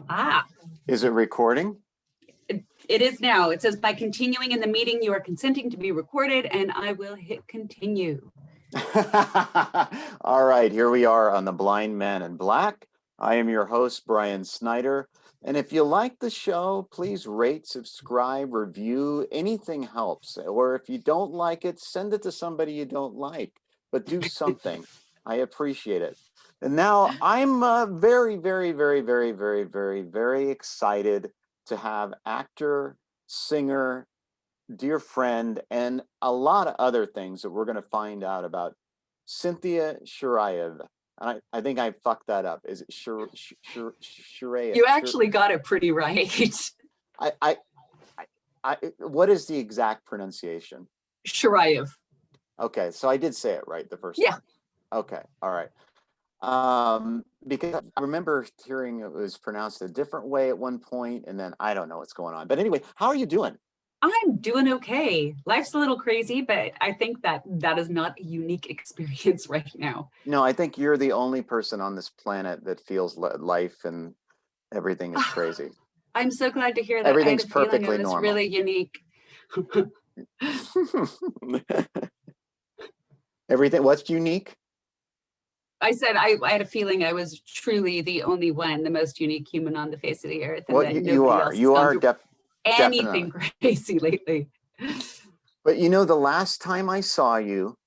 Ah, Is it recording? it is now. It says, by continuing in the meeting, you are consenting to be recorded, and I will hit continue. All right, here we are on The Blind Man in Black. I am your host, Brian Snyder. And if you like the show, please rate, subscribe, review. Anything helps. Or if you don't like it, send it to somebody you don't like. But do something. I appreciate it. And now I'm very, very, very, very, very, very, very excited to have actor, singer, dear friend, and a lot of other things that we're going to find out about Cynthia Shiraev. And I think I fucked that up. Is it Shiraev? You actually got it pretty right. What is the exact pronunciation? Shiraev. Okay, so I did say it right the first Yeah. time. Okay, all right. Because I remember hearing it was pronounced a different way at one point, and then I don't know what's going on. But anyway, how are you doing? I'm doing okay. Life's a little crazy, but I think that is not a unique experience right now. No, I think you're the only person on this planet that feels life and everything is crazy. I'm so glad to hear that. Everything's perfectly normal. It's really unique. Everything, what's unique? I said I had a feeling I was truly the only one, the most unique human on the face of the earth. And well, you are. You are anything definitely crazy lately. But you know, the last time I saw you,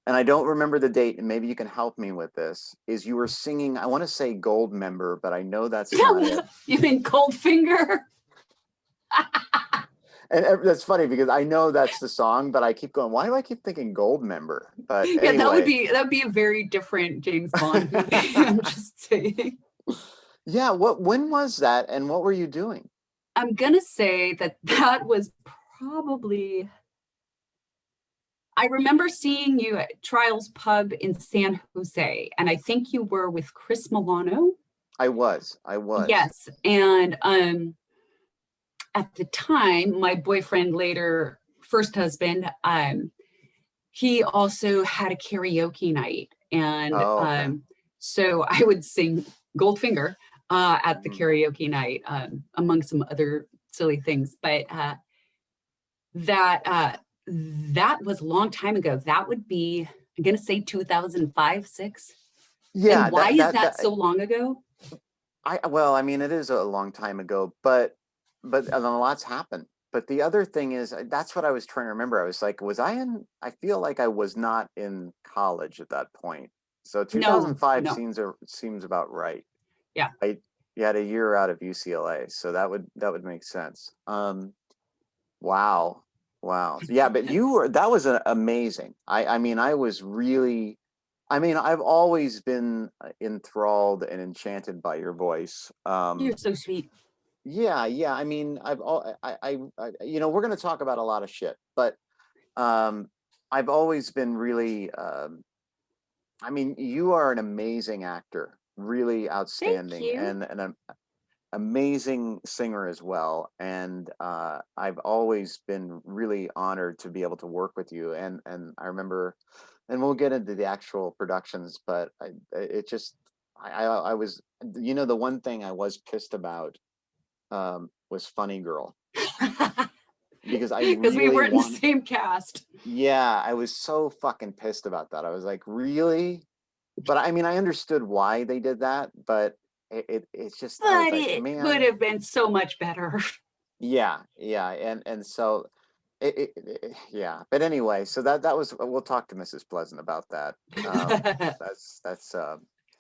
and I don't remember the date, and maybe you can help me with this, is you were singing, I want to say Gold Member, but I know that's not it. You mean Goldfinger? And that's funny because I know that's the song, but I keep going, why do I keep thinking Gold Member? But yeah, anyway. that would be a very different James Bond movie. I'm just saying. Yeah, when was that and what were you doing? I'm gonna say that was probably, I remember seeing you at Trials Pub in San Jose, and I think you were with Chris Milano. I was. Yes, and at the time, my boyfriend, later first husband, he also had a karaoke night, and okay. So I would sing Goldfinger at the karaoke night, among some other silly things. But that was a long time ago. That would be, I'm going to say 2005, 6. Yeah. And why is that so long ago? Well, I mean, it is a long time ago, but a lot's happened. But the other thing is, that's what I was trying to remember. I was like, I feel like I was not in college at that point. So 2005 No. seems about right. Yeah. You had a year out of UCLA, so that would make sense. Wow. Yeah, but that was amazing. I mean, I've always been enthralled and enchanted by your voice. You're so sweet. Yeah. I mean, you know, we're going to talk about a lot of shit, but I've always been really, I mean, you are an amazing actor, really outstanding, and an amazing singer as well. And I've always been really honored to be able to work with you. And I remember, and we'll get into the actual productions, but I was, you know, the one thing I was pissed about was Funny Girl. Because we weren't in the same cast. Yeah, I was so fucking pissed about that. I was like, really? But I mean, I understood why they did that, but it's just, but it would have been so much better. Yeah, and so yeah. But anyway, so that was, we'll talk to Mrs. Pleasant about that. That's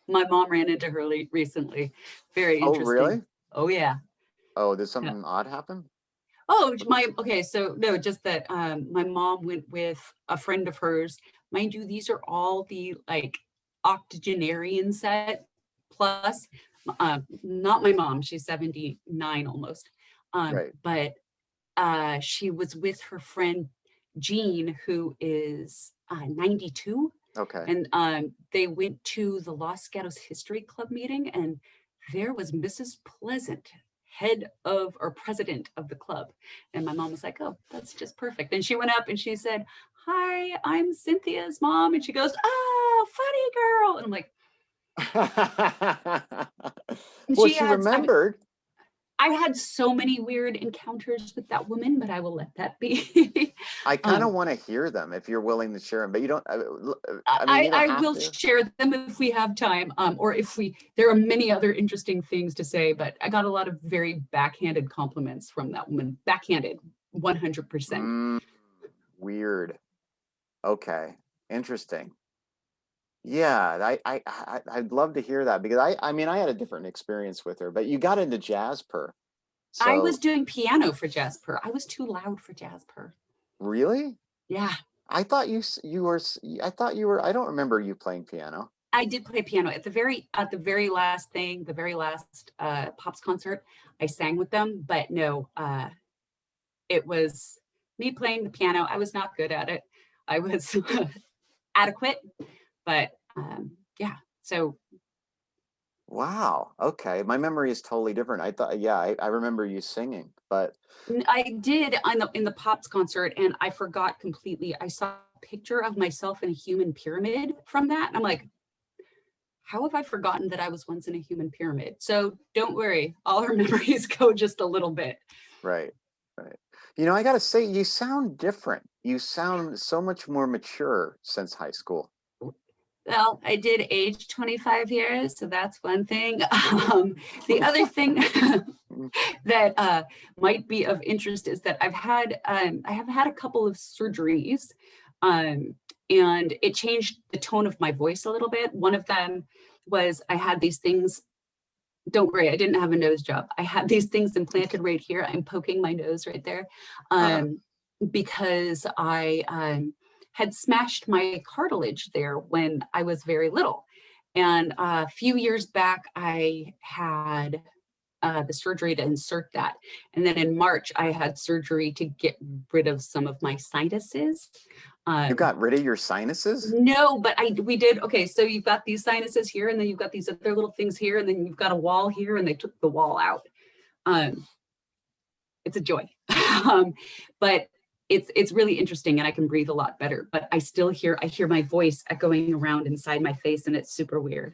my mom ran into her recently. Very interesting. Oh, really? Oh, yeah. Oh, did something odd happen? Oh, so no, just that my mom went with a friend of hers. Mind you, these are all the like octogenarian set plus. Not my mom, she's 79 almost. Right. But she was with her friend Jean, who is 92. Okay. And they went to the Los Gatos History Club meeting, and there was Mrs. Pleasant, head of or president of the club. And my mom was like, oh, that's just perfect. And she went up and she said, hi, I'm Cynthia's mom. And she goes, oh, funny girl. And I'm like, Well, she remembered. I had so many weird encounters with that woman, but I will let that be. I kind of want to hear them if you're willing to share them, but you don't. I mean, you don't I have will to. share them if we have time, or if there are many other interesting things to say, but I got a lot of very backhanded compliments from that woman. Backhanded, 100%. Weird. Okay. Interesting. Yeah, I'd love to hear that because I mean I had a different experience with her, but you got into jazz per. I was So doing piano for Jasper. I was too loud for Jasper. really? Yeah, I thought I thought you were I don't remember you playing piano. I did play piano at the very last thing, the very last Pops concert. I sang with them, but no, it was me playing the piano. I was not good at it. I was adequate, but yeah. So Wow. Okay. My memory is totally different. I thought, yeah, I remember you singing, but I did in the Pops concert, and I forgot completely. I saw a picture of myself in a human pyramid from that, and I'm like, how have I forgotten that I was once in a human pyramid? So don't worry, all our memories go just a little bit. right, right. You know, I gotta say, you sound different. You sound so much more mature since high school. Well, I did age 25 years, so that's one thing. The other thing that might be of interest is that I have had a couple of surgeries, and it changed the tone of my voice a little bit. One of them was I had these things. Don't worry, I didn't have a nose job. I had these things implanted right here. I'm poking my nose right there, Uh-huh. because I had smashed my cartilage there when I was very little. And a few years back, I had the surgery to insert that. And then in March, I had surgery to get rid of some of my sinuses. You Um, got rid of your sinuses? no, but we did. Okay, so you've got these sinuses here, and then you've got these other little things here, and then you've got a wall here, and they took the wall out. Um, it's a joy. But it's really interesting, and I can breathe a lot better, but I hear my voice echoing around inside my face, and it's super weird.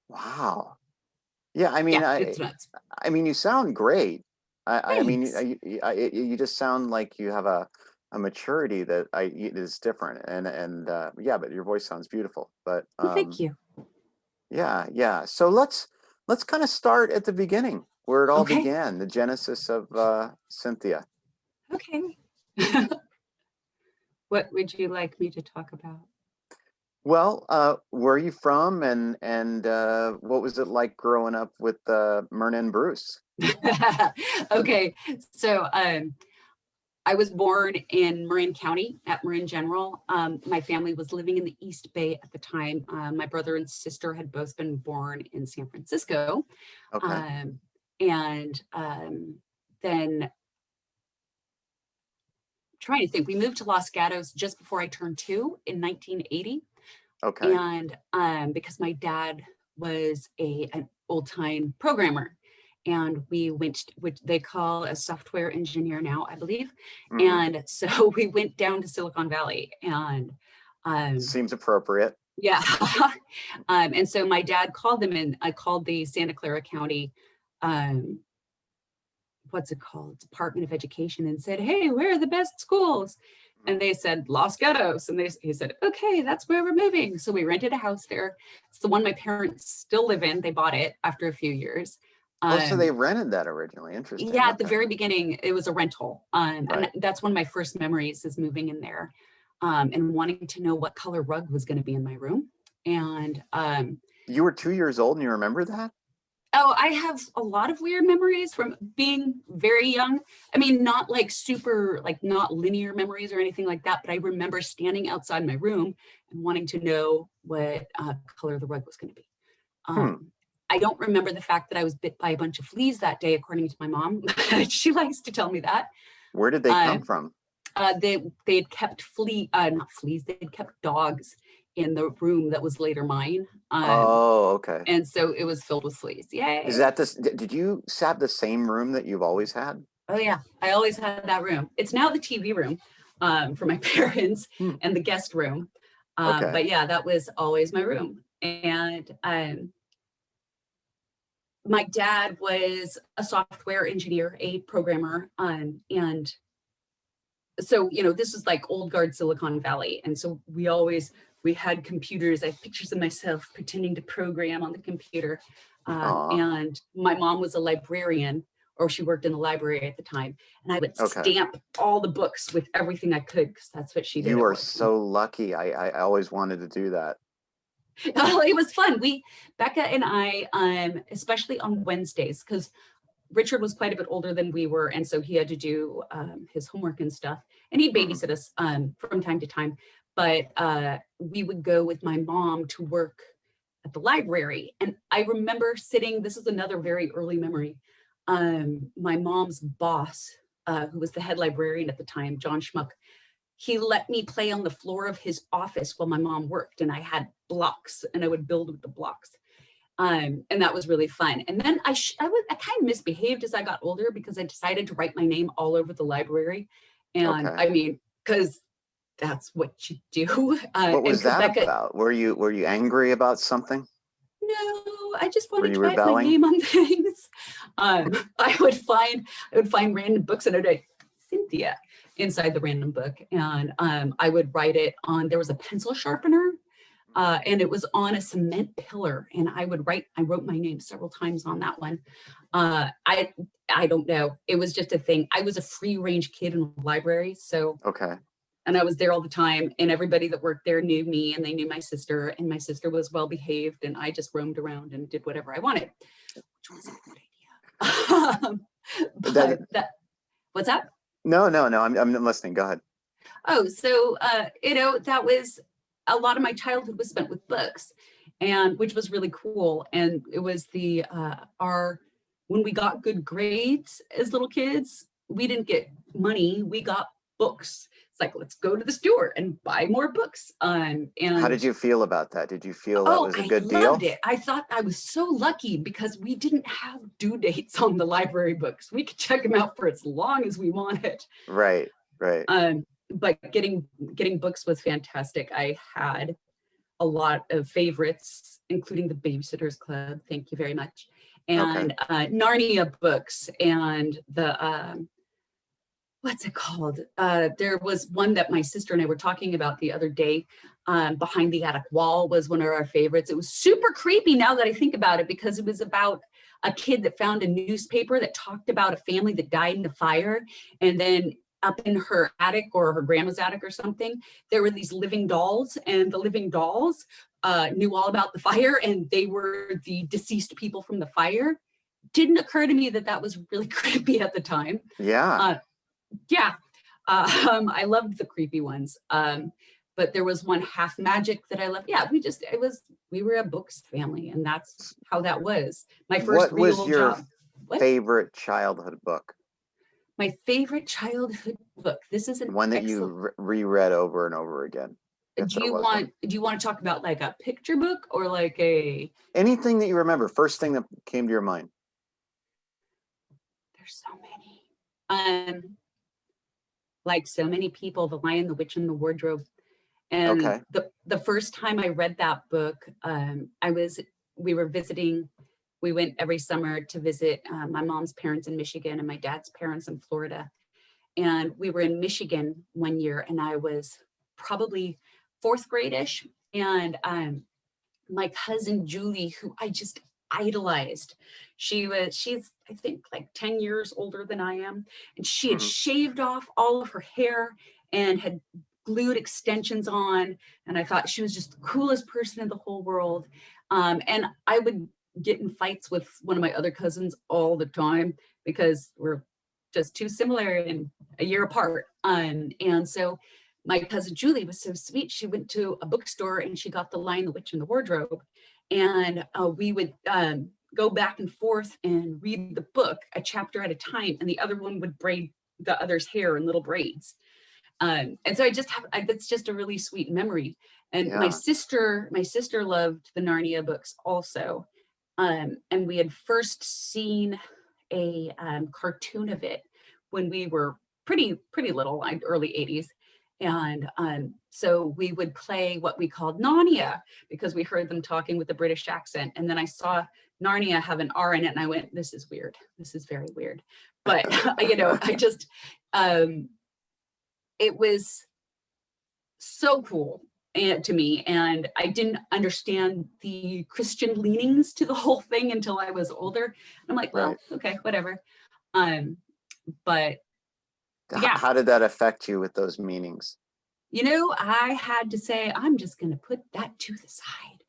Wow. Yeah, Yeah, it's nuts. I mean, you sound great. I mean, Thanks. you just sound like you have a maturity that is different, and yeah, but your voice sounds beautiful. But Well, thank you. yeah, yeah. So let's kind of start at the beginning, where it all Okay. began, the genesis of Cynthia. Okay. What would you like me to talk about? Well, where are you from, and what was it like growing up with Myrna and Bruce? Okay, so I was born in Marin County at Marin General. My family was living in the East Bay at the time. My brother and sister had both been born in San Francisco. Okay, And then trying to think, we moved to Los Gatos just before I turned 2 in 1980. okay. And because my dad was an old-time programmer, and we went, which they call a software engineer now, I believe. Hmm. And so we went down to Silicon Valley, and Seems appropriate. yeah. And so my dad called them, and I called the Santa Clara County, um, what's it called, Department of Education, and said, hey, where are the best schools? And they said Los Gatos, and he said, okay, that's where we're moving. So we rented a house there. It's the one my parents still live in. They bought it after a few years. Oh, so they um rented that originally. Interesting. yeah, at the Okay. very beginning it was a rental, and Right. that's one of my first memories, is moving in there, and wanting to know what color rug was going to be in my room. And You were 2 years old and you remember that? oh, I have a lot of weird memories from being very young. I mean, not like super, like not linear memories or anything like that, but I remember standing outside my room and wanting to know what color the rug was going to be. Hmm. I don't remember the fact that I was bit by a bunch of fleas that day, according to my mom. She likes to tell me that. Where did they Uh, come from? they'd kept not fleas, they'd kept dogs in the room that was later mine. Oh, okay. And so it was filled with fleas. Is Yay. that this? Did you have the same room that you've always had? Oh yeah, I always had that room. It's now the TV room for my parents, Hmm. and the guest room. Okay. But yeah, that was always my room. And my dad was a software engineer, a programmer, and so, this is like old guard Silicon Valley. And so we had computers. I have pictures of myself pretending to program on the computer. And my mom was a librarian, or she worked in the library at the time. And I would stamp all the books with everything I could, because that's what she did. You are so lucky. I always wanted to do that. It was fun. Becca and I, especially on Wednesdays, because Richard was quite a bit older than we were, and so he had to do his homework and stuff, and he'd babysit us from time to time. But we would go with my mom to work at the library, and I remember sitting. This is another very early memory. My mom's boss, who was the head librarian at the time, John Schmuck, he let me play on the floor of his office while my mom worked, and I had blocks, and I would build with the blocks. And that was really fun. And then I kind of misbehaved as I got older, because I decided to write my name all over the library. And I mean, because that's what you do. What was that about? Were you angry about something? No, I just wanted to write my name on things. I would find random books, and I'd write Cynthia inside the random book. And I would write it on, there was a pencil sharpener. And it was on a cement pillar, and I wrote my name several times on that one. I don't know. It was just a thing. I was a free range kid in the library. So, and I was there all the time, and everybody that worked there knew me, and they knew my sister, and my sister was well behaved, and I just roamed around and did whatever I wanted, which wasn't a good idea. What's that? No, I'm listening. Go ahead. Oh, so, that was, a lot of my childhood was spent with books, and which was really cool. And it was when we got good grades as little kids, we didn't get money, we got books. It's like, let's go to the store and buy more books. And how did you feel about that? Did you feel that was a good deal? I loved it. I thought I was so lucky, because we didn't have due dates on the library books. We could check them out for as long as we wanted. Right. But getting books was fantastic. I had a lot of favorites, including the Babysitter's Club. Thank you very much. And Narnia books, and the what's it called? There was one that my sister and I were talking about the other day. Behind the Attic Wall was one of our favorites. It was super creepy now that I think about it, because it was about a kid that found a newspaper that talked about a family that died in a fire, and then up in her attic, or her grandma's attic or something, there were these living dolls, and the living dolls knew all about the fire, and they were the deceased people from the fire. Didn't occur to me that was really creepy at the time. I loved the creepy ones. But there was one, Half Magic, that I loved. We were a books family, and that's how that was. My first real job. What was your favorite childhood book? My favorite childhood book. This is one that you reread over and over again. Do you want to talk about like a picture book, or like anything that you remember? First thing that came to your mind. There's so many. Like so many people, The Lion, the Witch, and the Wardrobe. And the first time I read that book, we were visiting. We went every summer to visit my mom's parents in Michigan and my dad's parents in Florida. And we were in Michigan one year, and I was probably fourth grade-ish. And my cousin Julie, who I just idolized, she's I think like 10 years older than I am. And she had shaved off all of her hair and had glued extensions on. And I thought she was just the coolest person in the whole world. And I would get in fights with one of my other cousins all the time, because we're just too similar and a year apart. And so my cousin Julie was so sweet. She went to a bookstore and she got The Lion, the Witch, and the Wardrobe. And we would go back and forth and read the book a chapter at a time, and the other one would braid the other's hair in little braids. And so that's just a really sweet memory. And my sister loved the Narnia books also. And we had first seen a cartoon of it when we were pretty little, like early 80s. And so we would play what we called Narnia, because we heard them talking with a British accent. And then I saw Narnia have an R in it. And I went, this is weird. This is very weird. But, I just, it was so cool to me. And I didn't understand the Christian leanings to the whole thing until I was older. I'm like, well, okay, whatever. But yeah. How did that affect you with those meanings? I had to say, I'm just going to put that to the side.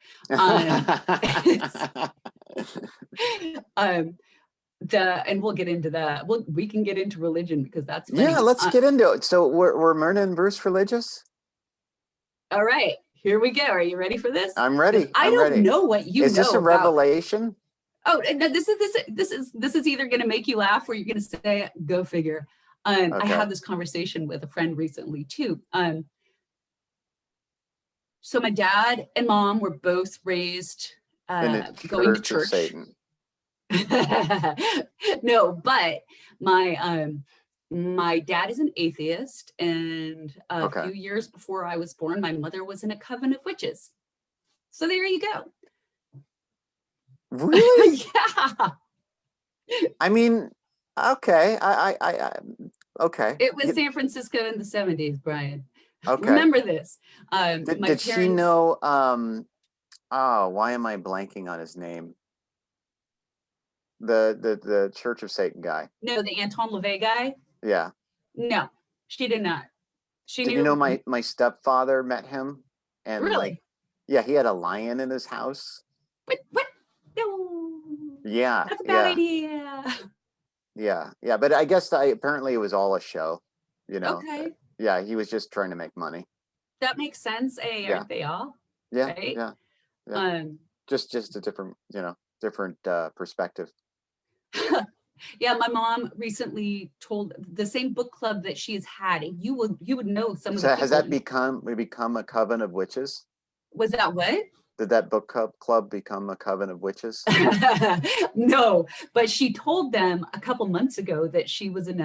And we'll get into that. We can get into religion because that's funny. Yeah, let's get into it. So were Myrna and Bruce religious? All right, here we go. Are you ready for this? I'm ready. I don't know what you know. Is this a revelation? Oh, no, this is either going to make you laugh or you're going to say, go figure. Okay. I had this conversation with a friend recently too. So my dad and mom were both raised going to church. Satan. No, but my dad is an atheist, and a few years before I was born, my mother was in a coven of witches. So there you go. Really? Yeah. I mean, okay. I okay. It was San Francisco in the 70s, Brian. Okay. Remember this. Did she know? Why am I blanking on his name? The Church of Satan guy. No, the Anton LaVey guy. Yeah. No, she did not. Did you know my stepfather met him? And really? Yeah, he had a lion in his house. What? No. Yeah. That's a bad idea. Yeah, but I guess apparently it was all a show, Okay. Yeah, he was just trying to make money. That makes sense. Aren't they all? Yeah, right? yeah. Just a different, different perspective. Yeah, my mom recently told the same book club that she's had. You would know some of the people. Has that become a coven of witches? Was that what? Did that book club become a coven of witches? No, but she told them a couple months ago that she was in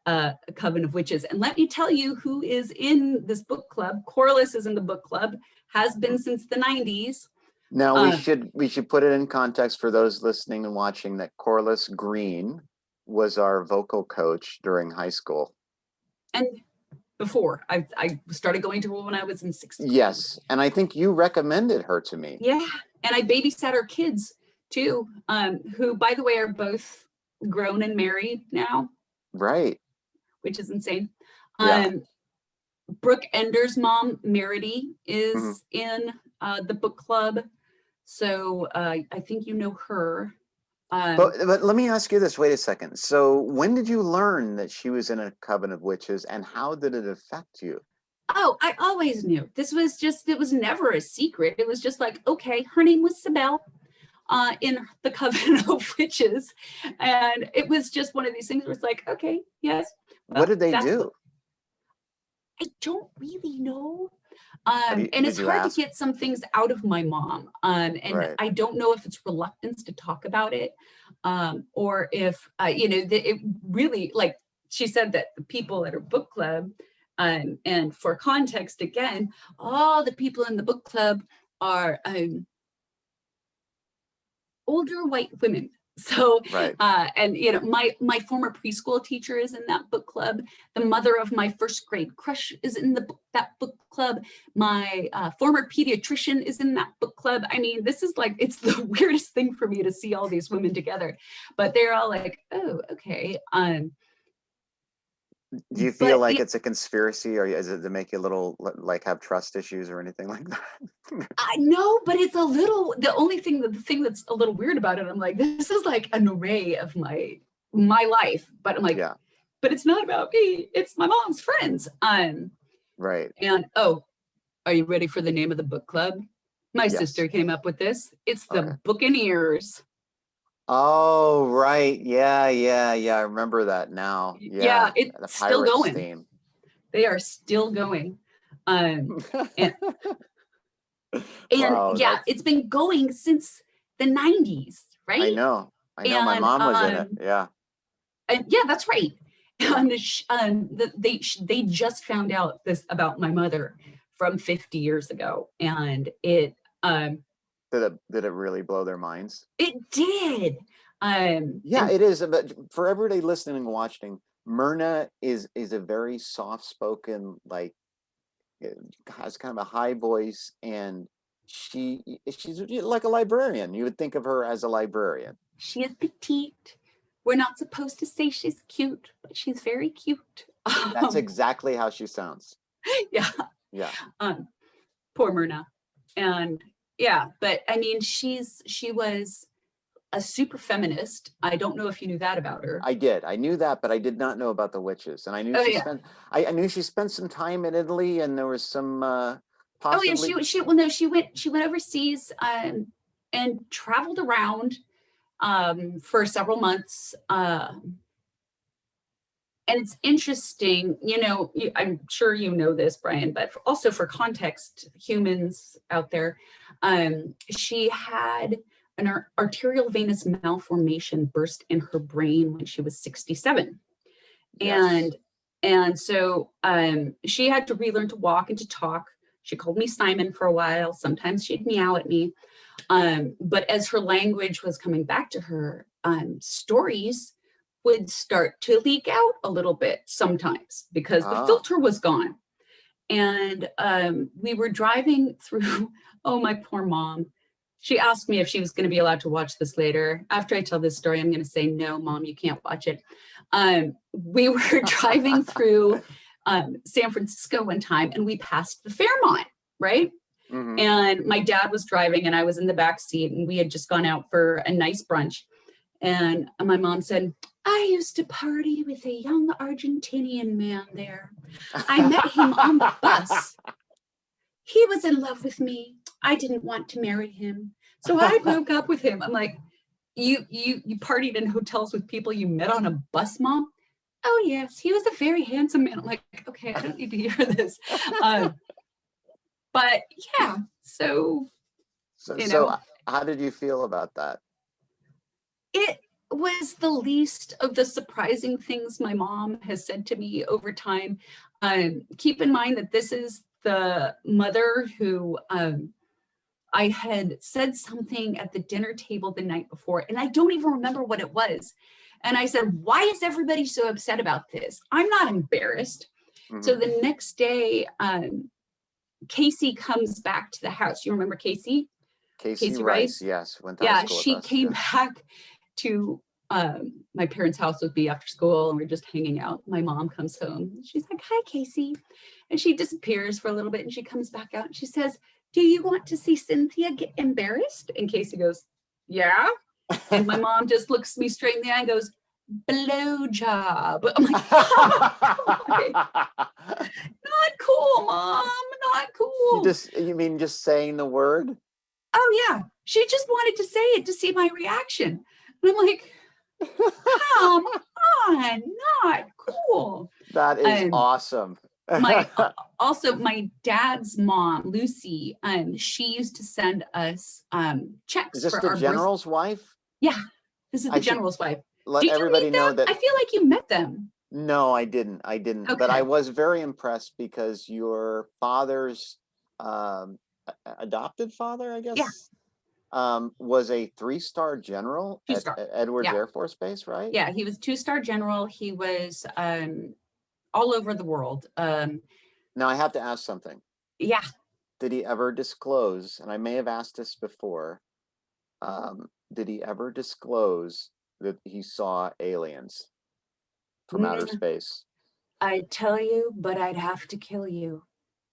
a coven of witches. And let me tell you who is in this book club. Corliss is in the book club, has been since the 90s. Now we should put it in context for those listening and watching that Corliss Green was our vocal coach during high school. And before I started going to her when I was in 6th grade. Yes, and I think you recommended her to me. Yeah, and I babysat her kids too, who, by the way, are both grown and married now. Right. Which is insane. Yeah. Brooke Ender's mom, Merity, is in the book club. So I think you know her. But let me ask you this. Wait a second. So when did you learn that she was in a coven of witches, and how did it affect you? Oh, I always knew. It was never a secret. It was just like, okay, her name was Sibel in the coven of witches. And it was just one of these things where it's like, okay, yes. Well, what did they do? I don't really know. And it's hard to get some things out of my mom. And I don't know if it's reluctance to talk about it, or if, it really, like she said, that the people at her book club, and for context, again, all the people in the book club are older white women. So, and my former preschool teacher is in that book club. The mother of my first grade crush is in that book club. My former pediatrician is in that book club. I mean, this is like, it's the weirdest thing for me to see all these women together, but they're all like, oh, okay. Do you feel like it's a conspiracy, or is it to make you a little like have trust issues or anything like that? I know, but it's the thing that's a little weird about it, I'm like, this is like an array of my life, but I'm like, but it's not about me. It's my mom's friends. Right. And are you ready for the name of the book club? My sister came up with this. It's the Buccaneers. Oh, right. Yeah. I remember that now. Yeah, it's still going. Theme. They are still going. And wow, it's been going since the 90s, right? I know. My mom was in it. Yeah. And yeah, that's right. And they just found out this about my mother from 50 years ago. And it Did it really blow their minds? It did. Yeah, And it is. But for everybody listening and watching, Myrna is a very soft-spoken, like, has kind of a high voice, and she's like a librarian. You would think of her as a librarian. she is petite. We're not supposed to say she's cute, but she's very cute. That's exactly how she sounds. Yeah. Yeah. Poor Myrna. And yeah, but I mean, she was a super feminist. I don't know if you knew that about her. I did. I knew that, but I did not know about the witches. And I knew I knew she spent some time in Italy, and there was some possibly. Oh yeah, she went overseas and traveled around for several months. And it's interesting, I'm sure you know this, Brian, but also for context, humans out there, she had an arterial venous malformation burst in her brain when she was 67. Yes. And so she had to relearn to walk and to talk. She called me Simon for a while. Sometimes she'd meow at me. But as her language was coming back to her, stories would start to leak out a little bit sometimes because the filter was gone. And we were driving through, oh, my poor mom. She asked me if she was going to be allowed to watch this later. After I tell this story, I'm going to say, no, Mom, you can't watch it. We were driving through San Francisco one time, and we passed the Fairmont, right? Mm-hmm. And my dad was driving, and I was in the back seat, and we had just gone out for a nice brunch. And my mom said, I used to party with a young Argentinian man there. I met him on the bus. He was in love with me. I didn't want to marry him. So I broke up with him. I'm like, you partied in hotels with people you met on a bus, Mom? Oh, yes. He was a very handsome man. I'm like, okay, I don't need to hear this. But yeah, so how did you feel about that? It was the least of the surprising things my mom has said to me over time. Keep in mind that this is the mother who I had said something at the dinner table the night before, and I don't even remember what it was. And I said, why is everybody so upset about this? I'm not embarrassed. Mm-hmm. So the next day, Casey comes back to the house. You remember Casey? Casey Rice, yes. Went to high school she with us, came back to my parents' house with me after school, and we're just hanging out. My mom comes home. She's like, hi, Casey. And she disappears for a little bit, and she comes back out, and she says, do you want to see Cynthia get embarrassed? And Casey goes, yeah. And my mom just looks me straight in the eye and goes, blow job. I'm like, oh, not cool, Mom, not cool. You mean just saying the word? Oh yeah, she just wanted to say it to see my reaction. And I'm like, come on, not cool. That is awesome. Also, my dad's mom, Lucy, she used to send us checks. Is this for the general's wife? Yeah, this is the general's wife. Let everybody know that. I feel like you met them. No, I didn't. Okay. But I was very impressed because your father's adopted father, I guess, was a 3-star general at Edwards Air Force Base, right? Yeah, he was 2-star general. He was all over the world. Now I have to ask something. Yeah. Did he ever disclose, and I may have asked this before, did he ever disclose that he saw aliens from outer space? I'd tell you, but I'd have to kill you.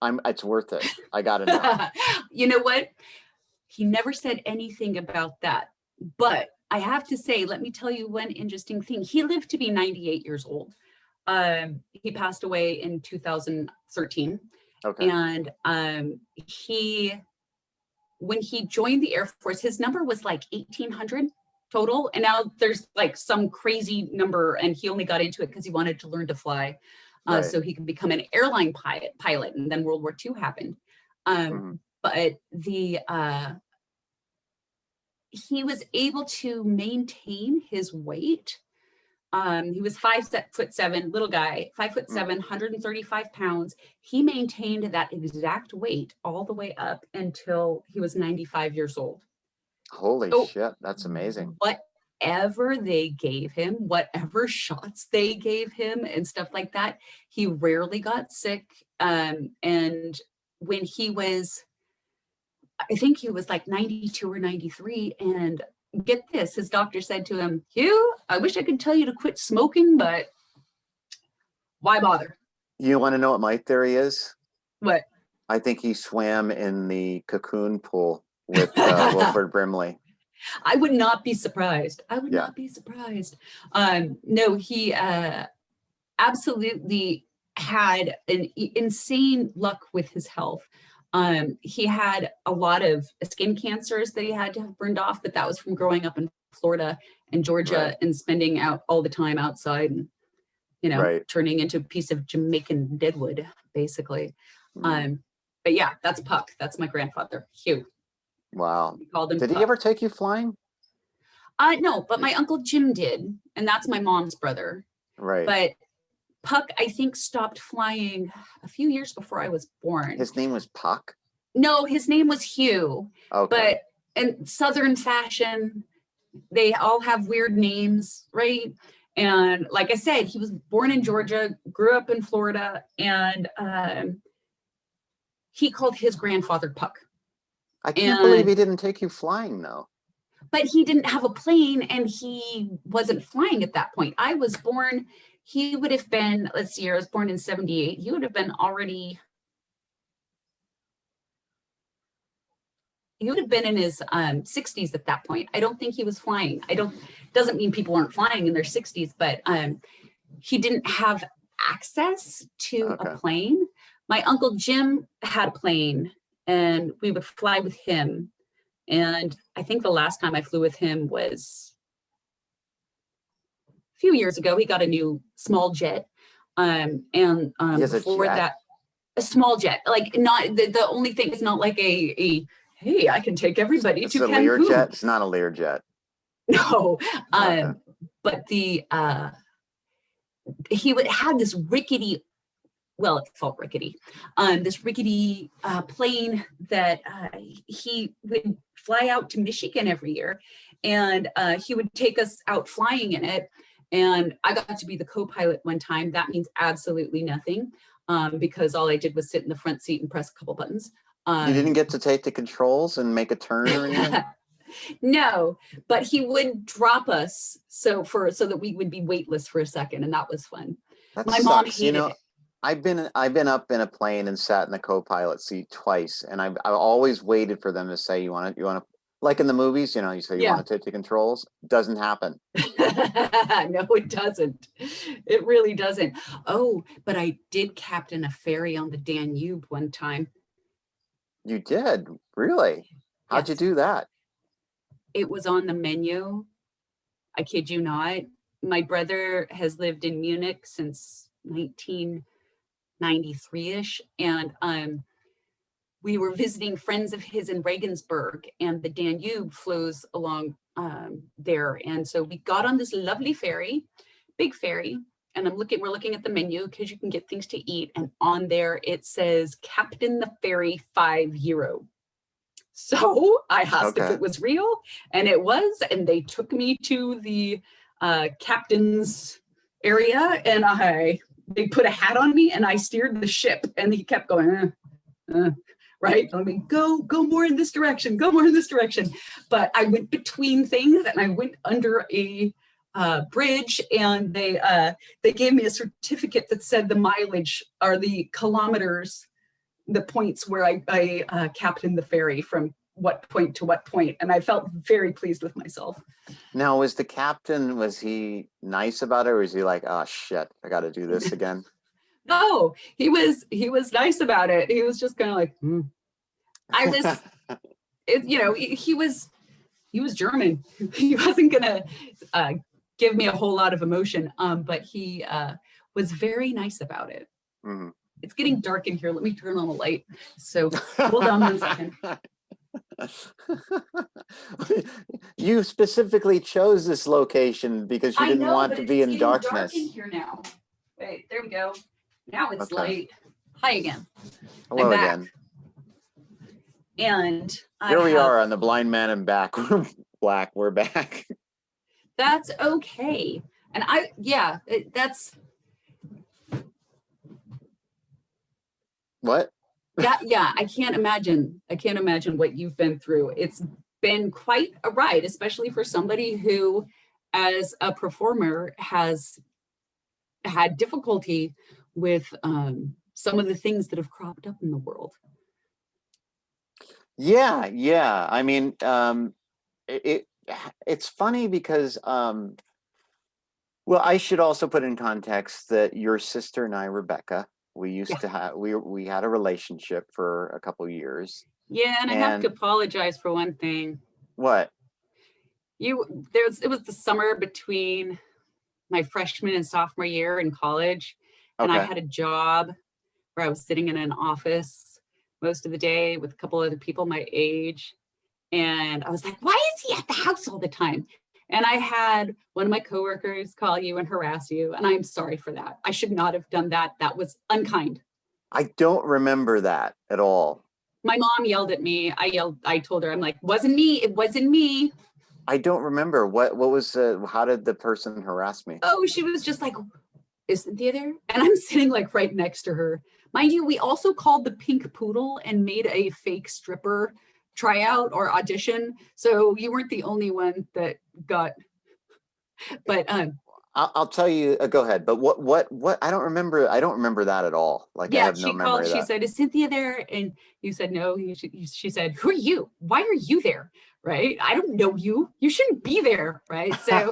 It's worth it. I gotta know. You know what? He never said anything about that. But I have to say, let me tell you one interesting thing. He lived to be 98 years old. He passed away in 2013. Okay. And when he joined the Air Force, his number was like 1,800 total. And now there's like some crazy number, and he only got into it because he wanted to learn to fly. Right. So he could become an airline pilot, and then World War II happened. But he was able to maintain his weight. He was 5'7", little guy, 5'7", 135 pounds. He maintained that exact weight all the way up until he was 95 years old. Holy So shit, that's amazing. whatever they gave him, whatever shots they gave him and stuff like that, he rarely got sick. And when he was, I think he was like 92 or 93, and get this, his doctor said to him, Hugh, I wish I could tell you to quit smoking, but why bother? You want to know what my theory is? What? I think he swam in the cocoon pool with Wilford Brimley. I would not be surprised. I would Yeah. not be surprised. No, he absolutely had an insane luck with his health. He had a lot of skin cancers that he had to have burned off, but that was from growing up in Florida and Georgia Right. and spending out all the time outside and, you know, Right. turning into a piece of Jamaican deadwood, basically. But yeah, that's Puck. That's my grandfather, Hugh. Wow. We called him Did Puck. he ever take you flying? No, but my Uncle Jim did, and that's my mom's brother. Right. But Puck, I think, stopped flying a few years before I was born. His name was Puck? No, his name was Hugh. Okay. But in Southern fashion, they all have weird names, right? And like I said, he was born in Georgia, grew up in Florida, and he called his grandfather Puck. I can't believe he didn't take you flying, though. But he didn't have a plane, and he wasn't flying at that point. I was born, he would have been, let's see, I was born in 78. He would have been already, he would have been in his 60s at that point. I don't think he was flying. Doesn't mean people aren't flying in their 60s, but he didn't have access to a plane. My Uncle Jim had a plane, and we would fly with him. And I think the last time I flew with him was a few years ago. He got a new small jet. And before that, a small jet, like not the only thing is not like a hey, I can take everybody to Cancun. Learjet? It's not a Learjet. No. But he would have this rickety, well, it felt rickety, this rickety plane that he would fly out to Michigan every year, and he would take us out flying in it. And I got to be the co-pilot one time. That means absolutely nothing, because all I did was sit in the front seat and press a couple buttons. You didn't get to take the controls and make a turn or anything? No, but he would drop us so that we would be weightless for a second, and that was fun. My mom hated it. I've been up in a plane and sat in the co-pilot seat twice, and I've always waited for them to say, you want to, like in the movies, you say you want to take the controls. Doesn't happen. No, it doesn't. It really doesn't. Oh, but I did captain a ferry on the Danube one time. You did? Really? How'd you do that? It was on the menu. I kid you not. My brother has lived in Munich since 1993-ish, and we were visiting friends of his in Regensburg, and the Danube flows along there. And so we got on this lovely ferry, big ferry, and we're looking at the menu because you can get things to eat, and on there it says Captain the Ferry €5. So I asked if it was real, and it was, and they took me to the captain's area, and they put a hat on me, and I steered the ship, and he kept going, right? I mean, go more in this direction, go more in this direction. But I went between things, and I went under a bridge, and they gave me a certificate that said the mileage or the kilometers, the points where I captained the ferry from what point to what point, and I felt very pleased with myself. Now, was the captain, was he nice about it, or was he like, oh shit, I got to do this again? No, he was nice about it. He was just kind of like, I was, he was German. He wasn't gonna give me a whole lot of emotion, but he was very nice about it. Mm-hmm. It's getting dark in here. Let me turn on a light. So hold on 1 second. You specifically chose this location because you didn't want to be in darkness. Dark in here now. Wait, there we go. Now it's light. Hi again. Hello again. And Here we are on the Blind Man and Black. We're back. That's okay. And that's. What? Yeah, I can't imagine what you've been through. It's been quite a ride, especially for somebody who, as a performer, has had difficulty with some of the things that have cropped up in the world. Yeah. I mean, it's funny because, well, I should also put in context that your sister and I, Rebecca, we used to have, we had a relationship for a couple of years. Yeah, and I have to apologize for one thing. What? It was the summer between my freshman and sophomore year in college, and I had a job where I was sitting in an office most of the day with a couple other people my age. And I was like, why is he at the house all the time? And I had one of my coworkers call you and harass you. And I'm sorry for that. I should not have done that. That was unkind. I don't remember that at all. My mom yelled at me. I told her, I'm like, wasn't me. It wasn't me. I don't remember. What was, how did the person harass me? Oh, she was just like, is Cynthia there? And I'm sitting like right next to her. Mind you, we also called the Pink Poodle and made a fake stripper tryout or audition. So you weren't the only one that got, but I'll tell you, go ahead. But what, I don't remember that at all. Like, yeah, I have no memory of that. She said, is Cynthia there? And you said, no. She said, who are you? Why are you there? Right? I don't know you. You shouldn't be there. Right? So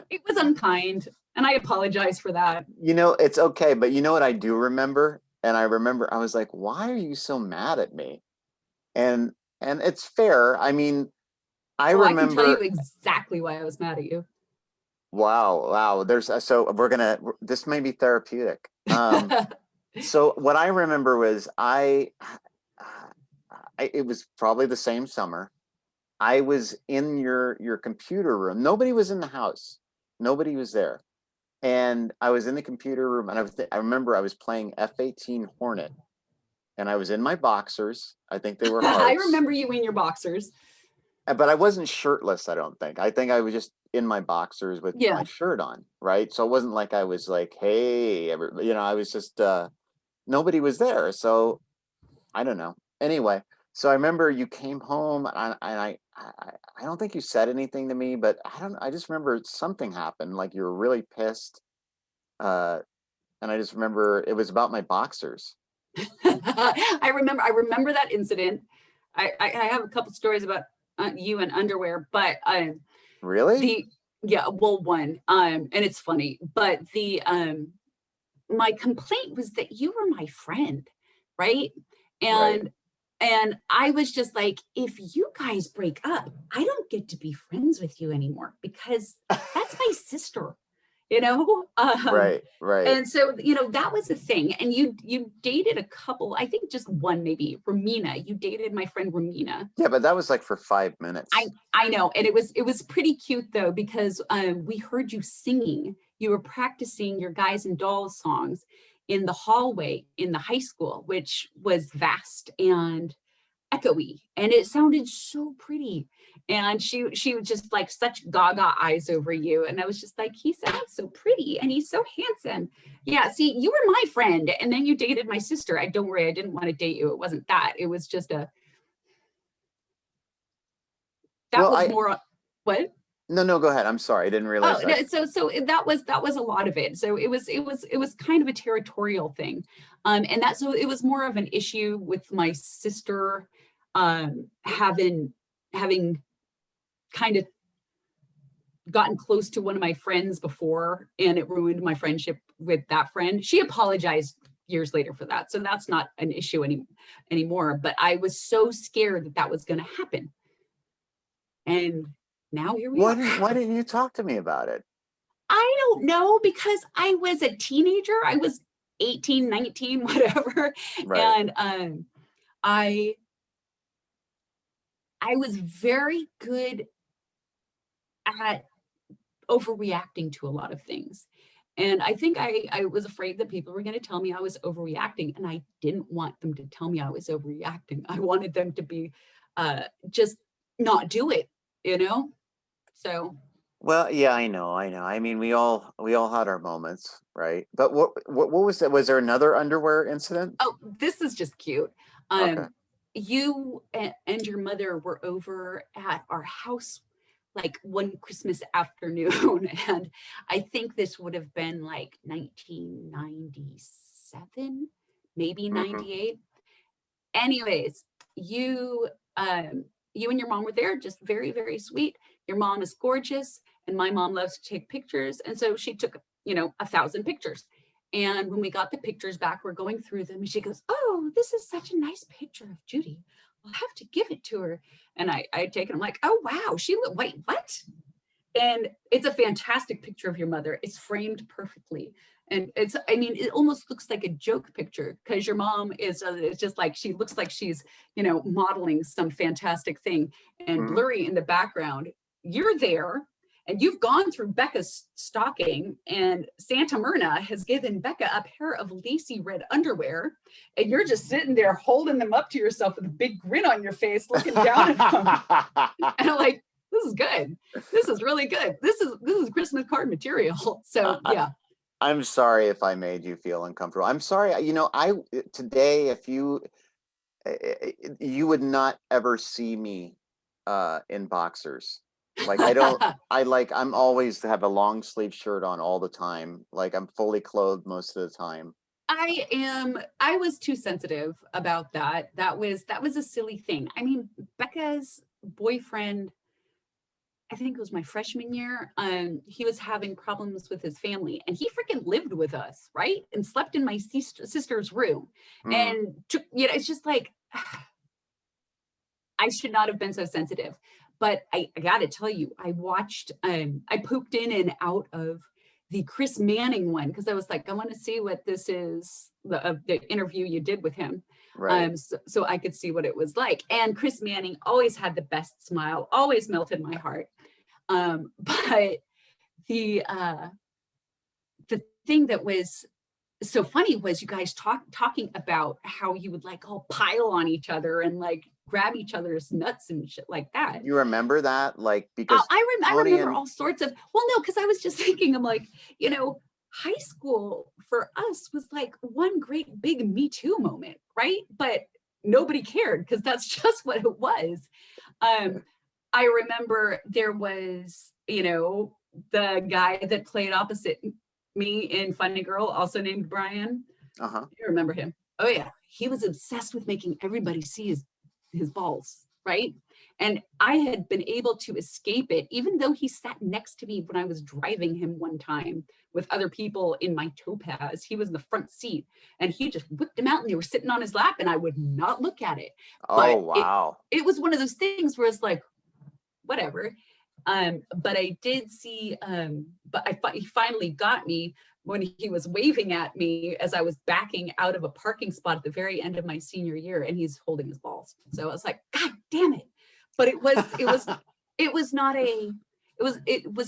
it was unkind. And I apologize for that. You know, it's okay. But you know what I do remember? And I remember I was like, why are you so mad at me? And it's fair. I mean, I remember. I can tell you exactly why I was mad at you. Wow. So this may be therapeutic. So what I remember was it was probably the same summer. I was in your computer room. Nobody was in the house. Nobody was there. And I was in the computer room, and I remember I was playing F-18 Hornet, and I was in my boxers. I think they were hearts. I remember you in your boxers. But I wasn't shirtless, I don't think. I think I was just in my boxers with my shirt on, right? So it wasn't like I was like, hey, I was just, nobody was there. So I don't know. Anyway, so I remember you came home, and I don't think you said anything to me, but I just remember something happened, like you were really pissed. And I just remember it was about my boxers. I remember that incident. I have a couple stories about you and underwear, but really? One, and it's funny, but my complaint was that you were my friend, right? And I was just like, if you guys break up, I don't get to be friends with you anymore because that's my sister, Right. And so, that was the thing. And you dated a couple, I think just one, maybe Romina. You dated my friend Romina. Yeah, but that was like for 5 minutes. I know. And it was pretty cute though, because we heard you singing. You were practicing your Guys and Dolls songs in the hallway in the high school, which was vast and echoey, and it sounded so pretty. And she was just like such gaga eyes over you, and I was just like, he sounds so pretty and he's so handsome. Yeah, see, you were my friend, and then you dated my sister. Don't worry, I didn't want to date you. It wasn't that. It was just what? No, go ahead. I'm sorry. I didn't realize that. No, so that was a lot of it. So it was kind of a territorial thing. And it was more of an issue with my sister having kind of gotten close to one of my friends before, and it ruined my friendship with that friend. She apologized years later for that. So that's not an issue anymore. But I was so scared that was going to happen. And now here we are. Why didn't you talk to me about it? I don't know, because I was a teenager. I was 18, 19, whatever. Right. And I was very good at overreacting to a lot of things. And I think I was afraid that people were going to tell me I was overreacting, and I didn't want them to tell me I was overreacting. I wanted them to be just not do it, you know? So. Well, yeah, I know. I mean, we all had our moments, right? But what was that? Was there another underwear incident? Oh, this is just cute. Okay. You and your mother were over at our house like one Christmas afternoon, and I think this would have been like 1997, maybe Hmm. 98. Anyways, you you and your mom were there, just very, very sweet. Your mom is gorgeous, and my mom loves to take pictures, and so she took 1,000 pictures. And when we got the pictures back, we're going through them, and she goes, "Oh, this is such a nice picture of Judy. I'll have to give it to her." And I take it. I'm like, "Oh wow, wait, what?" And it's a fantastic picture of your mother. It's framed perfectly. And I mean, it almost looks like a joke picture because your mom it's just like, she looks like she's, modeling some fantastic thing, and Hmm. blurry in the background. You're there, and you've gone through Becca's stocking, and Santa Myrna has given Becca a pair of lacy red underwear, and you're just sitting there holding them up to yourself with a big grin on your face, looking down at them. And I'm like, this is good. This is really good. This is Christmas card material. So I, yeah. I'm sorry if I made you feel uncomfortable. I'm sorry. I today, if you would not ever see me in boxers. Like I don't. I'm always have a long sleeve shirt on all the time. Like I'm fully clothed most of the time. I was too sensitive about that. That was a silly thing. I mean, Becca's boyfriend, I think it was my freshman year, he was having problems with his family, and he freaking lived with us, right? And slept in my sister's room. Mm. And took, it's just like, I should not have been so sensitive. But I gotta tell you, I pooped in and out of the Chris Manning one because I was like, I want to see what this is, the interview you did with him. Right. So I could see what it was like. And Chris Manning always had the best smile, always melted my heart. But the thing that was so funny was you guys talking about how you would like all pile on each other and like grab each other's nuts and shit like that. You remember that? Like because I Tony remember and all sorts of, well, no, because I was just thinking, I'm like, high school for us was like one great big Me Too moment, right? But nobody cared because that's just what it was. I remember there was, the guy that played opposite me in Funny Girl, also named Brian. uh-huh. You remember him? Oh yeah, he was obsessed with making everybody see his balls, right? And I had been able to escape it, even though he sat next to me when I was driving him one time with other people in my Topaz. He was in the front seat, and he just whipped him out, and they were sitting on his lap, and I would not look at it. Oh But it wow. it was one of those things where it's like, whatever. But I did see, but he finally got me when he was waving at me as I was backing out of a parking spot at the very end of my senior year, and he's holding his balls. So I was like, God damn it. But it was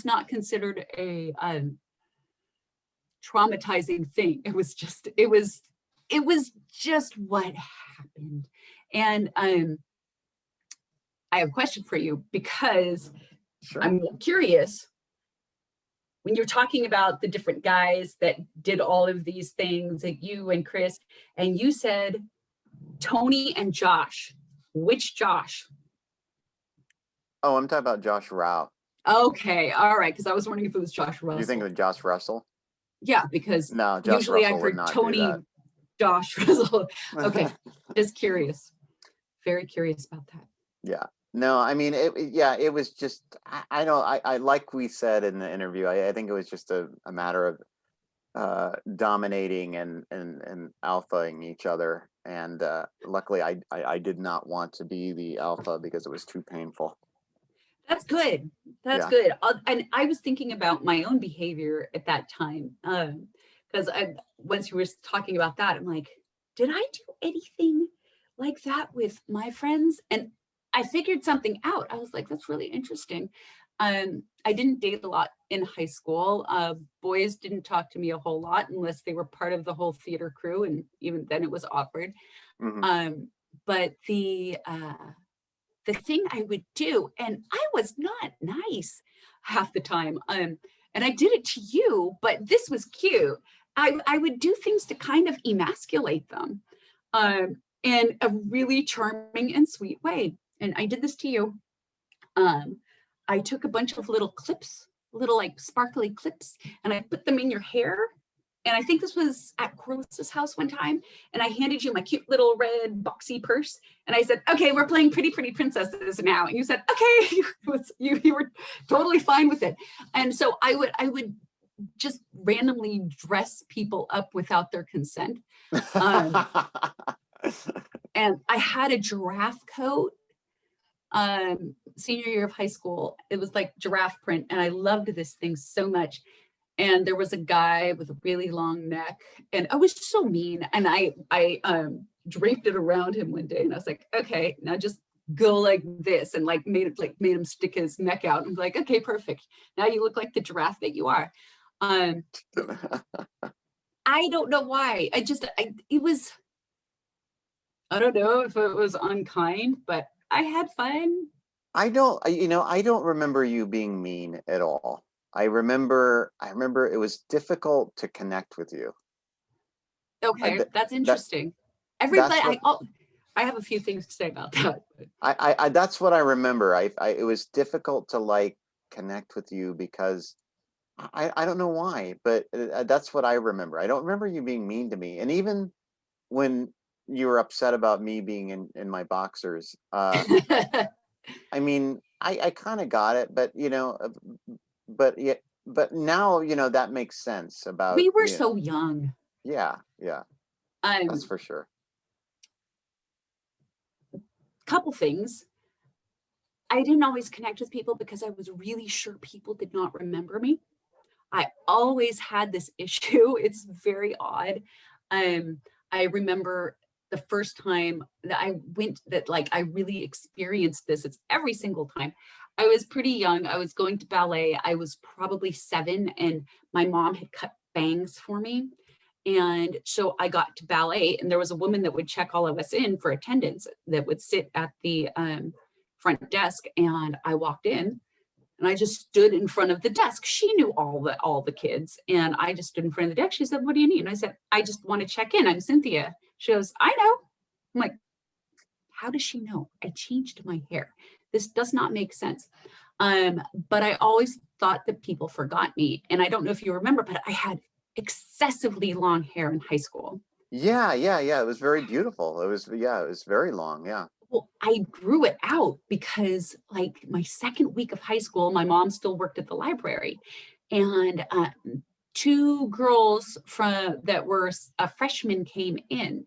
not considered a traumatizing thing. It was just what happened. And I have a question for you because Sure. I'm curious, when you're talking about the different guys that did all of these things, that you and Chris, and you said Tony and Josh. Which Josh? Oh, I'm talking about Josh Rao. Okay, all right, because I was wondering if it was Josh Do you think Russell. of Josh Russell? Yeah, because No, Josh usually Russell I've would heard not do Tony, Josh Russell. Okay, that. just curious. Very curious about that. Yeah. No, I mean, it was just, I know, I like we said in the interview, I think it was just a matter of dominating and alphaing each other. And luckily, I did not want to be the alpha because it was too painful. That's good. That's Yeah. good. And I was thinking about my own behavior at that time. Because once you were talking about that, I'm like, did I do anything like that with my friends? And I figured something out. I was like, that's really interesting. I didn't date a lot in high school. Boys didn't talk to me a whole lot unless they were part of the whole theater crew, and even then it was awkward. But the thing I would do, and I was not nice half the time, and I did it to you, but this was cute. I would do things to kind of emasculate them in a really charming and sweet way. And I did this to you. I took a bunch of little clips, little like sparkly clips, and I put them in your hair. And I think this was at Corliss's house one time. And I handed you my cute little red boxy purse. And I said, okay, we're playing Pretty Pretty Princesses now. And you said, okay, you were totally fine with it. And so I would just randomly dress people up without their consent. And I had a giraffe coat senior year of high school. It was like giraffe print. And I loved this thing so much. And there was a guy with a really long neck, and I was so mean. And I draped it around him one day, and I was like, okay, now just go like this, and like made him stick his neck out. And like, okay, perfect. Now you look like the giraffe that you are. I don't know why. I don't know if it was unkind, but I had fun. I don't remember you being mean at all. I remember it was difficult to connect with you. Okay, that's interesting. Everybody, I have a few things to say about that. I that's what I remember. It was difficult to like connect with you because I don't know why, but that's what I remember. I don't remember you being mean to me. And even when you were upset about me being in my boxers, I mean, I kind of got it, but but now that makes sense about we were so young. Yeah, that's for sure. Couple things. I didn't always connect with people because I was really sure people did not remember me. I always had this issue. It's very odd. I remember the first time that I really experienced this. It's every single time. I was pretty young. I was going to ballet. I was probably 7, and my mom had cut bangs for me. And so I got to ballet, and there was a woman that would check all of us in for attendance that would sit at the front desk. And I walked in, and I just stood in front of the desk. She knew all the kids, and I just stood in front of the desk. She said, "What do you need?" And I said, "I just want to check in. I'm Cynthia." She goes, "I know." I'm like, how does she know? I changed my hair. This does not make sense. But I always thought that people forgot me. And I don't know if you remember, but I had excessively long hair in high school. Yeah. It was very beautiful. It was very long. Yeah. Well, I grew it out because like my second week of high school, my mom still worked at the library. And 2 girls that were freshmen came in.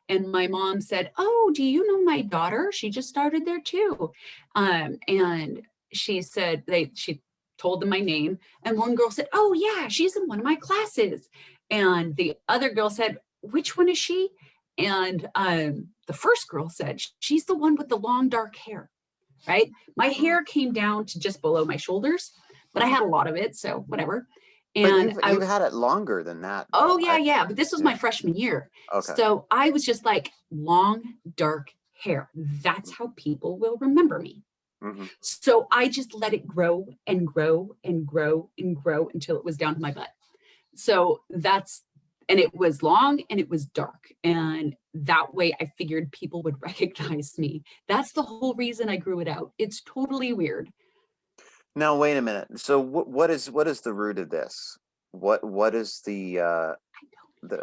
And my mom said, "Oh, do you know my daughter? She just started there too." And she said, she told them my name. And one girl said, "Oh yeah, she's in one of my classes." And the other girl said, "Which one is she?" And the first girl said, "She's the one with the long dark hair," right? My hair came down to just below my shoulders, but I had a lot of it, so whatever. And but you've had it longer than that. Oh yeah. But this was my freshman year. Okay. So I was just like, long, dark hair. That's how people will remember me. Mm-hmm. So I just let it grow and grow and grow and grow until it was down to my butt. So and it was long and it was dark. And that way I figured people would recognize me. That's the whole reason I grew it out. It's totally weird. Now, wait a minute. So what is the root of this? What is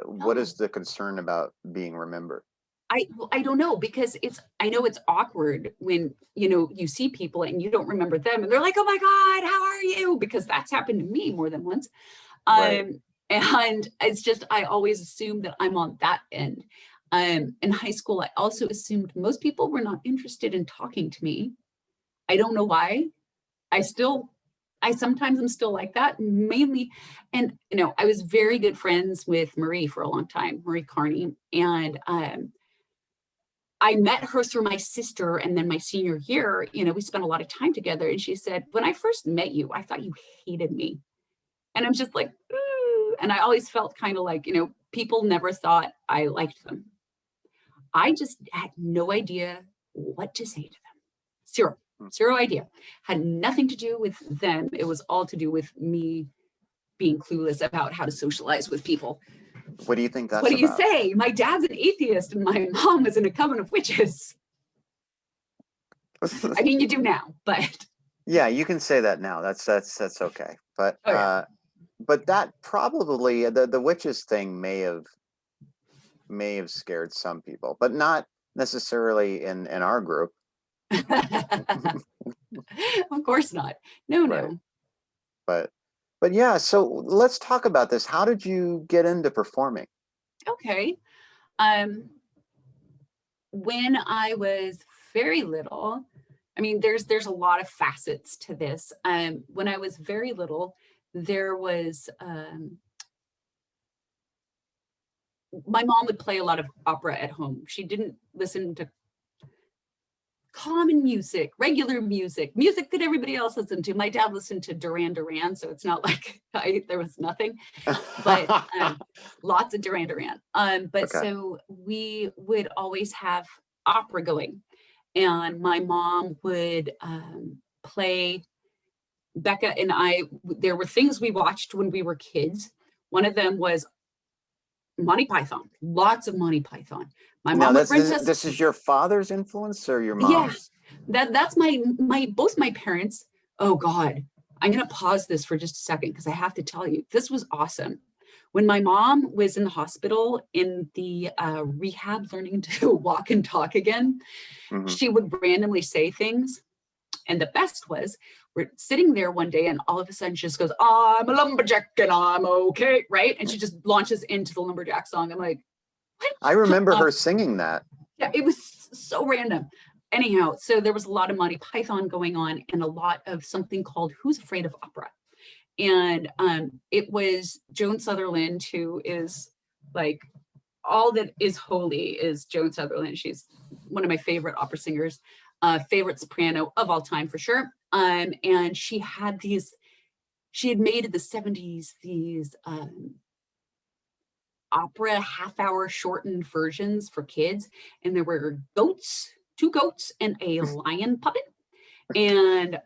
what is the concern about being remembered? I don't know, because I know it's awkward when, you see people and you don't remember them and they're like, "Oh my God, how are you?" Because that's happened to me more than once. Right. And it's just, I always assume that I'm on that end. In high school, I also assumed most people were not interested in talking to me. I don't know why. I sometimes am still like that, mainly. And, I was very good friends with Marie for a long time, Marie Carney. And I met her through my sister, and then my senior year, we spent a lot of time together. And she said, when I first met you, I thought you hated me. And I'm just like, ooh. And I always felt kind of like, people never thought I liked them. I just had no idea what to say to them. Zero idea. Had nothing to do with them. It was all to do with me being clueless about how to socialize with people. What do you think that's What do you about? say? My dad's an atheist and my mom is in a coven of witches. I mean, you do now, but yeah, you can say that now. That's okay. But but that probably the witches thing may have scared some people, but not necessarily in our group. Of course not. No, right. no. But yeah, so let's talk about this. How did you get into performing? Okay. When I was very little, I mean, there's a lot of facets to this. When I was very little, there was my mom would play a lot of opera at home. She didn't listen to common music, regular music that everybody else listened to. My dad listened to Duran Duran, so it's not like there was nothing, but lots of Duran Duran. But okay. So we would always have opera going, and my mom would play. Becca and I, there were things we watched when we were kids. One of them was Monty Python, lots of Monty Python. My mom would rent us. This is your father's influence or your mom's? Yeah, that's both my parents. Oh God, I'm gonna pause this for just a second because I have to tell you, this was awesome. When my mom was in the hospital in the rehab, learning to walk and talk again, she would randomly say things. And the best was, we're sitting there one day and all of a sudden she just goes, I'm a lumberjack and I'm okay, right? And she just launches into the lumberjack song. I'm like, what? I remember her singing that. Yeah, it was so random. Anyhow, so there was a lot of Monty Python going on and a lot of something called Who's Afraid of Opera? And it was Joan Sutherland, who is like, all that is holy is Joan Sutherland. She's one of my favorite opera singers. Favorite soprano of all time for sure. And she had made in the 70s these opera half-hour shortened versions for kids, and there were two goats and a lion puppet. And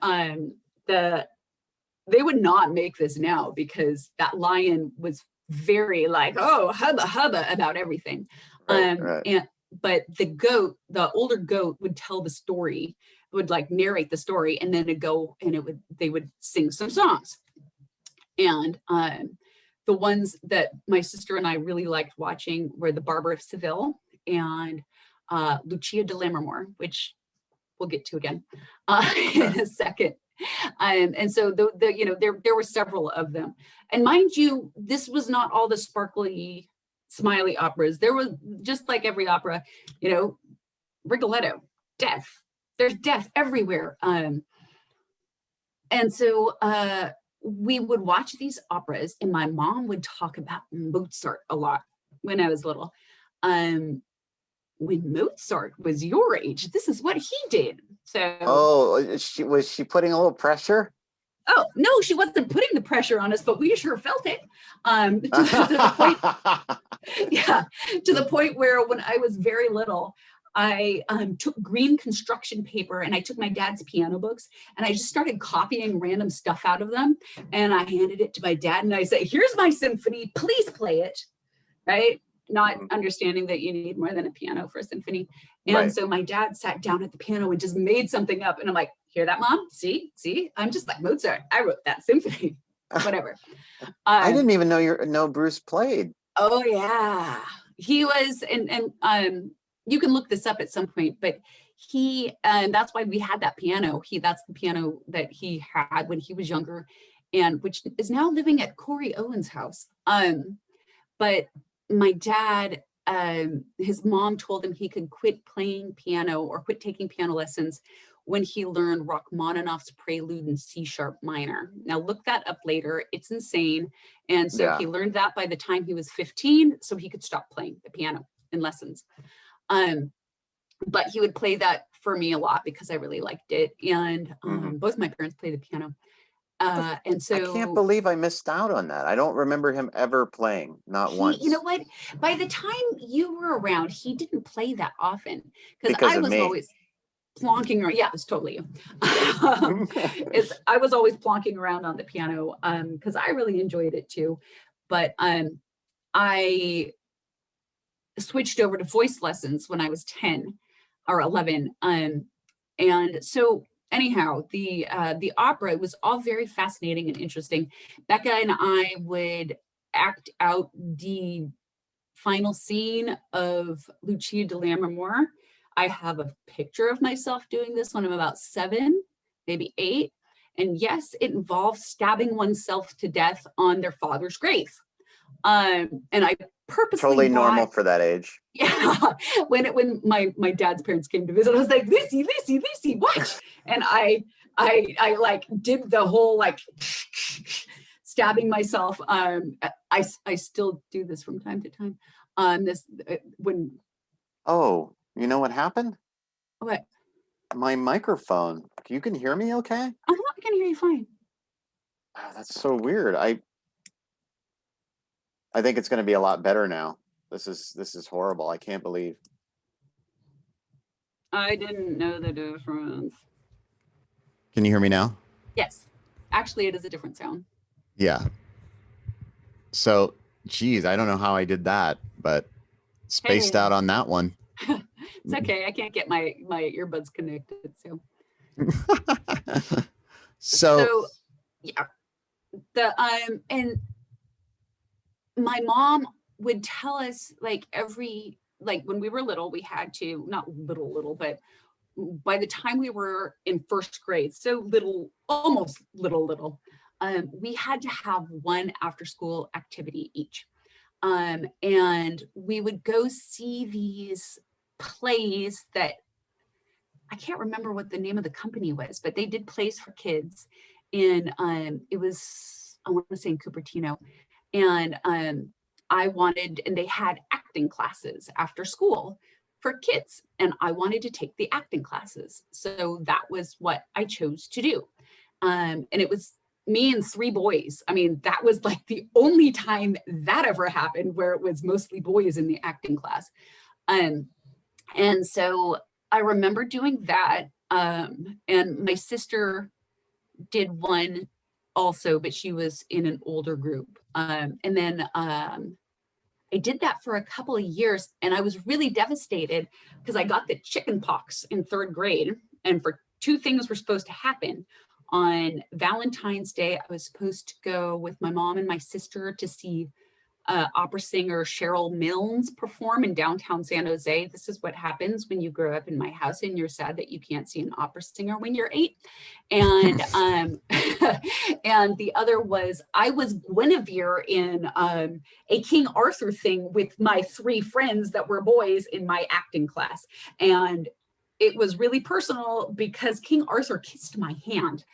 they would not make this now because that lion was very like, oh, hubba hubba about everything. Right. But the older goat would tell the story, would like narrate the story, and then they would sing some songs. And the ones that my sister and I really liked watching were the Barber of Seville and Lucia de Lammermoor, which we'll get to again in a second. And so there were several of them. And mind you, this was not all the sparkly, smiley operas. There was, just like every opera, Rigoletto, death. There's death everywhere. And so we would watch these operas, and my mom would talk about Mozart a lot when I was little. When Mozart was your age, this is what he did. So was she putting a little pressure? Oh, no, she wasn't putting the pressure on us, but we sure felt it. To the point, to the point where when I was very little, I took green construction paper and I took my dad's piano books and I just started copying random stuff out of them. And I handed it to my dad and I said, here's my symphony, please play it, right? Not understanding that you need more than a piano for a symphony. And so my dad sat down at the piano and just made something up. And I'm like, hear that, Mom? See, I'm just like Mozart. I wrote that symphony, whatever. I didn't even know Bruce played. Oh yeah, he was, and you can look this up at some point, but and that's why we had that piano. That's the piano that he had when he was younger, and which is now living at Corey Owen's house. But my dad, his mom told him he could quit playing piano or quit taking piano lessons when he learned Rachmaninoff's Prelude in C# minor. Now look that up later, it's insane. And so he learned that by the time he was 15, so he could stop playing the piano in lessons. but he would play that for me a lot because I really liked it. And both my parents play the piano. And so I can't believe I missed out on that. I don't remember him ever playing, not once. You know what? By the time you were around, he didn't play that often because Because I of was me. always plonking around. Yeah, it's totally you. I was always plonking around on the piano because I really enjoyed it too. But I switched over to voice lessons when I was 10 or 11. And so anyhow, the opera was all very fascinating and interesting. Becca and I would act out the final scene of Lucia de Lammermoor. I have a picture of myself doing this when I'm about 7, maybe 8. And yes, it involves stabbing oneself to death on their father's grave. And I purposely totally normal for that age. Yeah, when my dad's parents came to visit, I was like, Lucy, what? And I like did the whole like stabbing myself. I still do this from time to time. When Oh, you know what happened? What? My microphone. You can hear me okay? I can hear you fine. Oh, that's so weird. I think it's going to be a lot better now. This is horrible. I can't believe. I didn't know the difference. Can you hear me now? Yes. Actually, it is a different sound. Yeah. So, geez, I don't know how I did that, but spaced out on that one. It's okay. I can't get my earbuds connected. So yeah. And my mom would tell us like when we were little, we had to, not little, but by the time we were in first grade, so almost little, we had to have one after school activity each. And we would go see these plays that I can't remember what the name of the company was, but they did plays for kids in, it was, I want to say in Cupertino. And and they had acting classes after school for kids. And I wanted to take the acting classes. So that was what I chose to do. And it was me and 3 boys. I mean, that was like the only time that ever happened where it was mostly boys in the acting class. And so I remember doing that. And my sister did one also, but she was in an older group. And then I did that for a couple of years, and I was really devastated because I got the chicken pox in 3rd grade. And for 2 things were supposed to happen. On Valentine's Day, I was supposed to go with my mom and my sister to see opera singer Cheryl Milnes perform in downtown San Jose. This is what happens when you grow up in my house and you're sad that you can't see an opera singer when you're 8. And and the other was I was Guinevere in a King Arthur thing with my 3 friends that were boys in my acting class. And it was really personal because King Arthur kissed my hand.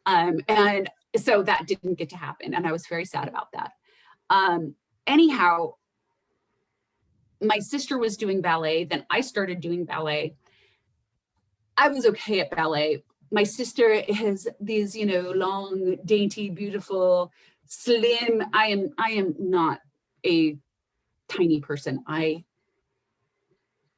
And so that didn't get to happen. And I was very sad about that. Anyhow, my sister was doing ballet. Then I started doing ballet. I was okay at ballet. My sister has these, long, dainty, beautiful, slim. I am not a tiny person. I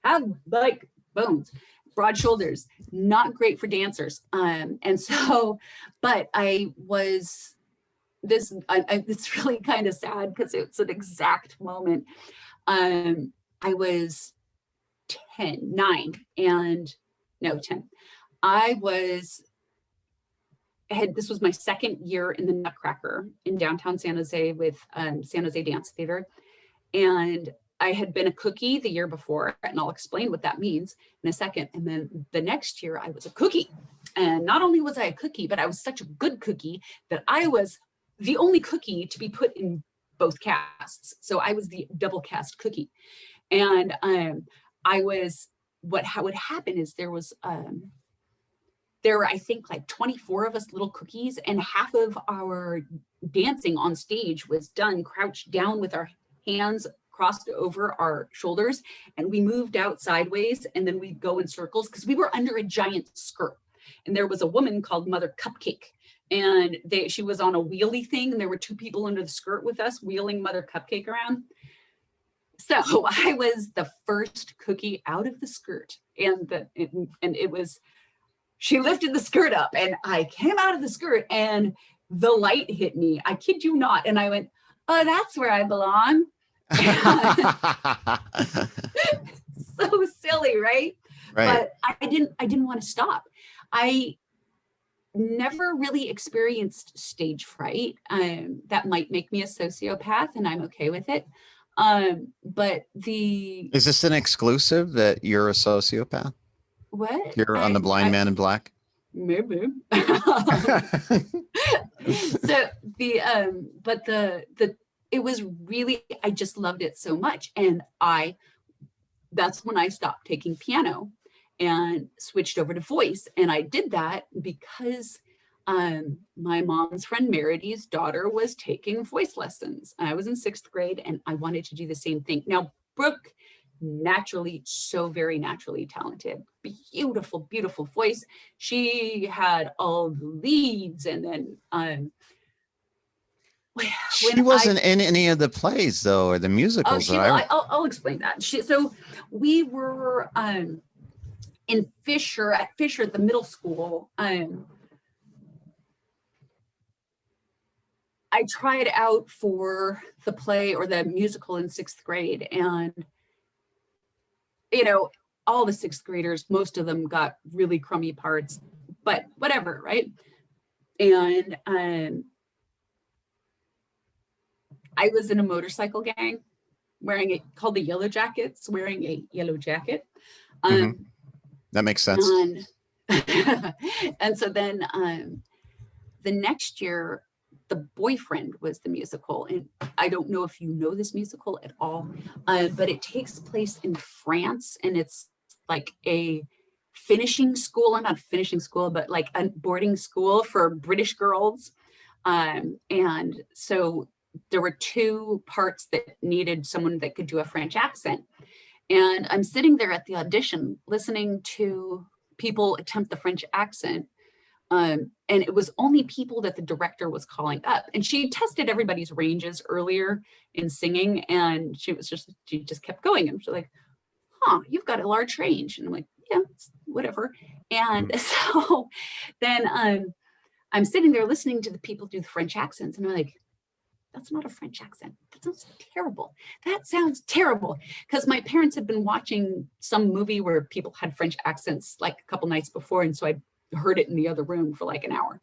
have like bones, broad shoulders, not great for dancers. And so, but I was it's really kind of sad because it's an exact moment. I was 10. This was my 2nd year in the Nutcracker in downtown San Jose with San Jose Dance Theater. And I had been a cookie the year before, and I'll explain what that means in a second. And then the next year I was a cookie. And not only was I a cookie, but I was such a good cookie that I was the only cookie to be put in both casts. So I was the double cast cookie. And what would happen is there were, I think, like 24 of us little cookies, and half of our dancing on stage was done crouched down with our hands crossed over our shoulders and we moved out sideways, and then we'd go in circles because we were under a giant skirt. And there was a woman called Mother Cupcake, and she was on a wheelie thing, and there were two people under the skirt with us wheeling Mother Cupcake around. So I was the first cookie out of the skirt, and it was, she lifted the skirt up and I came out of the skirt and the light hit me. I kid you not. And I went, oh, that's where I belong. So silly, right? But I didn't want to stop. I never really experienced stage fright. That might make me a sociopath, and I'm okay with it. But is this an exclusive that you're a sociopath? What? You're on the Blind Man in Black? Maybe. So it was really, I just loved it so much. And that's when I stopped taking piano and switched over to voice. And I did that because my mom's friend Merity's daughter was taking voice lessons. I was in 6th grade and I wanted to do the same thing. Now, Brooke, so very naturally talented, beautiful, beautiful voice. She had all the leads, and then she wasn't in any of the plays though, or the musicals. I'll explain that. So we were in Fisher, at the middle school. I tried out for the play or the musical in 6th grade, and all the 6th graders, most of them got really crummy parts, but whatever, right? And I was in a motorcycle gang called the Yellow Jackets, wearing a yellow jacket. That makes sense. And so then the next year, The Boyfriend was the musical. And I don't know if you know this musical at all, but it takes place in France, and it's like a finishing school, not finishing school, but like a boarding school for British girls. And so there were 2 parts that needed someone that could do a French accent. And I'm sitting there at the audition, listening to people attempt the French accent. And it was only people that the director was calling up, and she tested everybody's ranges earlier in singing, and she just kept going, and she's like, you've got a large range. And I'm like, yeah, whatever. And so then I'm sitting there listening to the people do the French accents, and I'm like, that's not a French accent. That sounds terrible. That sounds terrible. Because my parents had been watching some movie where people had French accents like a couple nights before, and so I heard it in the other room for like an hour.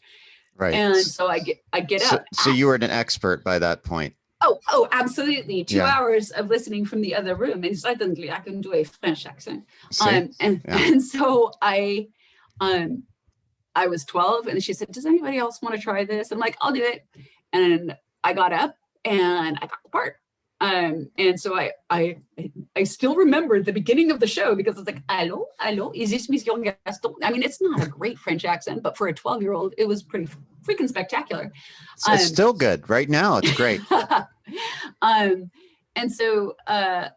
Right. And so I get up. So you were an expert by that point. Oh, absolutely. 2 hours of listening from the other room, and suddenly I can do a French accent. And so I was 12, and she said, does anybody else want to try this? I'm like, I'll do it. And I got up and I got the part. And so I still remember the beginning of the show, because it's like, allô, is this Monsieur Gaston? I mean, it's not a great French accent, but for a 12-year-old, it was pretty freaking spectacular. It's still good right now. It's great. And so, that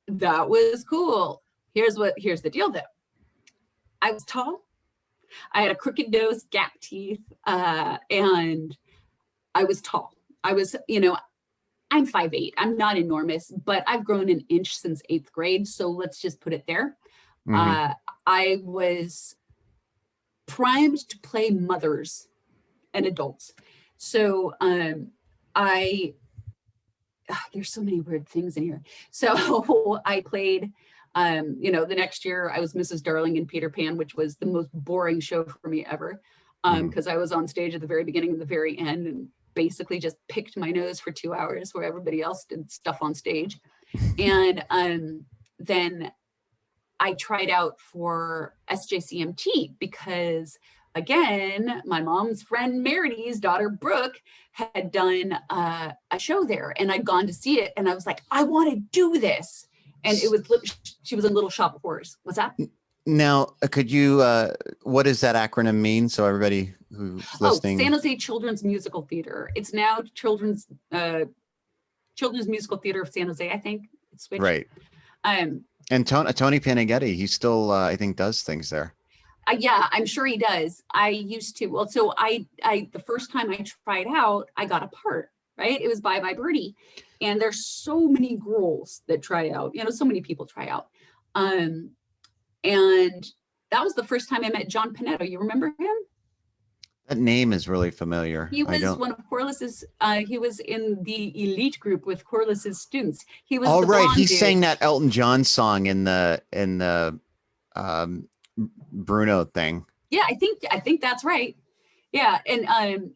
was cool. Here's the deal though. I was tall. I had a crooked nose, gap teeth, and I was tall. I was, I'm 5'8". I'm not enormous, but I've grown an inch since 8th grade. So let's just put it there. I was primed to play mothers and adults. So there's so many weird things in here. So I played, the next year I was Mrs. Darling in Peter Pan, which was the most boring show for me ever. Because I was on stage at the very beginning and the very end, and basically just picked my nose for 2 hours where everybody else did stuff on stage. And then I tried out for SJCMT because, again, my mom's friend Merity's daughter, Brooke, had done a show there, and I'd gone to see it, and I was like, I want to do this. And she was in Little Shop of Horrors. What's that? Now, could you, what does that acronym mean? So everybody who's listening. San Jose Children's Musical Theater. It's now Children's Children's Musical Theater of San Jose, I think. It switched. Right. Um, And Tony Panaghetti, he still, I think, does things there. yeah, I'm sure he does. I used to. Well, so I the first time I tried out, I got a part. Right. It was by my birdie, and there's so many girls that try out. You know, so many people try out. And that was the first time I met John Panetto. You remember him? That name is really familiar. He was one of Corliss's, he was in the elite group with Corliss's students. He was He sang that Elton John song in the Bruno thing. Yeah, I think that's right. Yeah. And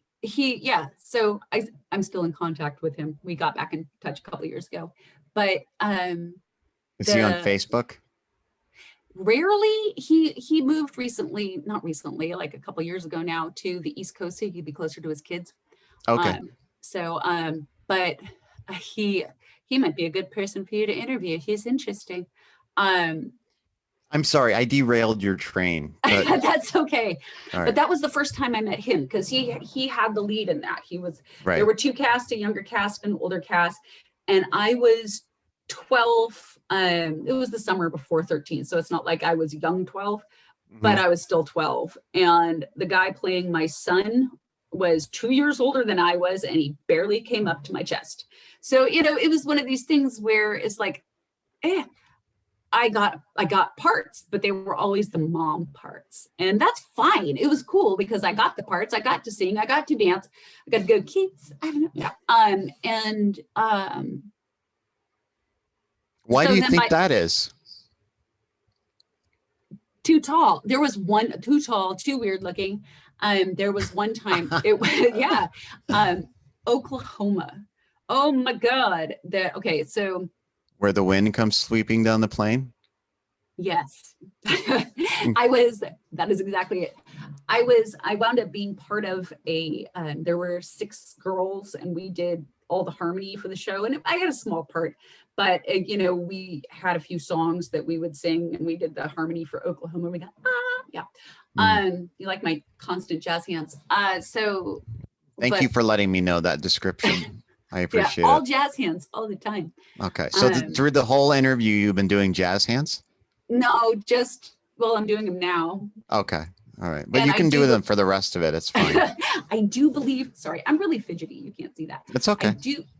so I'm still in contact with him. We got back in touch a couple of years ago. But is he on Facebook? Rarely. He moved not recently, like a couple of years ago now, to the East Coast so he could be closer to his kids. Okay. But he might be a good person for you to interview. He's interesting. I'm sorry, I derailed your train. But... That's okay. Right. But that was the first time I met him because he had the lead in that. He was right. There were two casts, a younger cast and an older cast, and I was 12. It was the summer before 13, so it's not like I was young 12, but I was still 12. And the guy playing my son was 2 years older than I was, and he barely came up to my chest. So, you know, it was one of these things where it's like, I got parts, but they were always the mom parts. And that's fine. It was cool because I got the parts. I got to sing. I got to dance. I got to go kids. I don't know. Yeah. Why do you think that is? Too tall. There was one too tall, too weird looking. There was one time it was Oklahoma. Oh my God. So where the wind comes sweeping down the plain? Yes. That is exactly it. I wound up being part of there were 6 girls and we did all the harmony for the show. And I had a small part, but we had a few songs that we would sing and we did the harmony for Oklahoma. We got, you like my constant jazz hands. Thank you for letting me know that description. I appreciate all it. Jazz hands all the time. Okay. So through the whole interview, you've been doing jazz hands? No, I'm doing them now. Okay. All right. But you can do them for the rest of it. It's fine. I do believe, sorry, I'm really fidgety. You can't see that. It's okay.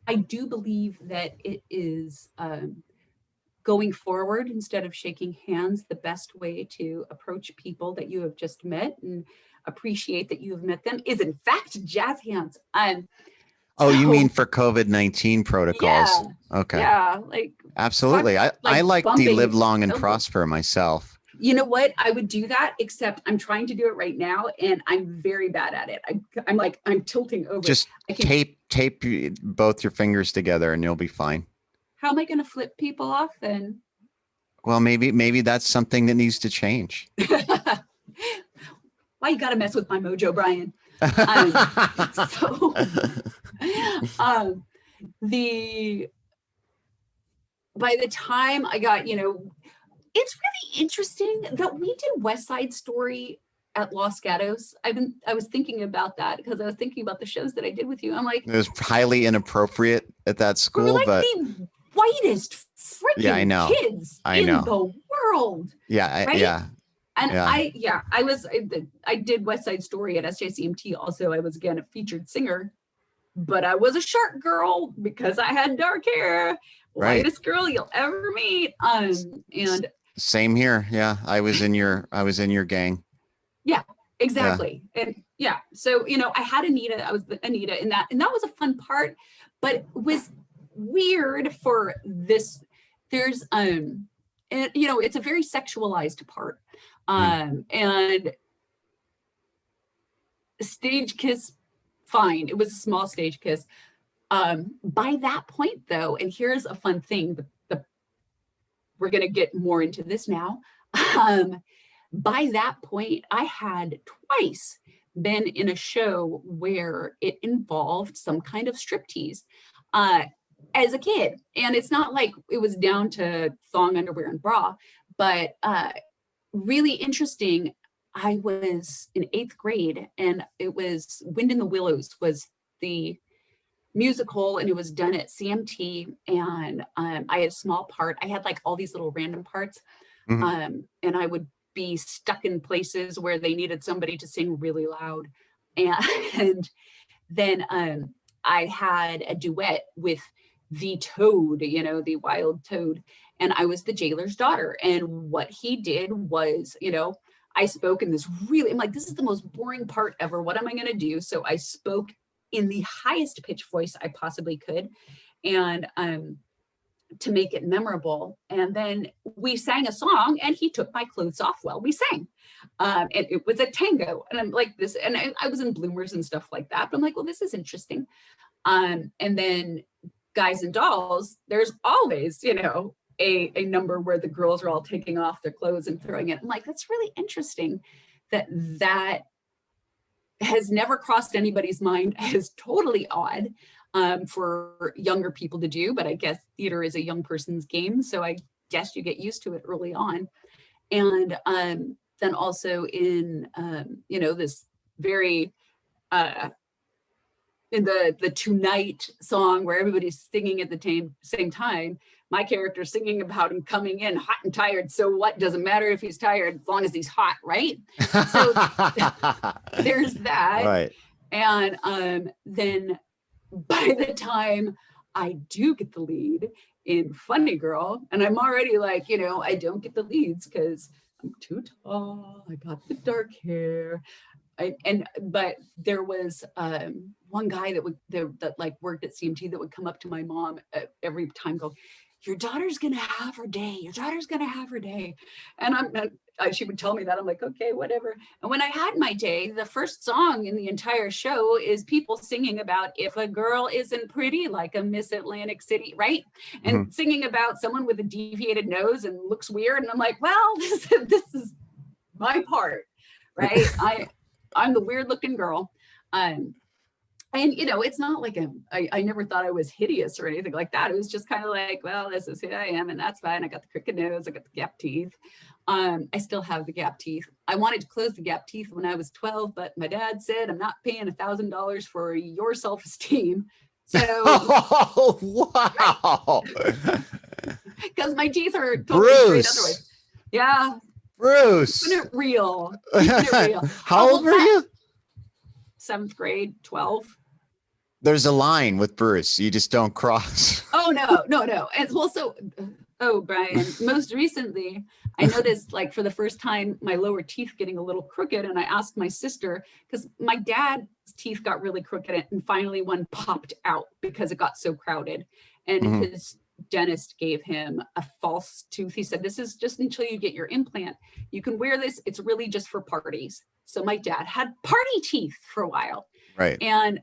I do believe that it is going forward instead of shaking hands, the best way to approach people that you have just met and appreciate that you have met them is in fact jazz hands. You mean for COVID-19 protocols? Yeah, okay. Yeah, absolutely. I like the live long and prosper myself. You know what? I would do that, except I'm trying to do it right now, and I'm very bad at it. I'm tilting over. Just tape both your fingers together, and you'll be fine. How am I going to flip people off then? Well, maybe that's something that needs to change. Why you got to mess with my mojo, Brian? By the time I got, it's really interesting that we did West Side Story at Los Gatos. I was thinking about that because I was thinking about the shows that I did with you. I'm like, it was highly inappropriate at that school, we're like but the whitest freaking kids in the world. Yeah, right? yeah. And I did West Side Story at SJCMT. Also, I was again a featured singer, but I was a shark girl because I had dark hair. Right. Whitest girl you'll ever meet. And same here. Yeah, I was in your gang. Yeah, exactly. Yeah. And yeah, so I had Anita. I was Anita in that, and that was a fun part. But it was weird for this. There's and it's a very sexualized part. And stage kiss, fine. It was a small stage kiss. By that point, though, and here's a fun thing, we're going to get more into this now. By that point, I had twice been in a show where it involved some kind of striptease as a kid. And it's not like it was down to thong, underwear, and bra, but really interesting. I was in 8th grade and it was Wind in the Willows was the musical, and it was done at CMT, and I had a small part. I had like all these little random parts, and I would be stuck in places where they needed somebody to sing really loud, and then I had a duet with the toad, the wild toad, and I was the jailer's daughter. And what he did was, I spoke in this really, I'm like, this is the most boring part ever. What am I going to do? So I spoke in the highest pitch voice I possibly could, and to make it memorable. And then we sang a song, and he took my clothes off while we sang. And it was a tango. And I'm like this, and I was in bloomers and stuff like that. But I'm like, well, this is interesting. And then Guys and Dolls, there's always, a number where the girls are all taking off their clothes and throwing it. I'm like, that's really interesting that has never crossed anybody's mind, is totally odd for younger people to do, but I guess theater is a young person's game, so I guess you get used to it early on. And then also in this very in the Tonight song where everybody's singing at the same time, my character's singing about him coming in hot and tired. So what, doesn't matter if he's tired as long as he's hot, right? So there's that. Right. And then by the time I do get the lead in Funny Girl, and I'm already like, I don't get the leads because I'm too tall, I got the dark hair. But there was one guy that like worked at CMT that would come up to my mom every time, go, your daughter's gonna have her day. Your daughter's gonna have her day. And she would tell me that. I'm like, okay, whatever. And when I had my day, the first song in the entire show is people singing about if a girl isn't pretty like a Miss Atlantic City, right? And singing about someone with a deviated nose and looks weird. And I'm like, well, this is my part, right? I'm the weird looking girl. And it's not like I never thought I was hideous or anything like that. It was just kind of like, well, this is who I am, and that's fine. I got the crooked nose, I got the gap teeth. I still have the gap teeth. I wanted to close the gap teeth when I was 12, but my dad said, I'm not paying $1,000 for your self-esteem. So oh, wow. Because my teeth are totally straight otherwise. Yeah. Bruce. Keeping it real. Keeping it real. How old were you? 7th grade, 12. There's a line with Bruce. You just don't cross. Oh, no. And well, Brian, most recently, I noticed like for the first time, my lower teeth getting a little crooked. And I asked my sister, because my dad's teeth got really crooked and finally one popped out because it got so crowded. And his dentist gave him a false tooth. He said, this is just until you get your implant. You can wear this. It's really just for parties. So my dad had party teeth for a while. Right. And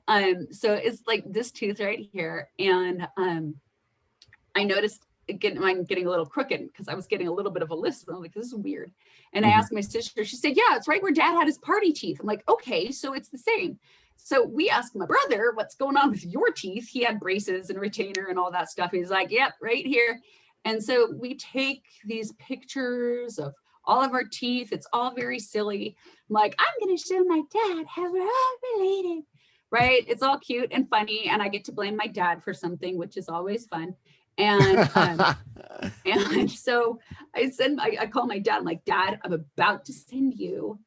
so it's like this tooth right here. And I noticed mine getting a little crooked because I was getting a little bit of a lisp. I'm like, this is weird. And I asked my sister, she said, yeah, it's right where dad had his party teeth. I'm like, okay, so it's the same. So we asked my brother, what's going on with your teeth? He had braces and retainer and all that stuff. He's like, yep, right here. And so we take these pictures of all of our teeth. It's all very silly. I'm like, I'm going to show my dad how we're all related, right? It's all cute and funny. And I get to blame my dad for something, which is always fun. And and so I call my dad. I'm like, Dad, I'm about to send you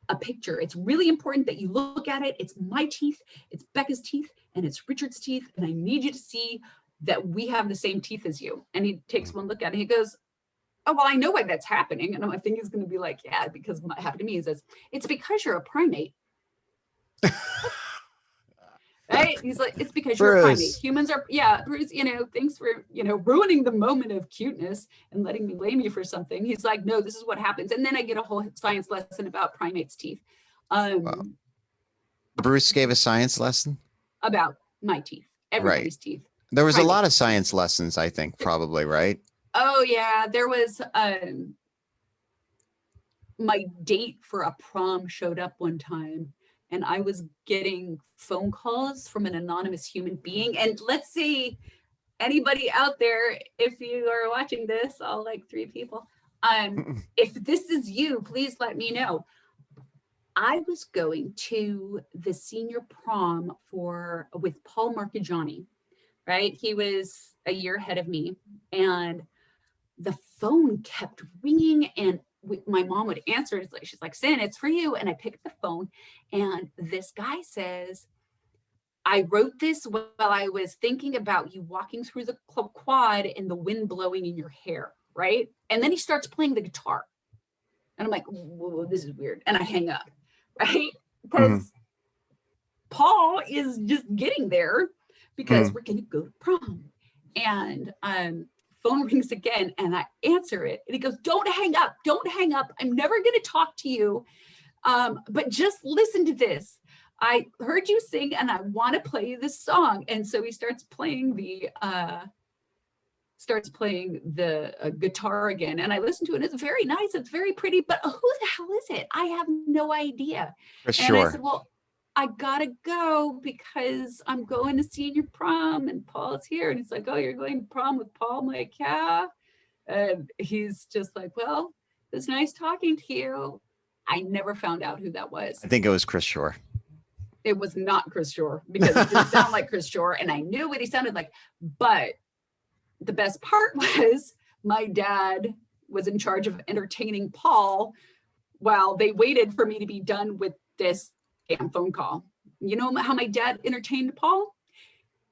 a picture. It's really important that you look at it. It's my teeth, it's Becca's teeth, and it's Richard's teeth. And I need you to see that we have the same teeth as you. And he takes one look at it. He goes, oh, well, I know why that's happening. And I think he's going to be like, yeah, because what happened to me. He says, it's because you're a primate. Right? He's like, it's because you're a primate. Humans are, yeah, Bruce, thanks for, ruining the moment of cuteness and letting me blame you for something. He's like, no, this is what happens. And then I get a whole science lesson about primates' teeth. Wow. Bruce gave a science lesson? About my teeth, everybody's teeth. There was a lot of science lessons, I think, probably, right? Oh, yeah. There was, my date for a prom showed up one time. And I was getting phone calls from an anonymous human being. And let's see, anybody out there, if you are watching this, all like 3 people, if this is you, please let me know. I was going to the senior prom with Paul Marchigiani, right? He was a year ahead of me, and the phone kept ringing, and my mom would answer. She's like, "Sin, it's for you." And I picked the phone, and this guy says, "I wrote this while I was thinking about you walking through the quad and the wind blowing in your hair," right? And then he starts playing the guitar. And I'm like, "Whoa, this is weird." And I hang up, right? Because Paul is just getting there because we're going to go to prom. And phone rings again, and I answer it. And he goes, "Don't hang up. Don't hang up. I'm never going to talk to you. But just listen to this. I heard you sing, and I want to play this song." And so he starts playing the guitar again, and I listen to it. It's very nice, it's very pretty, but who the hell is it? I have no idea. I said, "Well, I gotta go because I'm going to senior prom and Paul's here." And he's like, "Oh, you're going to prom with Paul?" I'm like, "Yeah." And he's just like, "Well, it's nice talking to you." I never found out who that was. I think it was Chris Shore. It was not Chris Shore, because it didn't sound like Chris Shore, and I knew what he sounded like. But the best part was my dad was in charge of entertaining Paul while they waited for me to be done with this damn phone call. You know how my dad entertained Paul?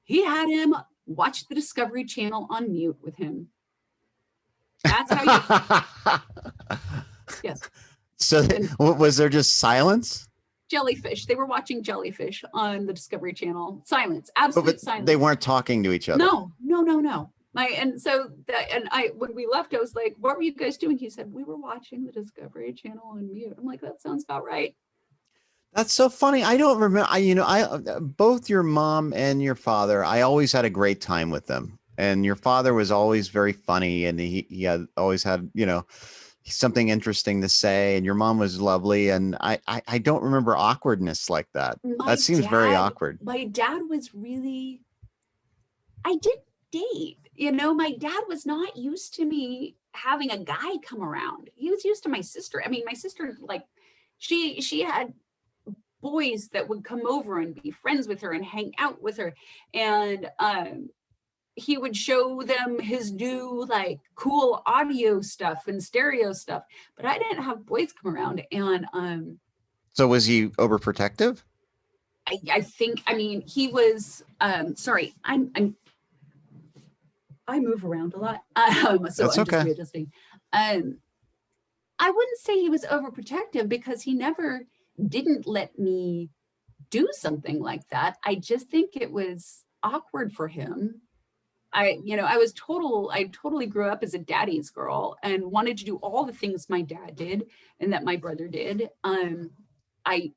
He had him watch the Discovery Channel on mute with him. That's how you... Yes. So was there just silence? Jellyfish. They were watching Jellyfish on the Discovery Channel. Silence. Absolute silence. They weren't talking to each other. No. When we left, I was like, "What were you guys doing?" He said, "We were watching the Discovery Channel on mute." I'm like, "That sounds about right." That's so funny. I don't remember. Both your mom and your father, I always had a great time with them. And your father was always very funny, and he always had, something interesting to say. And your mom was lovely. And I don't remember awkwardness like that. That seems very awkward. My dad was really, I did date. My dad was not used to me having a guy come around. He was used to my sister. I mean, my sister, like, she had boys that would come over and be friends with her and hang out with her. And he would show them his new, like, cool audio stuff and stereo stuff. But I didn't have boys come around. And so was he overprotective? I think, he was, sorry, I move around a lot. So That's I'm okay. just readjusting. I wouldn't say he was overprotective, because he never didn't let me do something like that. I just think it was awkward for him. I totally grew up as a daddy's girl and wanted to do all the things my dad did and that my brother did. I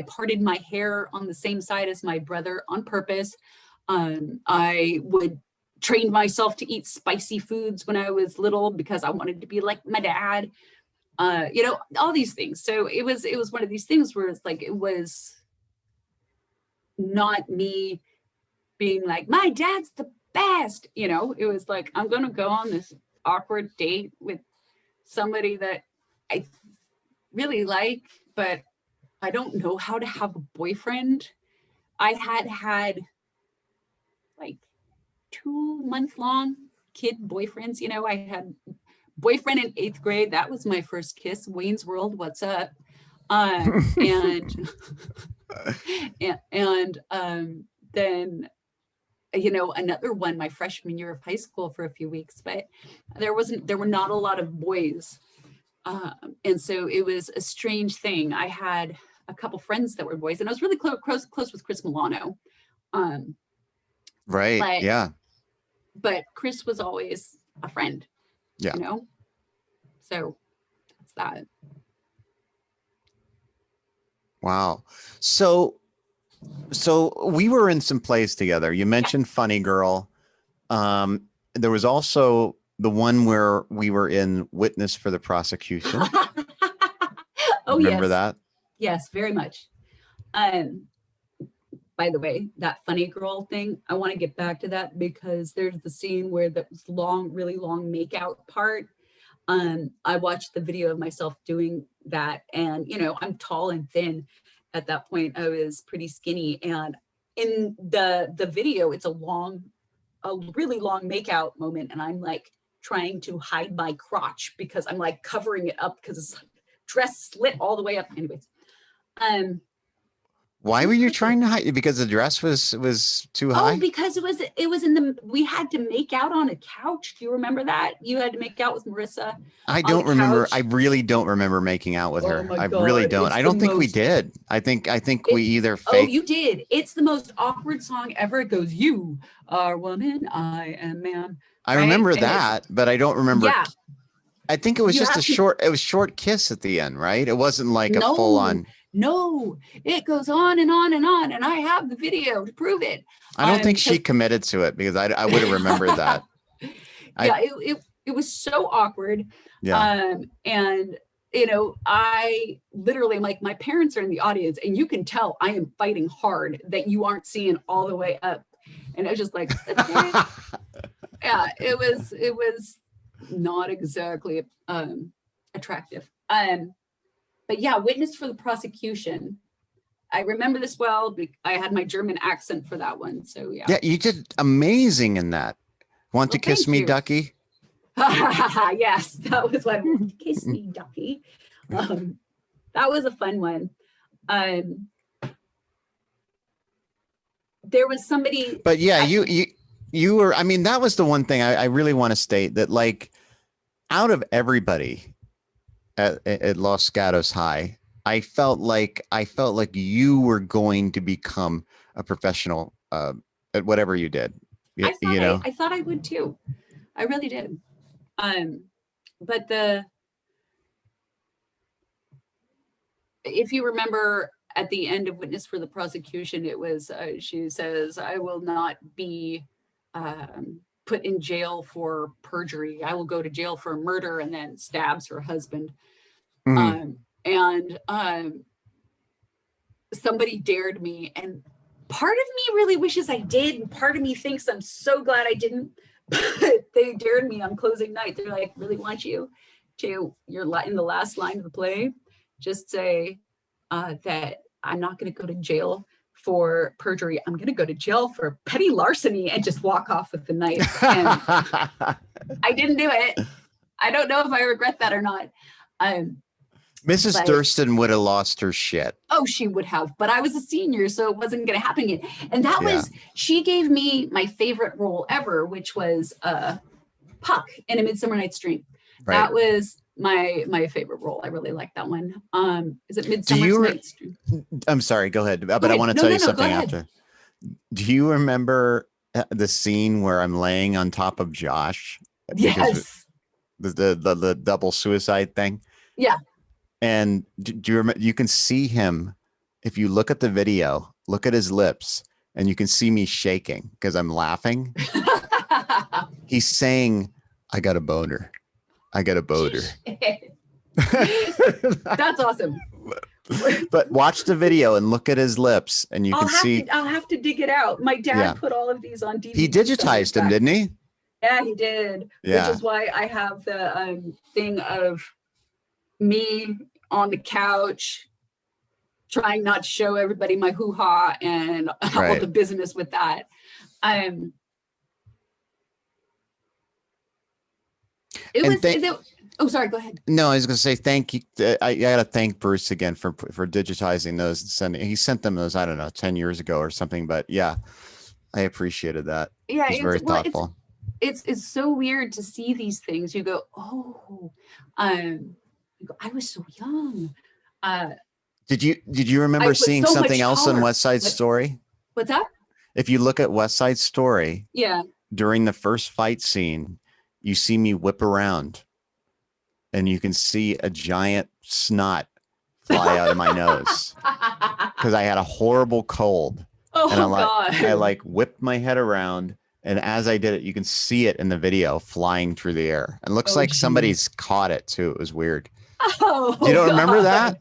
parted my hair on the same side as my brother on purpose. I would train myself to eat spicy foods when I was little because I wanted to be like my dad. All these things. So it was one of these things where it's like, it was not me being like, "My dad's the best." It was like, I'm going to go on this awkward date with somebody that I really like, but I don't know how to have a boyfriend. I had like 2-month-long kid boyfriends. I had boyfriend in 8th grade. That was my first kiss. Wayne's World, what's up? Then another one my freshman year of high school for a few weeks, but there were not a lot of boys. And so it was a strange thing. I had a couple friends that were boys, and I was really close with Chris Milano. Right. Yeah. But Chris was always a friend. Yeah. So that's that. Wow. So we were in some plays together. You mentioned Funny Girl. There was also the one where we were in Witness for the Prosecution. Oh, remember that? Yes, very much. By the way, that Funny Girl thing, I want to get back to that because there's the scene where that was really long makeout part. I watched the video of myself doing that, and I'm tall and thin. At that point, I was pretty skinny, and in the video, it's a really long makeout moment, and I'm like trying to hide my crotch because I'm like covering it up because it's dress slit all the way up. Anyways, why were you trying to hide? Because the dress was too high? Oh, because we had to make out on a couch. Do you remember that? You had to make out with Marissa. I don't remember. I really don't remember making out with her. I really don't. I don't think we did. I think we either faked. Oh, you did. It's the most awkward song ever. It goes, "You are woman, I am man." I remember that, but I don't remember. Yeah. I think it was just it was short kiss at the end, right? It wasn't like a full on. No, it goes on and on and on, and I have the video to prove it. I don't think she committed to it because I would have remembered that. Yeah, it was so awkward. Yeah. And I literally, like, my parents are in the audience, and you can tell I am fighting hard that you aren't seeing all the way up. And I was just like, okay. Yeah, it was not exactly attractive. But yeah, witness for the prosecution. I remember this well. I had my German accent for that one. So yeah. Yeah, you did amazing in that. Want to kiss me, Ducky? Yes, that was one. Kiss me, Ducky. That was a fun one. There was somebody. But yeah, you were. I mean, that was the one thing I really want to state, that like out of everybody at Los Gatos High, I felt like you were going to become a professional at whatever you did. I thought I would too. I really did. But if you remember at the end of Witness for the Prosecution, it was she says, "I will not be put in jail for perjury. I will go to jail for murder," and then stabs her husband. Somebody dared me, and part of me really wishes I did, and part of me thinks I'm so glad I didn't. But they dared me on closing night. They're like, "Really want you to, you're in the last line of the play, just say that I'm not going to go to jail for perjury. I'm going to go to jail for petty larceny," and just walk off with the knife. And I didn't do it. I don't know if I regret that or not. Mrs. Thurston would have lost her shit. Oh, she would have, but I was a senior, so it wasn't going to happen yet. And that was, she gave me my favorite role ever, which was Puck in A Midsummer Night's Dream. Right. That was my favorite role. I really like that one. Is it Midsummer Night's Dream? I'm sorry, go ahead. But I want to tell you something after. Do you remember the scene where I'm laying on top of Josh? Yes. The double suicide thing? Yeah. And do you remember? You can see him if you look at the video. Look at his lips, and you can see me shaking because I'm laughing. He's saying, "I got a boner. I got a boner." That's awesome. But watch the video and look at his lips, and I'll have to dig it out. My dad put all of these on DVD. He digitized them, didn't he? Yeah, he did. Yeah. Which is why I have the thing of me on the couch trying not to show everybody my hoo-ha and all the business with that. Oh, sorry, go ahead. No, I was going to say thank you. I got to thank Bruce again for digitizing those and sending. He sent them those, I don't know, 10 years ago or something. But yeah, I appreciated that. Yeah, it's very thoughtful. It's so weird to see these things. You go, oh, I was so young. Did you remember seeing something else in West Side Story? What's that? If you look at West Side Story, yeah, during the first fight scene, you see me whip around, and you can see a giant snot fly out of my nose because I had a horrible cold. Oh, and God. I like whipped my head around. And as I did it, you can see it in the video flying through the air. And it looks like somebody's caught it too. It was weird. Oh, you don't remember that?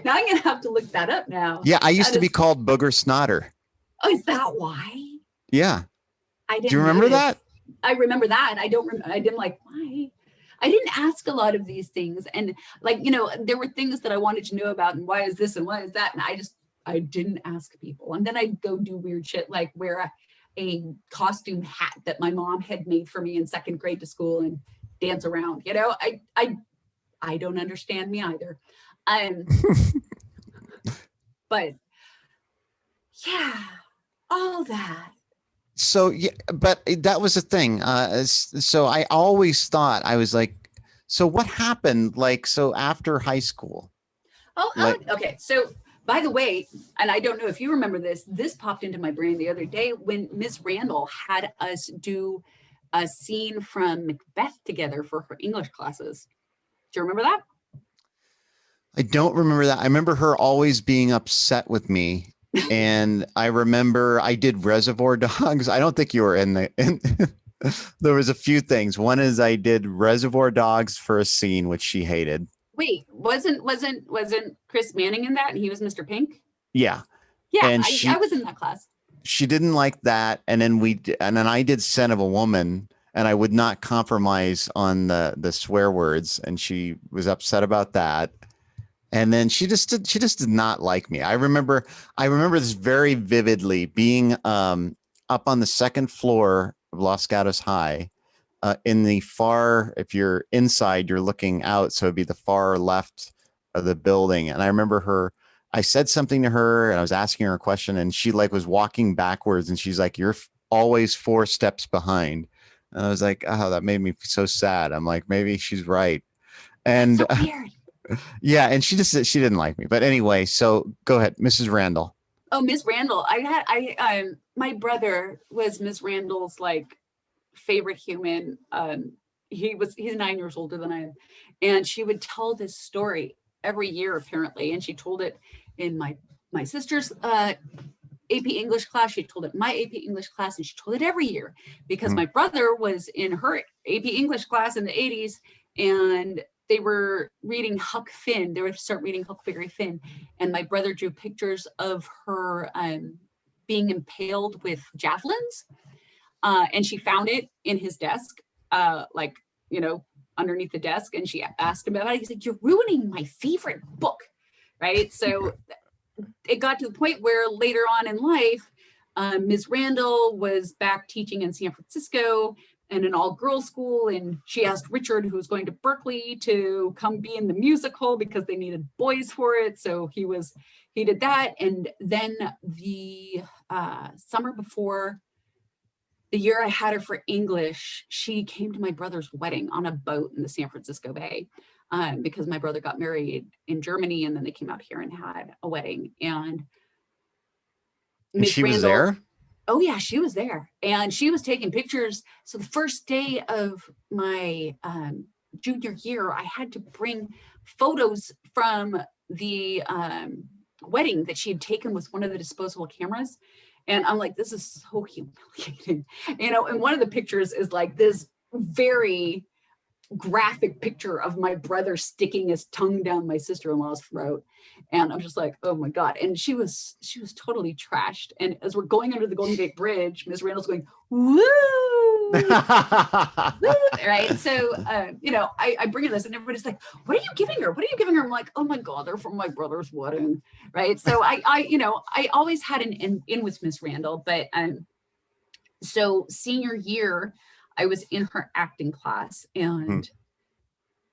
Now I'm gonna have to look that up now. Yeah, I used to be called Booger Snotter. Oh, is that why? Yeah. I didn't. Do you remember that? I remember that. I don't remember. I didn't like why. I didn't ask a lot of these things. And like, you know, there were things that I wanted to know about and why is this and why is that? And I didn't ask people. And then I'd go do weird shit like wear a costume hat that my mom had made for me in second grade to school and dance around. You know, I don't understand me either. But yeah, all that. So yeah, but that was the thing. So I always thought, I was like, so what happened? Like, so after high school? Okay. So by the way, and I don't know if you remember this, this popped into my brain the other day when Miss Randall had us do a scene from Macbeth together for her English classes. Do you remember that? I don't remember that. I remember her always being upset with me. And I remember I did Reservoir Dogs. I don't think you were in there was a few things. One is I did Reservoir Dogs for a scene, which she hated. Wait, wasn't Chris Manning in that? And he was Mr. Pink? Yeah. Yeah, and I was in that class. She didn't like that. And then I did Scent of a Woman, and I would not compromise on the swear words. And she was upset about that. And then she just did not like me. I remember this very vividly, being up on the second floor of Los Gatos High, in the far, if you're inside, you're looking out, so it'd be the far left of the building. And I remember I said something to her and I was asking her a question, and she like was walking backwards, and she's like, "You're always 4 steps behind." And I was like, "Oh, that made me so sad." I'm like, maybe she's right. And That's so weird. Yeah, and she didn't like me. But anyway, so go ahead, Mrs. Randall. Oh, Miss Randall. My brother was Miss Randall's like favorite human. He's 9 years older than I am. And she would tell this story every year, apparently. And she told it in my sister's AP English class. She told it in my AP English class, and she told it every year because my brother was in her AP English class in the 80s, and they were reading Huck Finn. They would start reading Huckleberry Finn. And my brother drew pictures of her being impaled with javelins. And she found it in his desk, like, you know, underneath the desk. And she asked him about it. He's like, "You're ruining my favorite book." Right. So it got to the point where later on in life, Ms. Randall was back teaching in San Francisco and an all-girls school, and she asked Richard, who was going to Berkeley, to come be in the musical because they needed boys for it. So he did that. And then the summer before, the year I had her for English, she came to my brother's wedding on a boat in the San Francisco Bay, because my brother got married in Germany, and then they came out here and had a wedding. And She was there? Oh yeah, she was there, and she was taking pictures. So the first day of my junior year, I had to bring photos from the wedding that she had taken with one of the disposable cameras. And I'm like, this is so humiliating, you know. And one of the pictures is like this very graphic picture of my brother sticking his tongue down my sister-in-law's throat. And I'm just like, oh my God. And she was totally trashed. And as we're going under the Golden Gate Bridge, Ms. Randall's going, "Woo!" Woo! Right. So, you know, I bring her this, and everybody's like, "What are you giving her? What are you giving her?" I'm like, "Oh my God, they're from my brother's wedding." Right. So I you know, I always had an in with Miss Randall, but so senior year, I was in her acting class, and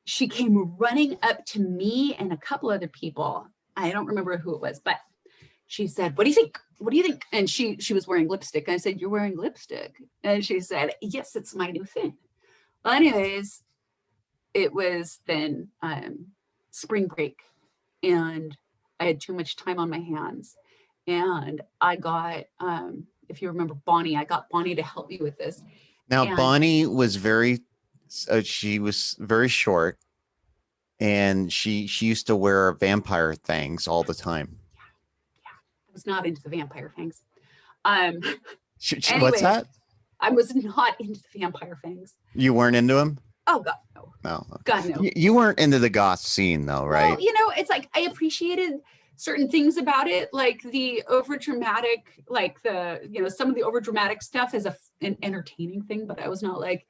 she came running up to me and a couple other people. I don't remember who it was, but she said, "What do you think? What do you think?" And she was wearing lipstick. And I said, "You're wearing lipstick?" And she said, "Yes, it's my new thing." Well, anyways, it was then spring break, and I had too much time on my hands. And I got, if you remember Bonnie, I got Bonnie to help me with this. Now, And Bonnie was she was very short, and she used to wear vampire things all the time. Yeah. I was not into the vampire things. What's that? I was not into the vampire things. You weren't into them? Oh God, no. No. God, no. You weren't into the goth scene though, right? Well, you know, it's like I appreciated certain things about it, like the overdramatic, like the, you know, some of the overdramatic stuff is an entertaining thing, but I was not like,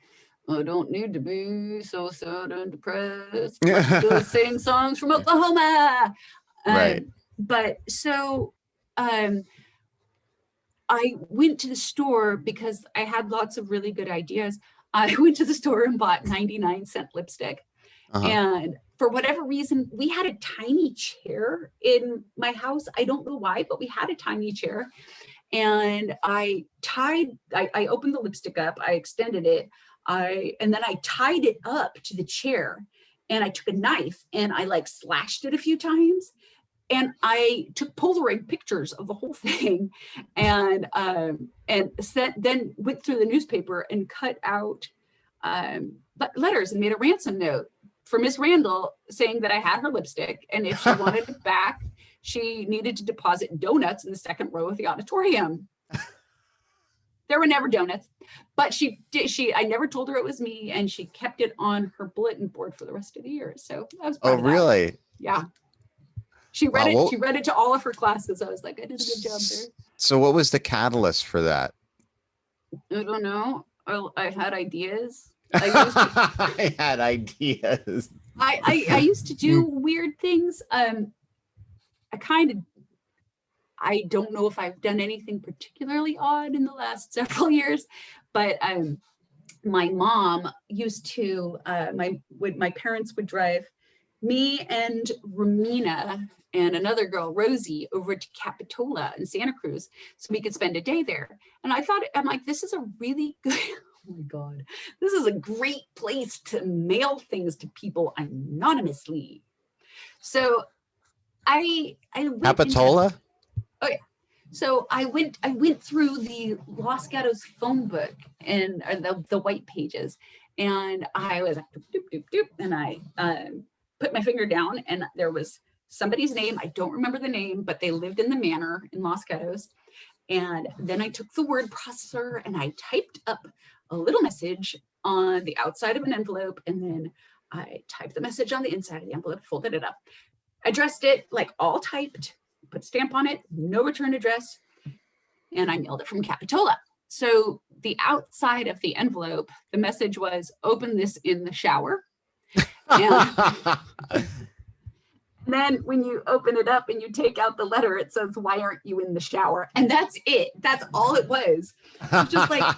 I don't need to be so sad and depressed. Let's go sing songs from Oklahoma. Right. But so I went to the store because I had lots of really good ideas. I went to the store and bought 99-cent lipstick. And for whatever reason, we had a tiny chair in my house. I don't know why, but we had a tiny chair. And I opened the lipstick up, I extended it, and then I tied it up to the chair, and I took a knife and I like slashed it a few times. And I took Polaroid pictures of the whole thing, and then went through the newspaper and cut out letters and made a ransom note for Miss Randall saying that I had her lipstick, and if she wanted it back, she needed to deposit donuts in the second row of the auditorium. There were never donuts, but I never told her it was me, and she kept it on her bulletin board for the rest of the year. So I was proud of that. Really? Yeah. She read it. She read it to all of her classes. I was like, I did a good job there. So what was the catalyst for that? I don't know. I had ideas. I had ideas. I used to do weird things. I don't know if I've done anything particularly odd in the last several years, but my mom used to, my parents would drive me and Romina and another girl, Rosie, over to Capitola in Santa Cruz so we could spend a day there. And I'm like, this is a really good, oh my God, this is a great place to mail things to people anonymously. So I went Capitola? Oh yeah. So I went through the Los Gatos phone book and the white pages, and I was like, doop, doop, doop, and I put my finger down, and there was somebody's name. I don't remember the name, but they lived in the manor in Los Gatos. And then I took the word processor and I typed up a little message on the outside of an envelope, and then I typed the message on the inside of the envelope, folded it up, addressed it like all typed, put a stamp on it, no return address, and I mailed it from Capitola. So the outside of the envelope, the message was, open this in the shower. And then when you open it up and you take out the letter, it says, why aren't you in the shower? And that's it. That's all it was. Just like,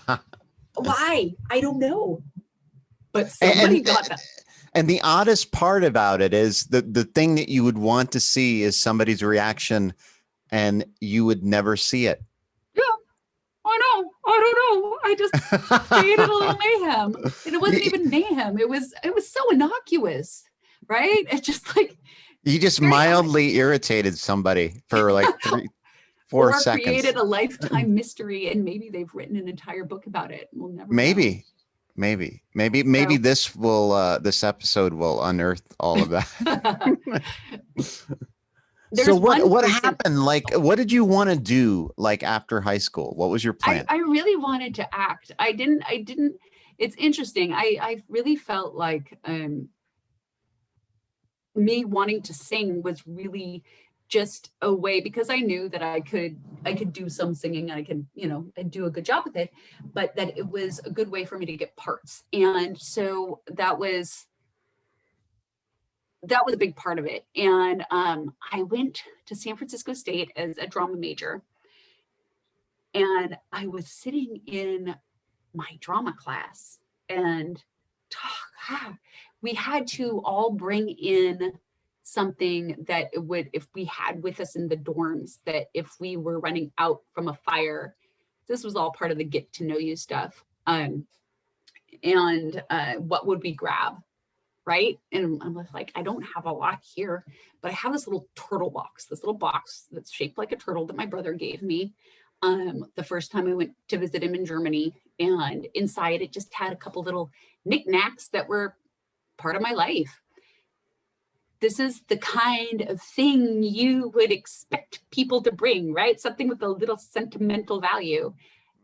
why? I don't know. But somebody got that. And the oddest part about it is the thing that you would want to see is somebody's reaction, and you would never see it. Yeah, I know. I don't know. I just created a little mayhem, and it wasn't even mayhem. It was so innocuous, right? It's just like you just mildly irritated somebody for like 4 seconds. Created a lifetime mystery, and maybe they've written an entire book about it. We'll never know. Maybe this will this episode will unearth all of that. So what happened? Like, what did you want to do like after high school? What was your plan? I really wanted to act. I didn't, it's interesting. I really felt like me wanting to sing was really just a way, because I knew that I could do some singing. I could, I'd do a good job with it, but that it was a good way for me to get parts. And so that was a big part of it. And I went to San Francisco State as a drama major. And I was sitting in my drama class, and we had to all bring in something that it would, if we had with us in the dorms, that if we were running out from a fire, this was all part of the get to know you stuff. And what would we grab? Right. And I'm like, I don't have a lot here, but I have this little turtle box, this little box that's shaped like a turtle that my brother gave me the first time I went to visit him in Germany. And inside it just had a couple little knickknacks that were part of my life. This is the kind of thing you would expect people to bring, right? Something with a little sentimental value.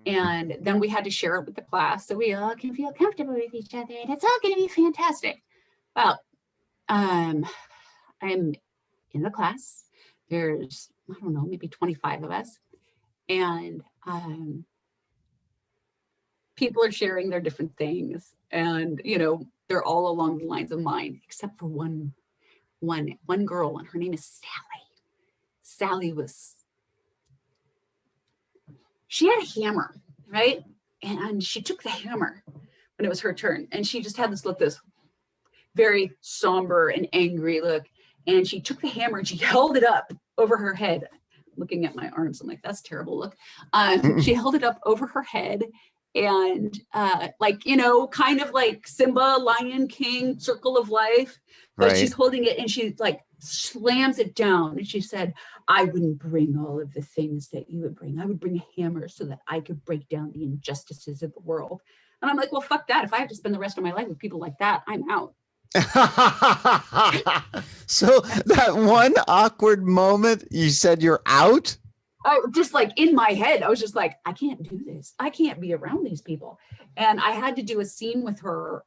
And then we had to share it with the class so we all can feel comfortable with each other. And it's all going to be fantastic. Well, I'm in the class. There's, I don't know, maybe 25 of us. And people are sharing their different things, and they're all along the lines of mine, except for one girl, and her name is Sally. Sally she had a hammer, right? And she took the hammer when it was her turn, and she just had this very somber and angry look. And she took the hammer and she held it up over her head. Looking at my arms, I'm like, that's a terrible look. She held it up over her head, and kind of like Simba, Lion King, Circle of Life. But Right. she's holding it and she like slams it down. And she said, I wouldn't bring all of the things that you would bring. I would bring a hammer so that I could break down the injustices of the world. And I'm like, well, fuck that. If I have to spend the rest of my life with people like that, I'm out. So that one awkward moment, you said you're out? I just like in my head, I was just like, I can't do this. I can't be around these people. And I had to do a scene with her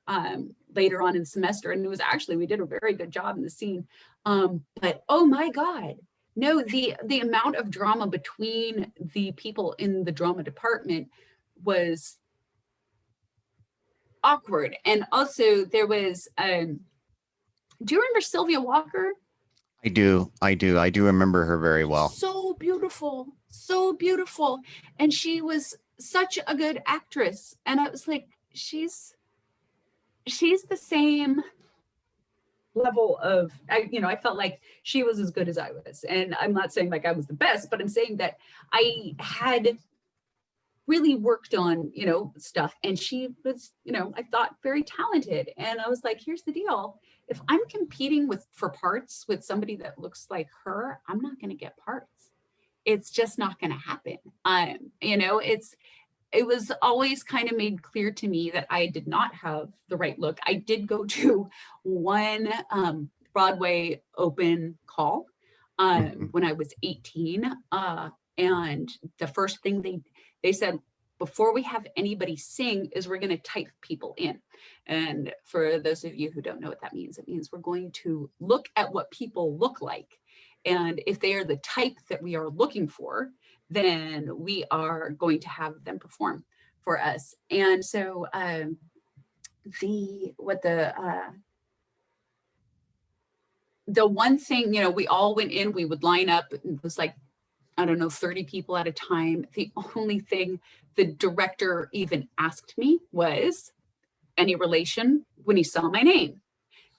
later on in the semester. And it was we did a very good job in the scene. But oh my God, no, the amount of drama between the people in the drama department was awkward. And also there was, do you remember Sylvia Walker? I do remember her very well. So beautiful. And she was such a good actress. And I was like, she's the same level of, I felt like she was as good as I was. And I'm not saying like I was the best, but I'm saying that I had really worked on, stuff. And she was, I thought very talented. And I was like, here's the deal. If I'm competing for parts with somebody that looks like her, I'm not going to get parts. It's just not going to happen. It was always kind of made clear to me that I did not have the right look. I did go to one Broadway open call when I was 18. And the first thing they said, before we have anybody sing, is we're going to type people in. And for those of you who don't know what that means, it means we're going to look at what people look like. And if they are the type that we are looking for, then we are going to have them perform for us. And so the one thing, we all went in, we would line up. It was like, I don't know, 30 people at a time. The only thing the director even asked me was any relation when he saw my name,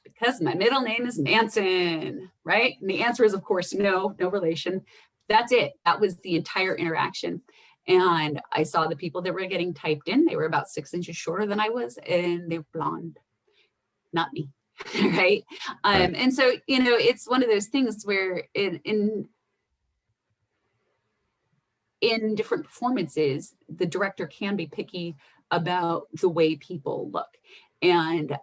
because my middle name is Manson, right? And the answer is, of course, no relation. That's it. That was the entire interaction. And I saw the people that were getting typed in. They were about 6 inches shorter than I was, and they were blonde. Not me, right? Right. And so, it's one of those things where in different performances, the director can be picky about the way people look. And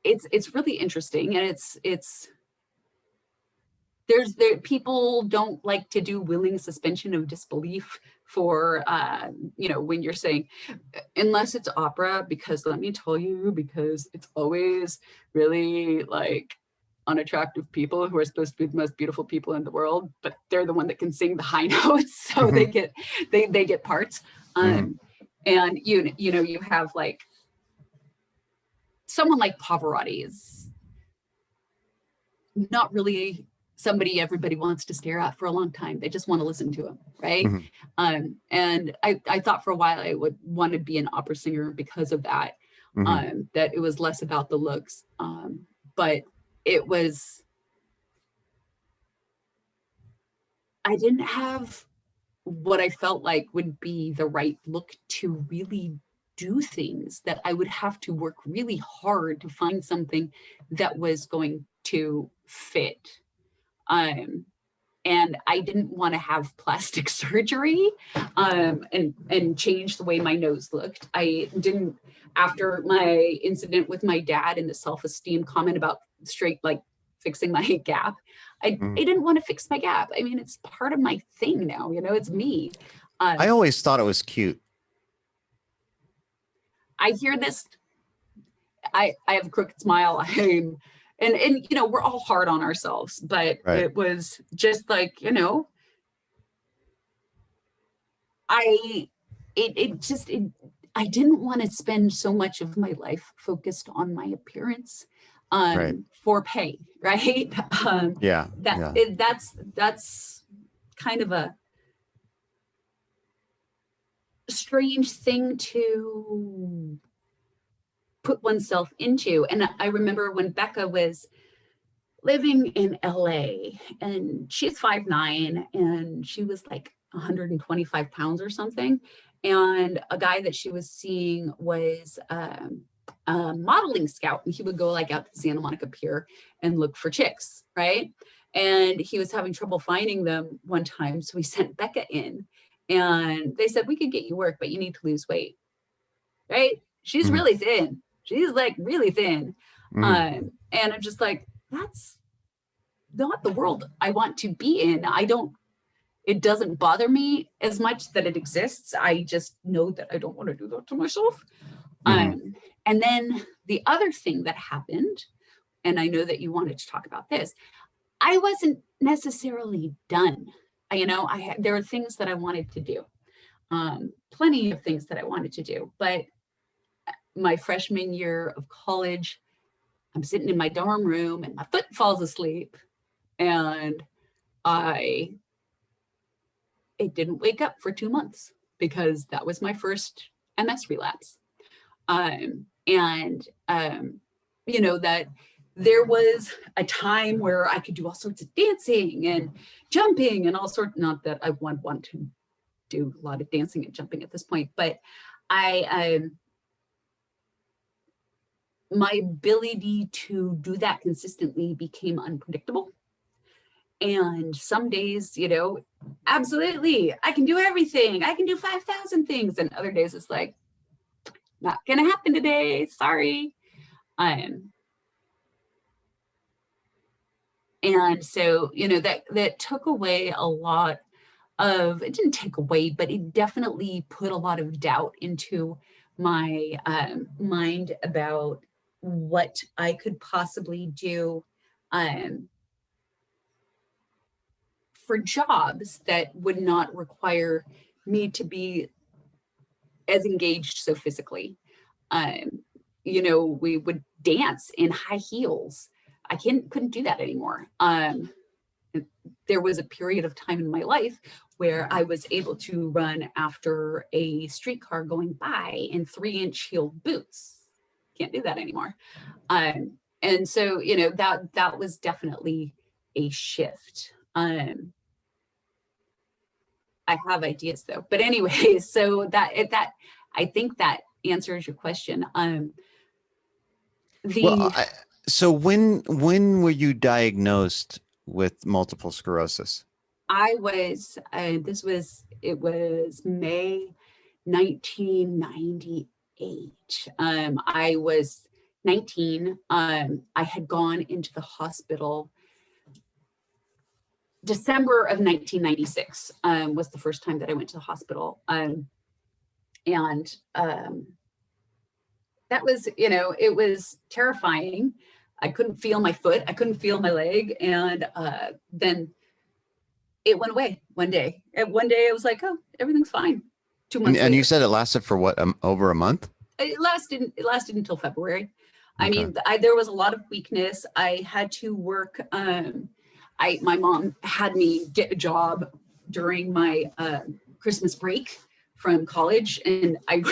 it's really interesting. And people don't like to do willing suspension of disbelief for, when you're saying, unless it's opera, because let me tell you, because it's always really like unattractive people who are supposed to be the most beautiful people in the world, but they're the one that can sing the high notes, so they get parts. And you have like someone like Pavarotti is not really somebody everybody wants to stare at for a long time. They just want to listen to him, right? And I thought for a while I would want to be an opera singer because of that. That it was less about the looks, but it was, I didn't have what I felt like would be the right look to really do things, that I would have to work really hard to find something that was going to fit. And I didn't want to have plastic surgery and change the way my nose looked. I didn't, after my incident with my dad and the self-esteem comment about fixing my gap, I didn't want to fix my gap. I mean, it's part of my thing now, it's me. I always thought it was cute. I hear this, I have a crooked smile. And we're all hard on ourselves, but Right. It was just like, I I didn't want to spend so much of my life focused on my appearance Right. for pay, right? Yeah. That's kind of a strange thing to put oneself into. And I remember when Becca was living in LA, and she's 5'9", and she was like 125 pounds or something. And a guy that she was seeing was a modeling scout, and he would go like out to Santa Monica Pier and look for chicks, right? And he was having trouble finding them one time, so he sent Becca in, and they said, we could get you work, but you need to lose weight, right? She's really thin. She's like really thin. And I'm just like, that's not the world I want to be in. It doesn't bother me as much that it exists. I just know that I don't want to do that to myself. And then the other thing that happened, and I know that you wanted to talk about this, I wasn't necessarily done. There were things that I wanted to do, plenty of things that I wanted to do. But my freshman year of college, I'm sitting in my dorm room and my foot falls asleep, and it didn't wake up for 2 months because that was my first MS relapse. That there was a time where I could do all sorts of dancing and jumping and all sorts, not that I want to do a lot of dancing and jumping at this point, but my ability to do that consistently became unpredictable. And some days, absolutely, I can do everything. I can do 5,000 things. And other days it's like, not going to happen today. Sorry. And so, that took away a lot of, it didn't take away, but it definitely put a lot of doubt into my mind about what I could possibly do for jobs that would not require me to be as engaged so physically. We would dance in high heels. I couldn't do that anymore. There was a period of time in my life where I was able to run after a streetcar going by in 3-inch heeled boots. Can't do that anymore. And so, that was definitely a shift. I have ideas though, but anyway, so that I think that answers your question. So when were you diagnosed with multiple sclerosis? I was, it was May 1998. I was 19. I had gone into the hospital. December of 1996 was the first time that I went to the hospital. That was, it was terrifying. I couldn't feel my foot. I couldn't feel my leg. And then it went away one day. And one day I was like, oh, everything's fine. 2 months And later. you said it lasted for what, over a month? It lasted until February. Okay. I mean, there was a lot of weakness. I had to work. My mom had me get a job during my Christmas break from college, and I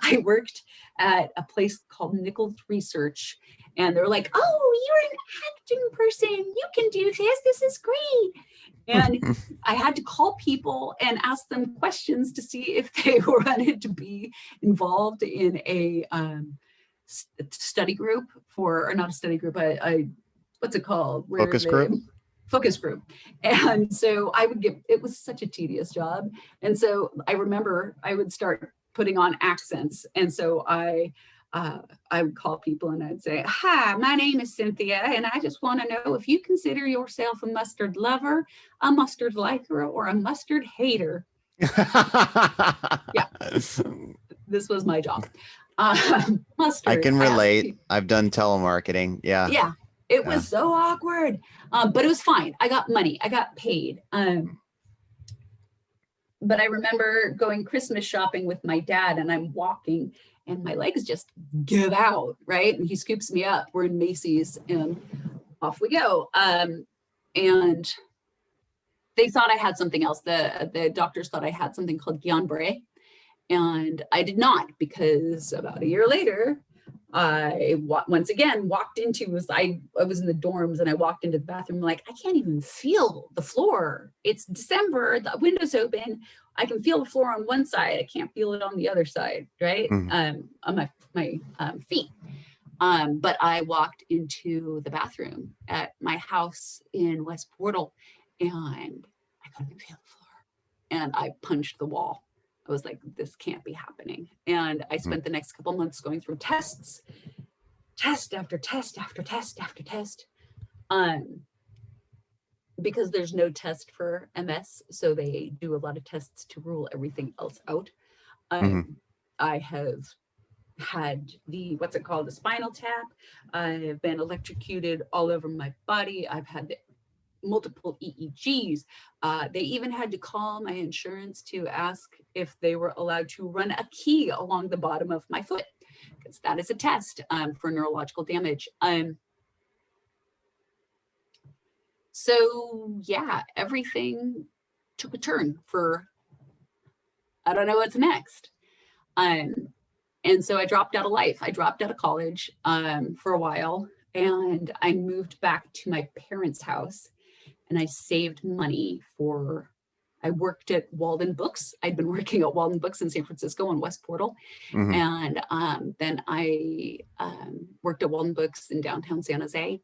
I worked at a place called Nichols Research, and they're like, "Oh, you're an acting person. You can do this. This is great." And I had to call people and ask them questions to see if they wanted to be involved in a study group or not a study group, what's it called? Focus group? Focus group. And so it was such a tedious job. And so I remember I would start putting on accents. And so I would call people and I'd say, "Hi, my name is Cynthia, and I just want to know if you consider yourself a mustard lover, a mustard liker, or a mustard hater." Yeah, this was my job. Mustard. I can relate. I've done telemarketing. Yeah. Yeah. It was so awkward, but it was fine. I got money. I got paid. but I remember going Christmas shopping with my dad, and I'm walking and my legs just give out, right? And he scoops me up. We're in Macy's and off we go. And they thought I had something else. The doctors thought I had something called Guillain-Barré, and I did not, because about a year later, I once again walked into, I was in the dorms, and I walked into the bathroom like, I can't even feel the floor. It's December, the window's open. I can feel the floor on one side. I can't feel it on the other side, right? On my feet. But I walked into the bathroom at my house in West Portal, and I couldn't feel the floor. And I punched the wall. I was like, this can't be happening. And I spent the next couple months going through test after test after test after test. Because there's no test for MS, so they do a lot of tests to rule everything else out. I have had the, what's it called, the spinal tap. I've been electrocuted all over my body. I've had the multiple EEGs. They even had to call my insurance to ask if they were allowed to run a key along the bottom of my foot, because that is a test for neurological damage. So yeah, everything took a turn for, I don't know what's next. And so I dropped out of life. I dropped out of college for a while, and I moved back to my parents' house. And I saved money I worked at Walden Books. I'd been working at Walden Books in San Francisco on West Portal. And then I worked at Walden Books in downtown San Jose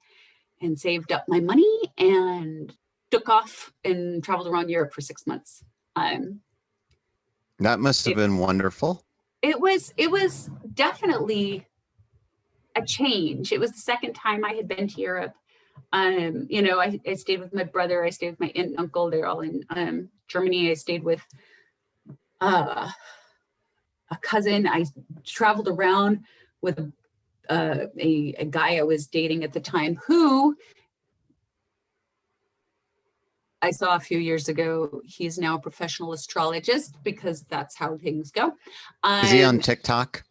and saved up my money and took off and traveled around Europe for 6 months. That must have been wonderful. It was definitely a change. It was the second time I had been to Europe. I stayed with my brother. I stayed with my aunt and uncle. They're all in Germany. I stayed with a cousin. I traveled around with a guy I was dating at the time, who I saw a few years ago. He's now a professional astrologist, because that's how things go. Is he on TikTok?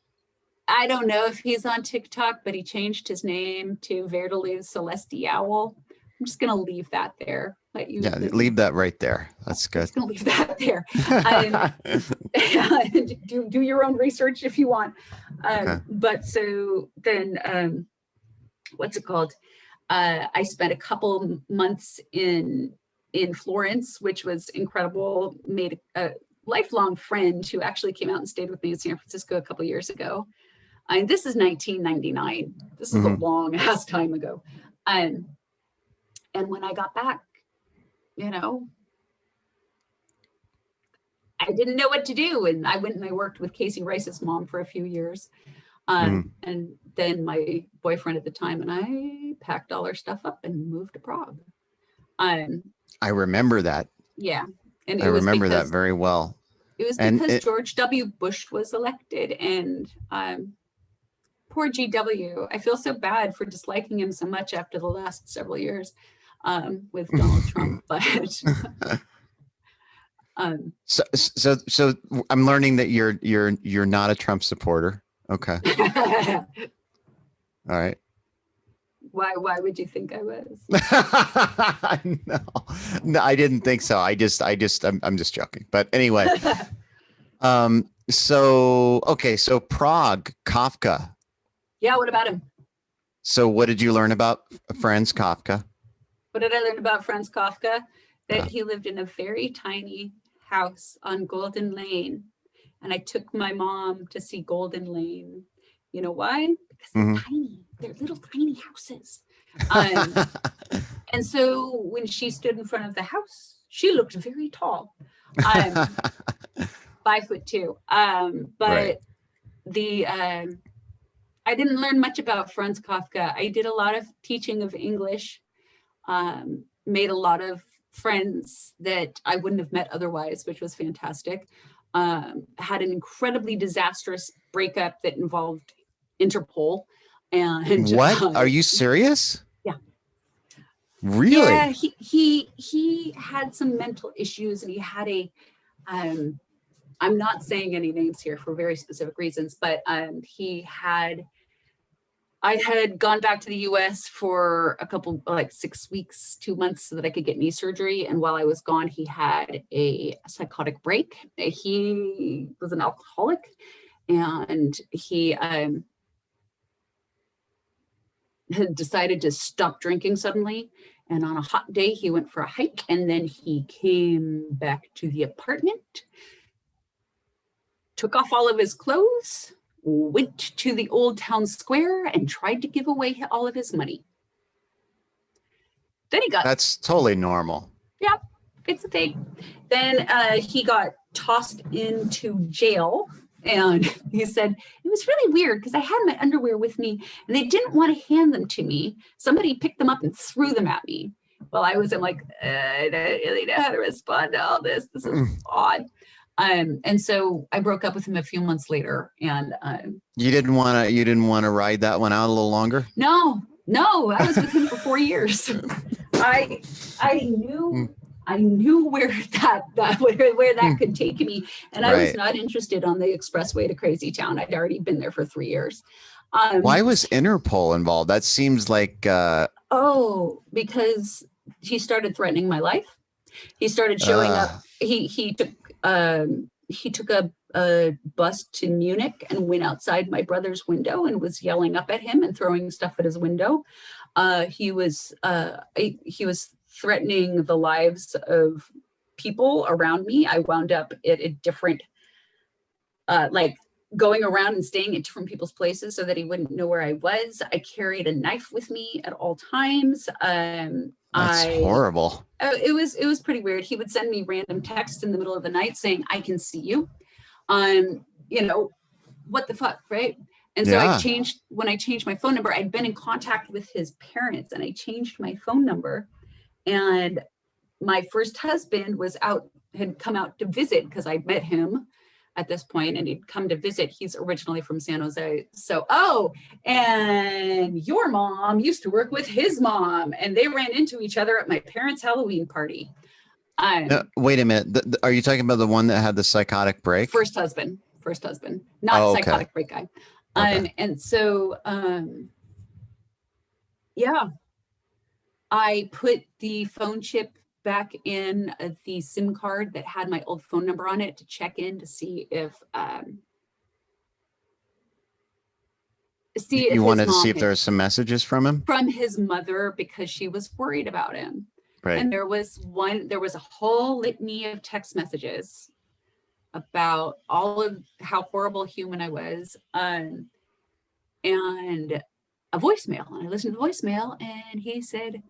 I don't know if he's on TikTok, but he changed his name to Verdelude Celestial. I'm just going to leave that there. Leave that right there. That's good. I'm just going to leave that there. Do your own research if you want. Okay. But so then, what's it called? I spent a couple months in Florence, which was incredible. Made a lifelong friend who actually came out and stayed with me in San Francisco a couple years ago. And this is 1999. This is a long ass time ago. And when I got back, I didn't know what to do. And I went and I worked with Casey Rice's mom for a few years. And then my boyfriend at the time and I packed all our stuff up and moved to Prague. I remember that. Yeah. And I remember that very well. It was because George W. Bush was elected, and poor GW. I feel so bad for disliking him so much after the last several years with Donald Trump. But so I'm learning that you're not a Trump supporter. Okay. All right. Why would you think I was? No, I didn't think so. I'm just joking. But anyway, so Prague, Kafka. Yeah, what about him? So what did you learn about Franz Kafka? What did I learn about Franz Kafka? That he lived in a very tiny house on Golden Lane. And I took my mom to see Golden Lane. You know why? Because they're tiny. They're little tiny houses. And so when she stood in front of the house, she looked very tall. 5'2". But right. I didn't learn much about Franz Kafka. I did a lot of teaching of English, made a lot of friends that I wouldn't have met otherwise, which was fantastic. Had an incredibly disastrous breakup that involved Interpol. And what? Are you serious? Yeah. Really? Yeah, he had some mental issues, and he had I'm not saying any names here for very specific reasons, but I had gone back to the US for a couple, like 6 weeks, 2 months, so that I could get knee surgery. And while I was gone, he had a psychotic break. He was an alcoholic, and he had decided to stop drinking suddenly. And on a hot day, he went for a hike, and then he came back to the apartment, took off all of his clothes, went to the old town square, and tried to give away all of his money. Then he got... That's totally normal. Yeah, it's a thing. Then he got tossed into jail, and he said, it was really weird because I had my underwear with me and they didn't want to hand them to me. Somebody picked them up and threw them at me. Well, I was like, I don't really know how to respond to all this. This is odd. And so I broke up with him a few months later, and you didn't want to ride that one out a little longer? No, I was with him for 4 years. I knew where that could take me, and I was not interested on the expressway to Crazy Town. I'd already been there for 3 years. Why was Interpol involved? That seems like because he started threatening my life. He started showing up. He took a bus to Munich and went outside my brother's window and was yelling up at him and throwing stuff at his window. He was threatening the lives of people around me. I wound up at a different, like going around and staying at different people's places so that he wouldn't know where I was. I carried a knife with me at all times. That's horrible. It was pretty weird. He would send me random texts in the middle of the night saying, I can see you. What the fuck, right? And so when I changed my phone number, I'd been in contact with his parents, and I changed my phone number. And my first husband had come out to visit, because I'd met him at this point, and he'd come to visit. He's originally from San Jose. So, and your mom used to work with his mom, and they ran into each other at my parents' Halloween party. Wait a minute. Are you talking about the one that had the psychotic break? First husband, not psychotic break guy. And so, I put the phone chip back in the SIM card that had my old phone number on it to check in to see if you wanted to see if there were some messages from him? From his mother, because she was worried about him. Right. And there was a whole litany of text messages about all of how horrible human I was, and a voicemail. And I listened to the voicemail, and he said,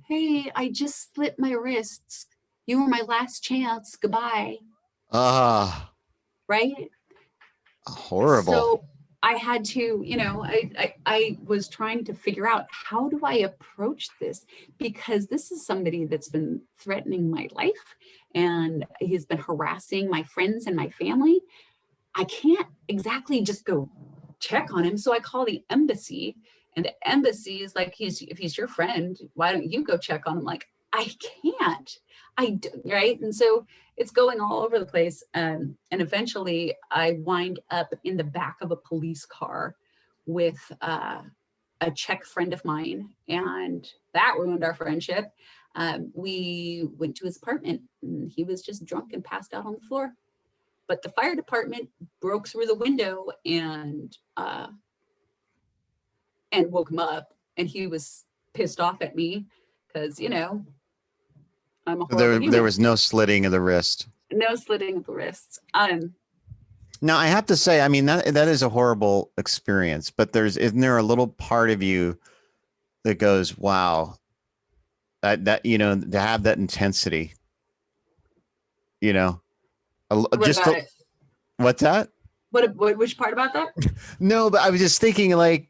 hey, I just slit my wrists. You were my last chance. Goodbye. Right? Horrible. So I had to, I was trying to figure out, how do I approach this? Because this is somebody that's been threatening my life, and he's been harassing my friends and my family. I can't exactly just go check on him. So I call the embassy, and the embassy is like, if he's your friend, why don't you go check on him? Like, I can't. Right? And so it's going all over the place. And eventually I wind up in the back of a police car with a Czech friend of mine, and that ruined our friendship. We went to his apartment, and he was just drunk and passed out on the floor. But the fire department broke through the window and woke him up, and he was pissed off at me because, I'm a horrible human. There was no slitting of the wrist. No slitting of the wrists. Now I have to say, I mean, that is a horrible experience, but isn't there a little part of you that goes, wow, that to have that intensity, what's that? Which part about that? No, but I was just thinking, like,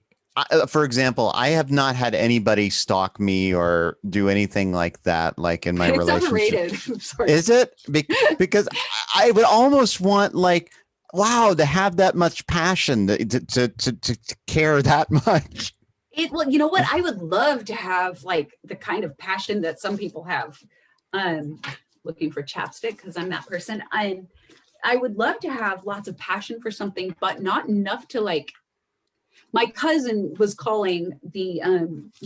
for example, I have not had anybody stalk me or do anything like that, like in my relationship. Overrated. Sorry. Is it? Because I would almost want, like, wow, to have that much passion, to care that much. Well, you know what? I would love to have, like, the kind of passion that some people have. looking for chapstick because I'm that person. I would love to have lots of passion for something, but not enough to like. My cousin was calling the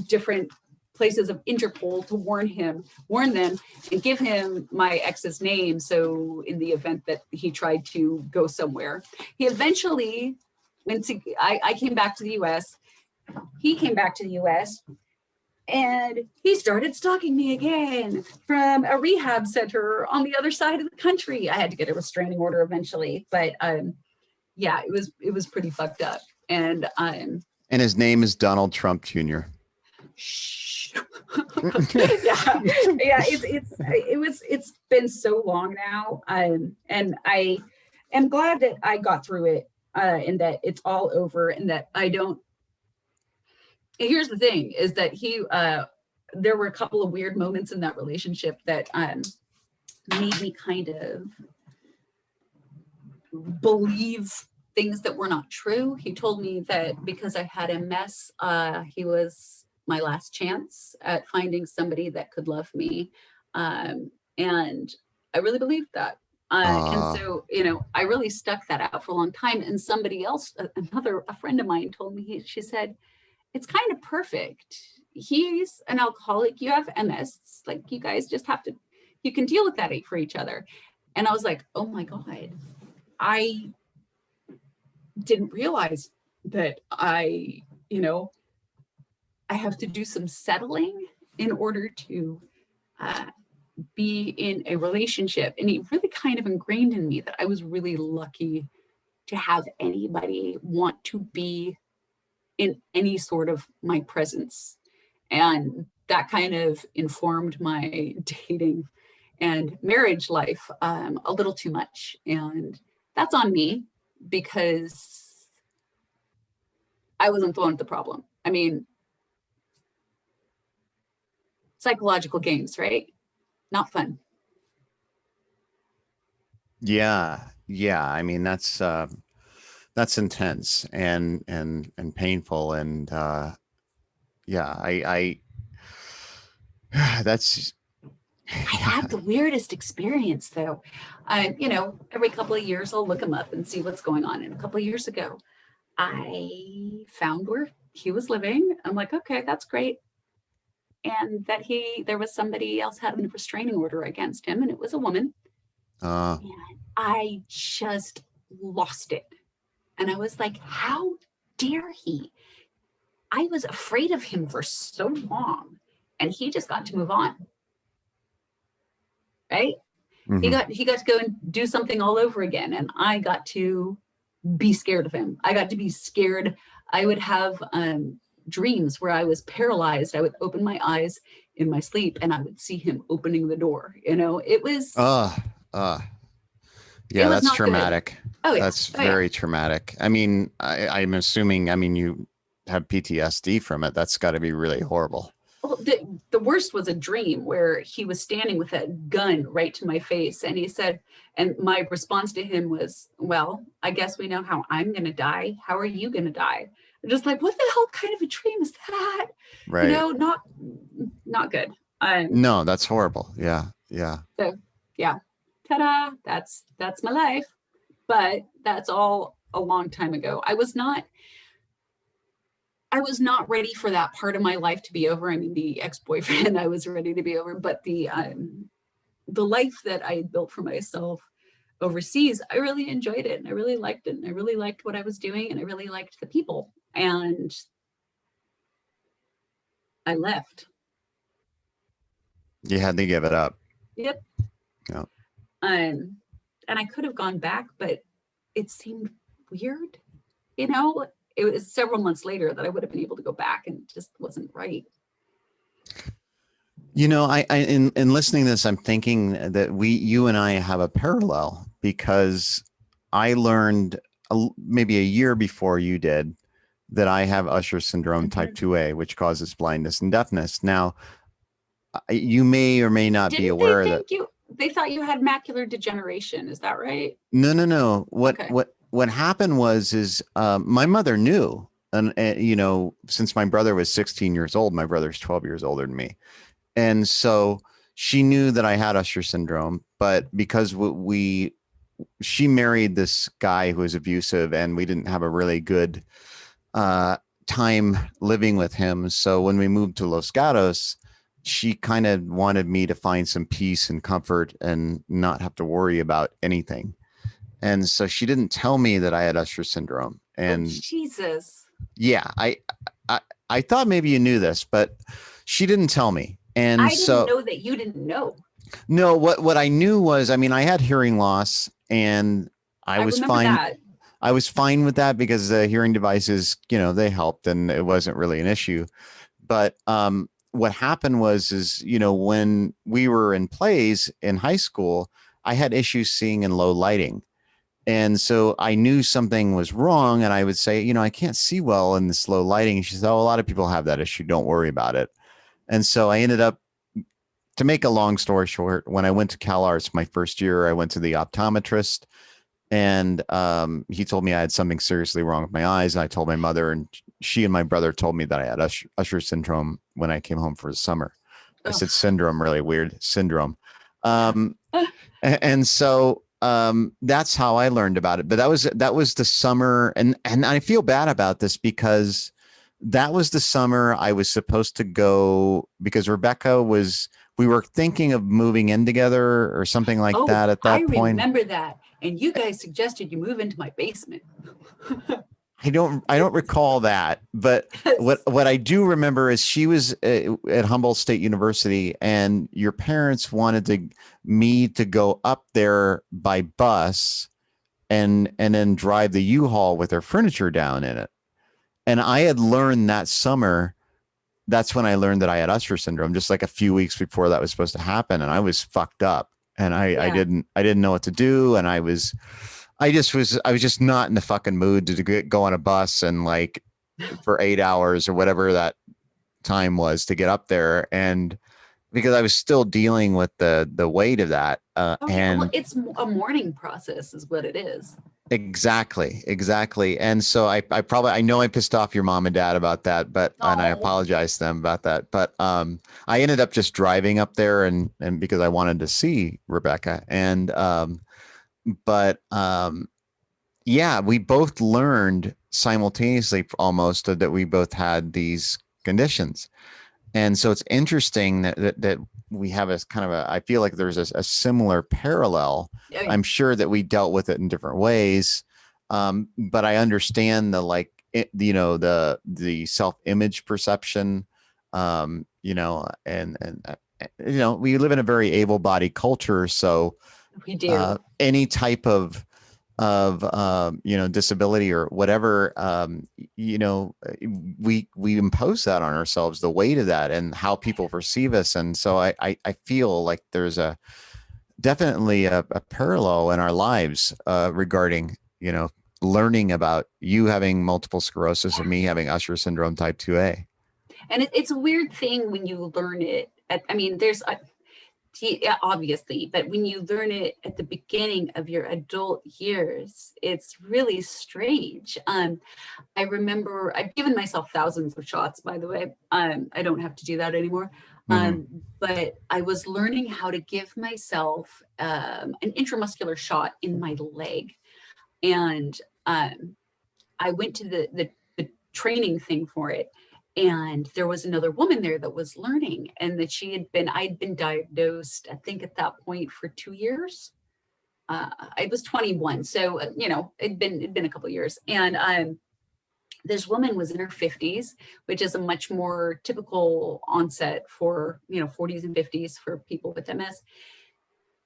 different places of Interpol to warn them, and give him my ex's name. So in the event that he tried to go somewhere, he eventually went to. I came back to the U.S. He came back to the U.S. and he started stalking me again from a rehab center on the other side of the country. I had to get a restraining order eventually, but yeah, it was pretty fucked up. And his name is Donald Trump Jr. Shh. yeah. It's been so long now, and I am glad that I got through it, and that it's all over, and that I don't. Here's the thing: is that there were a couple of weird moments in that relationship that made me kind of believe things that were not true. He told me that because I had MS, he was my last chance at finding somebody that could love me. And I really believed that. And so, I really stuck that out for a long time. And somebody else, a friend of mine told me, she said, it's kind of perfect. He's an alcoholic, you have MS. It's like, you guys just you can deal with that for each other. And I was like, oh my God, I didn't realize that I have to do some settling in order to be in a relationship. And it really kind of ingrained in me that I was really lucky to have anybody want to be in any sort of my presence. And that kind of informed my dating and marriage life a little too much. And that's on me, because I wasn't the one with the problem. I mean, psychological games, right? Not fun. Yeah. I mean, that's intense and painful. And I had the weirdest experience though. Every couple of years I'll look him up and see what's going on. And a couple of years ago, I found where he was living. I'm like, okay, that's great. And that there was somebody else having a restraining order against him, and it was a woman. And I just lost it. And I was like, how dare he? I was afraid of him for so long, and he just got to move on. Right? Mm-hmm. He got to go and do something all over again, and I got to be scared of him. I got to be scared. I would have dreams where I was paralyzed. I would open my eyes in my sleep, and I would see him opening the door. It was yeah, that's traumatic. Good. Oh, yeah. That's very traumatic. I mean, I'm assuming, you have PTSD from it. That's got to be really horrible. Well, the worst was a dream where he was standing with a gun right to my face. And he said, and my response to him was, well, I guess we know how I'm going to die. How are you going to die? I'm just like, what the hell kind of a dream is that? Right. Not good. No, that's horrible. Yeah. So yeah, ta-da, that's my life. But that's all a long time ago. I was not ready for that part of my life to be over. I mean, the ex-boyfriend, I was ready to be over, but the life that I had built for myself overseas, I really enjoyed it, and I really liked it, and I really liked what I was doing, and I really liked the people, and I left. You had to give it up. Yep. Yeah. And I could have gone back, but it seemed weird, It was several months later that I would have been able to go back, and it just wasn't right. In listening to this, I'm thinking that you and I have a parallel, because I learned maybe a year before you did that I have Usher syndrome type 2A, which causes blindness and deafness. Now, you may or may not be aware of that. They thought you had macular degeneration. Is that right? No. What happened was my mother knew, and since my brother was 16 years old, my brother's 12 years older than me. And so she knew that I had Usher syndrome, but because she married this guy who was abusive, and we didn't have a really good time living with him. So when we moved to Los Gatos, she kind of wanted me to find some peace and comfort and not have to worry about anything. And so she didn't tell me that I had Usher syndrome. And Jesus. yeah, I thought maybe you knew this, but she didn't tell me. And I didn't know that you didn't know. No, what I knew was, I mean, I had hearing loss, and I was fine. That. I was fine with that because the hearing devices, they helped, and it wasn't really an issue. But what happened was, when we were in plays in high school, I had issues seeing in low lighting. And so I knew something was wrong, and I would say, I can't see well in this low lighting. And she said, oh, a lot of people have that issue. Don't worry about it. And so I ended up, to make a long story short, when I went to Cal Arts my first year, I went to the optometrist, and he told me I had something seriously wrong with my eyes. And I told my mother, and she and my brother told me that I had Usher syndrome when I came home for the summer. I said syndrome, really weird, syndrome. And so that's how I learned about it. But that was the summer. And I feel bad about this because that was the summer I was supposed to go, because we were thinking of moving in together or something like that at that point. I remember that. And you guys suggested you move into my basement. I don't recall that, but what I do remember is she was at Humboldt State University, and your parents wanted me to go up there by bus and then drive the U-Haul with their furniture down in it. And I had learned that summer, that's when I learned that I had Usher syndrome, just like a few weeks before that was supposed to happen. And I was fucked up, and I didn't know what to do. And I was just not in the fucking mood to go on a bus and like for 8 hours or whatever that time was to get up there. And because I was still dealing with the weight of that. Well, it's a mourning process is what it is. Exactly. And so I know I pissed off your mom and dad about that, and I apologize to them about that. But I ended up just driving up there and because I wanted to see Rebecca. And yeah, we both learned simultaneously almost that we both had these conditions. And so it's interesting that we have a kind of I feel like there's a similar parallel. Yeah. I'm sure that we dealt with it in different ways. But I understand the self-image perception, and we live in a very able-bodied culture. So we do. Any type of disability or whatever, we impose that on ourselves, the weight of that and how people perceive us. And so I feel like there's definitely a parallel in our lives regarding, learning about you having multiple sclerosis and me having Usher syndrome type 2A. And it's a weird thing when you learn it. There's obviously, but when you learn it at the beginning of your adult years, it's really strange. I remember I've given myself thousands of shots, by the way. I don't have to do that anymore. But I was learning how to give myself an intramuscular shot in my leg. And I went to the training thing for it. And there was another woman there that was learning, and that I'd been diagnosed, I think at that point for 2 years. I was 21. So, it'd been a couple of years. And this woman was in her 50s, which is a much more typical onset for, 40s and 50s for people with MS.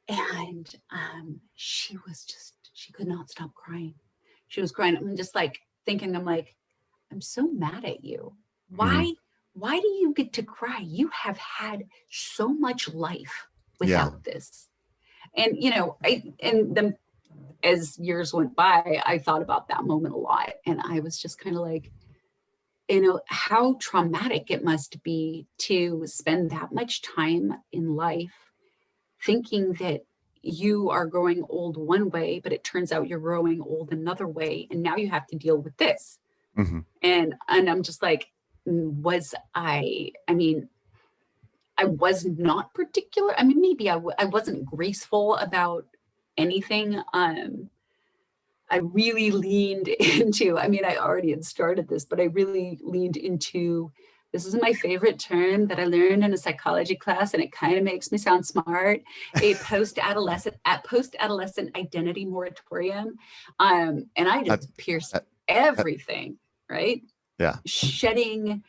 And she could not stop crying. She was crying. I'm just like thinking, I'm so mad at you. Why do you get to cry? You have had so much life without this. And, as years went by, I thought about that moment a lot. And I was just kind of like, how traumatic it must be to spend that much time in life thinking that you are growing old one way, but it turns out you're growing old another way. And now you have to deal with this. And I'm just like, I was not particular. I mean, maybe I wasn't graceful about anything. I really leaned into, I mean, I already had started this, but I really leaned into, this is my favorite term that I learned in a psychology class, and it kind of makes me sound smart, a post-adolescent identity moratorium. And I just pierced everything, right? Yeah. Shedding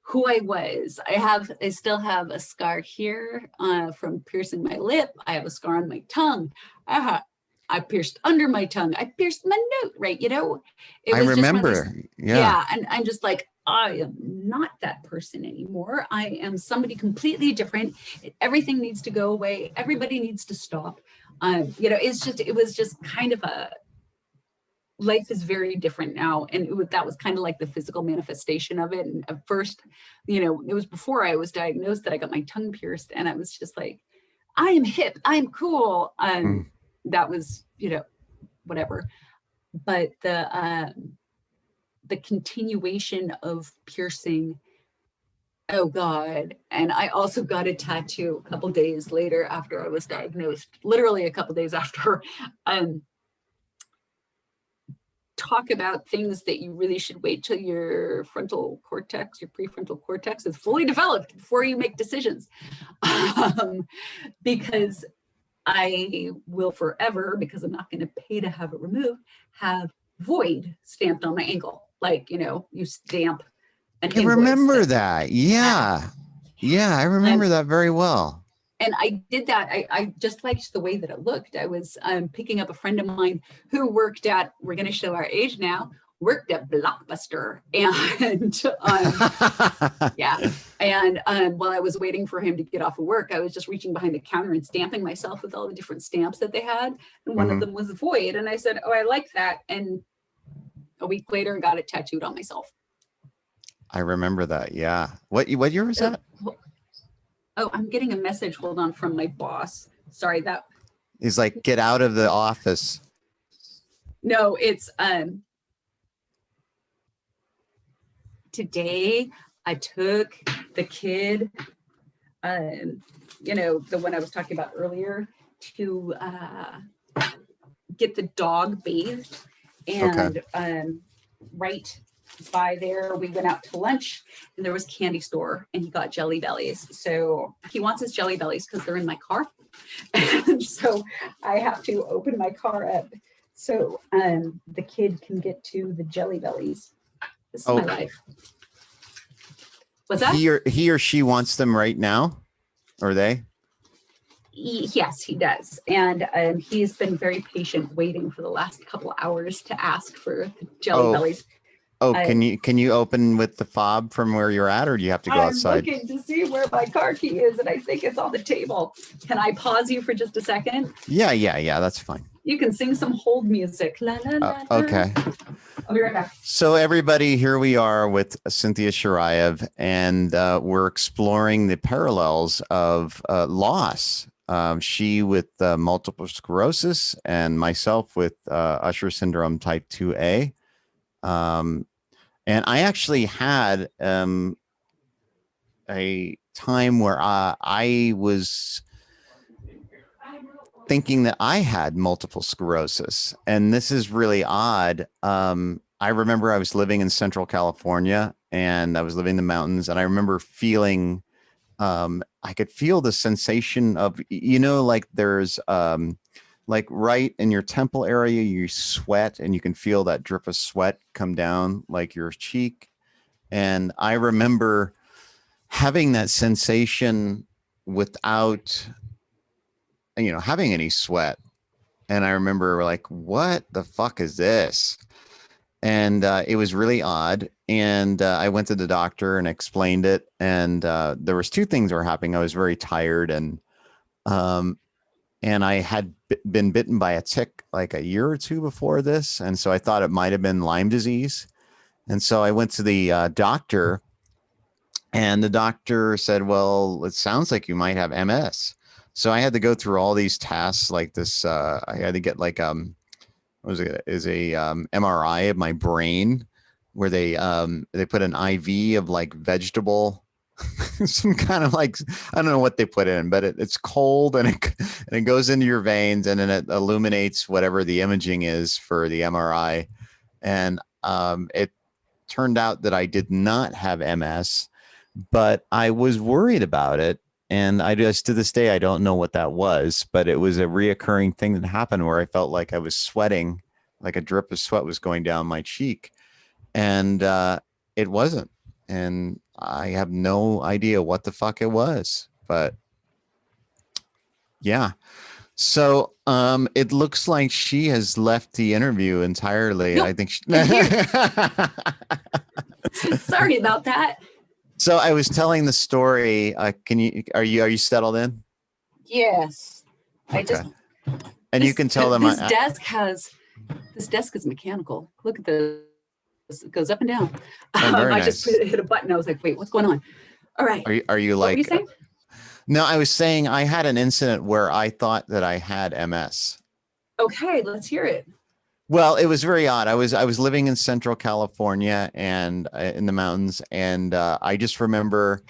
who I was. I still have a scar here from piercing my lip. I have a scar on my tongue. I pierced under my tongue. I pierced my note, right? You know, I remember. Yeah. And I'm just like, I am not that person anymore. I am somebody completely different. Everything needs to go away. Everybody needs to stop. You know, it was just kind of life is very different now. And that was kind of like the physical manifestation of it. And at first, you know, it was before I was diagnosed that I got my tongue pierced. And I was just like, I am hip, I'm cool. That was, you know, whatever. But the continuation of piercing, oh God. And I also got a tattoo a couple days later after I was diagnosed, literally a couple days after. Talk about things that you really should wait till your frontal cortex, your prefrontal cortex is fully developed before you make decisions. Because I will forever, because I'm not going to pay to have it removed, have void stamped on my ankle. Like, you know, you stamp an I remember that. Yeah. Yeah, I remember that very well. And I did that. I just liked the way that it looked. I was picking up a friend of mine who worked at, we're going to show our age now, worked at Blockbuster. And yeah. And while I was waiting for him to get off of work, I was just reaching behind the counter and stamping myself with all the different stamps that they had. And one of them was void. And I said, oh, I like that. And a week later, I got it tattooed on myself. I remember that. Yeah. What year was that? Oh, I'm getting a message. Hold on, from my boss. Sorry, that. He's like, get out of the office. No, it's today I took the kid, you know, the one I was talking about earlier, to get the dog bathed. And right by there, we went out to lunch, and there was a candy store, and he got Jelly Bellies. So he wants his Jelly Bellies because they're in my car. And so I have to open my car up so the kid can get to the Jelly Bellies. This is my life. What's that? He or she wants them right now, or they? Yes, he does. And he's been very patient waiting for the last couple hours to ask for the Jelly Bellies. Oh, can you open with the fob from where you're at, or do you have to go outside? I'm looking to see where my car key is, and I think it's on the table. Can I pause you for just a second? Yeah, that's fine. You can sing some hold music. La, la, la, la. Okay. I'll be right back. So everybody, here we are with Cynthia Shiraev, and we're exploring the parallels of loss. She with multiple sclerosis, and myself with Usher syndrome type 2A. And I actually had a time where I was thinking that I had multiple sclerosis, and this is really odd. I remember I was living in Central California, and I was living in the mountains, and I remember feeling, I could feel the sensation of, you know, like there's like right in your temple area, you sweat, and you can feel that drip of sweat come down like your cheek. And I remember having that sensation without, you know, having any sweat. And I remember like, what the fuck is this? And it was really odd. And I went to the doctor and explained it. And there was two things that were happening. I was very tired, and I had been bitten by a tick like a year or two before this. And so I thought it might have been Lyme disease. And so I went to the doctor, and the doctor said, well, it sounds like you might have MS. So I had to go through all these tests like this. I had to get like, what was it? Is a MRI of my brain, where they put an IV of like vegetable some kind of like, I don't know what they put in, but it's cold and it goes into your veins and then it illuminates whatever the imaging is for the MRI. And it turned out that I did not have MS, but I was worried about it. And I just, to this day, I don't know what that was, but it was a reoccurring thing that happened where I felt like I was sweating, like a drip of sweat was going down my cheek. And it wasn't. And I have no idea what the fuck it was, but yeah. So it looks like she has left the interview entirely. Nope. I think she... Sorry about that. So I was telling the story. Are you settled in? Yes. Okay. And you can tell them this desk is mechanical. Look at this. It goes up and down. very I nice. just hit a button. I was like, wait, what's going on? All right. Are you What like, were you saying? no, I was saying I had an incident where I thought that I had MS. Okay, let's hear it. Well, it was very odd. I was living in Central California and in the mountains, and I just remember.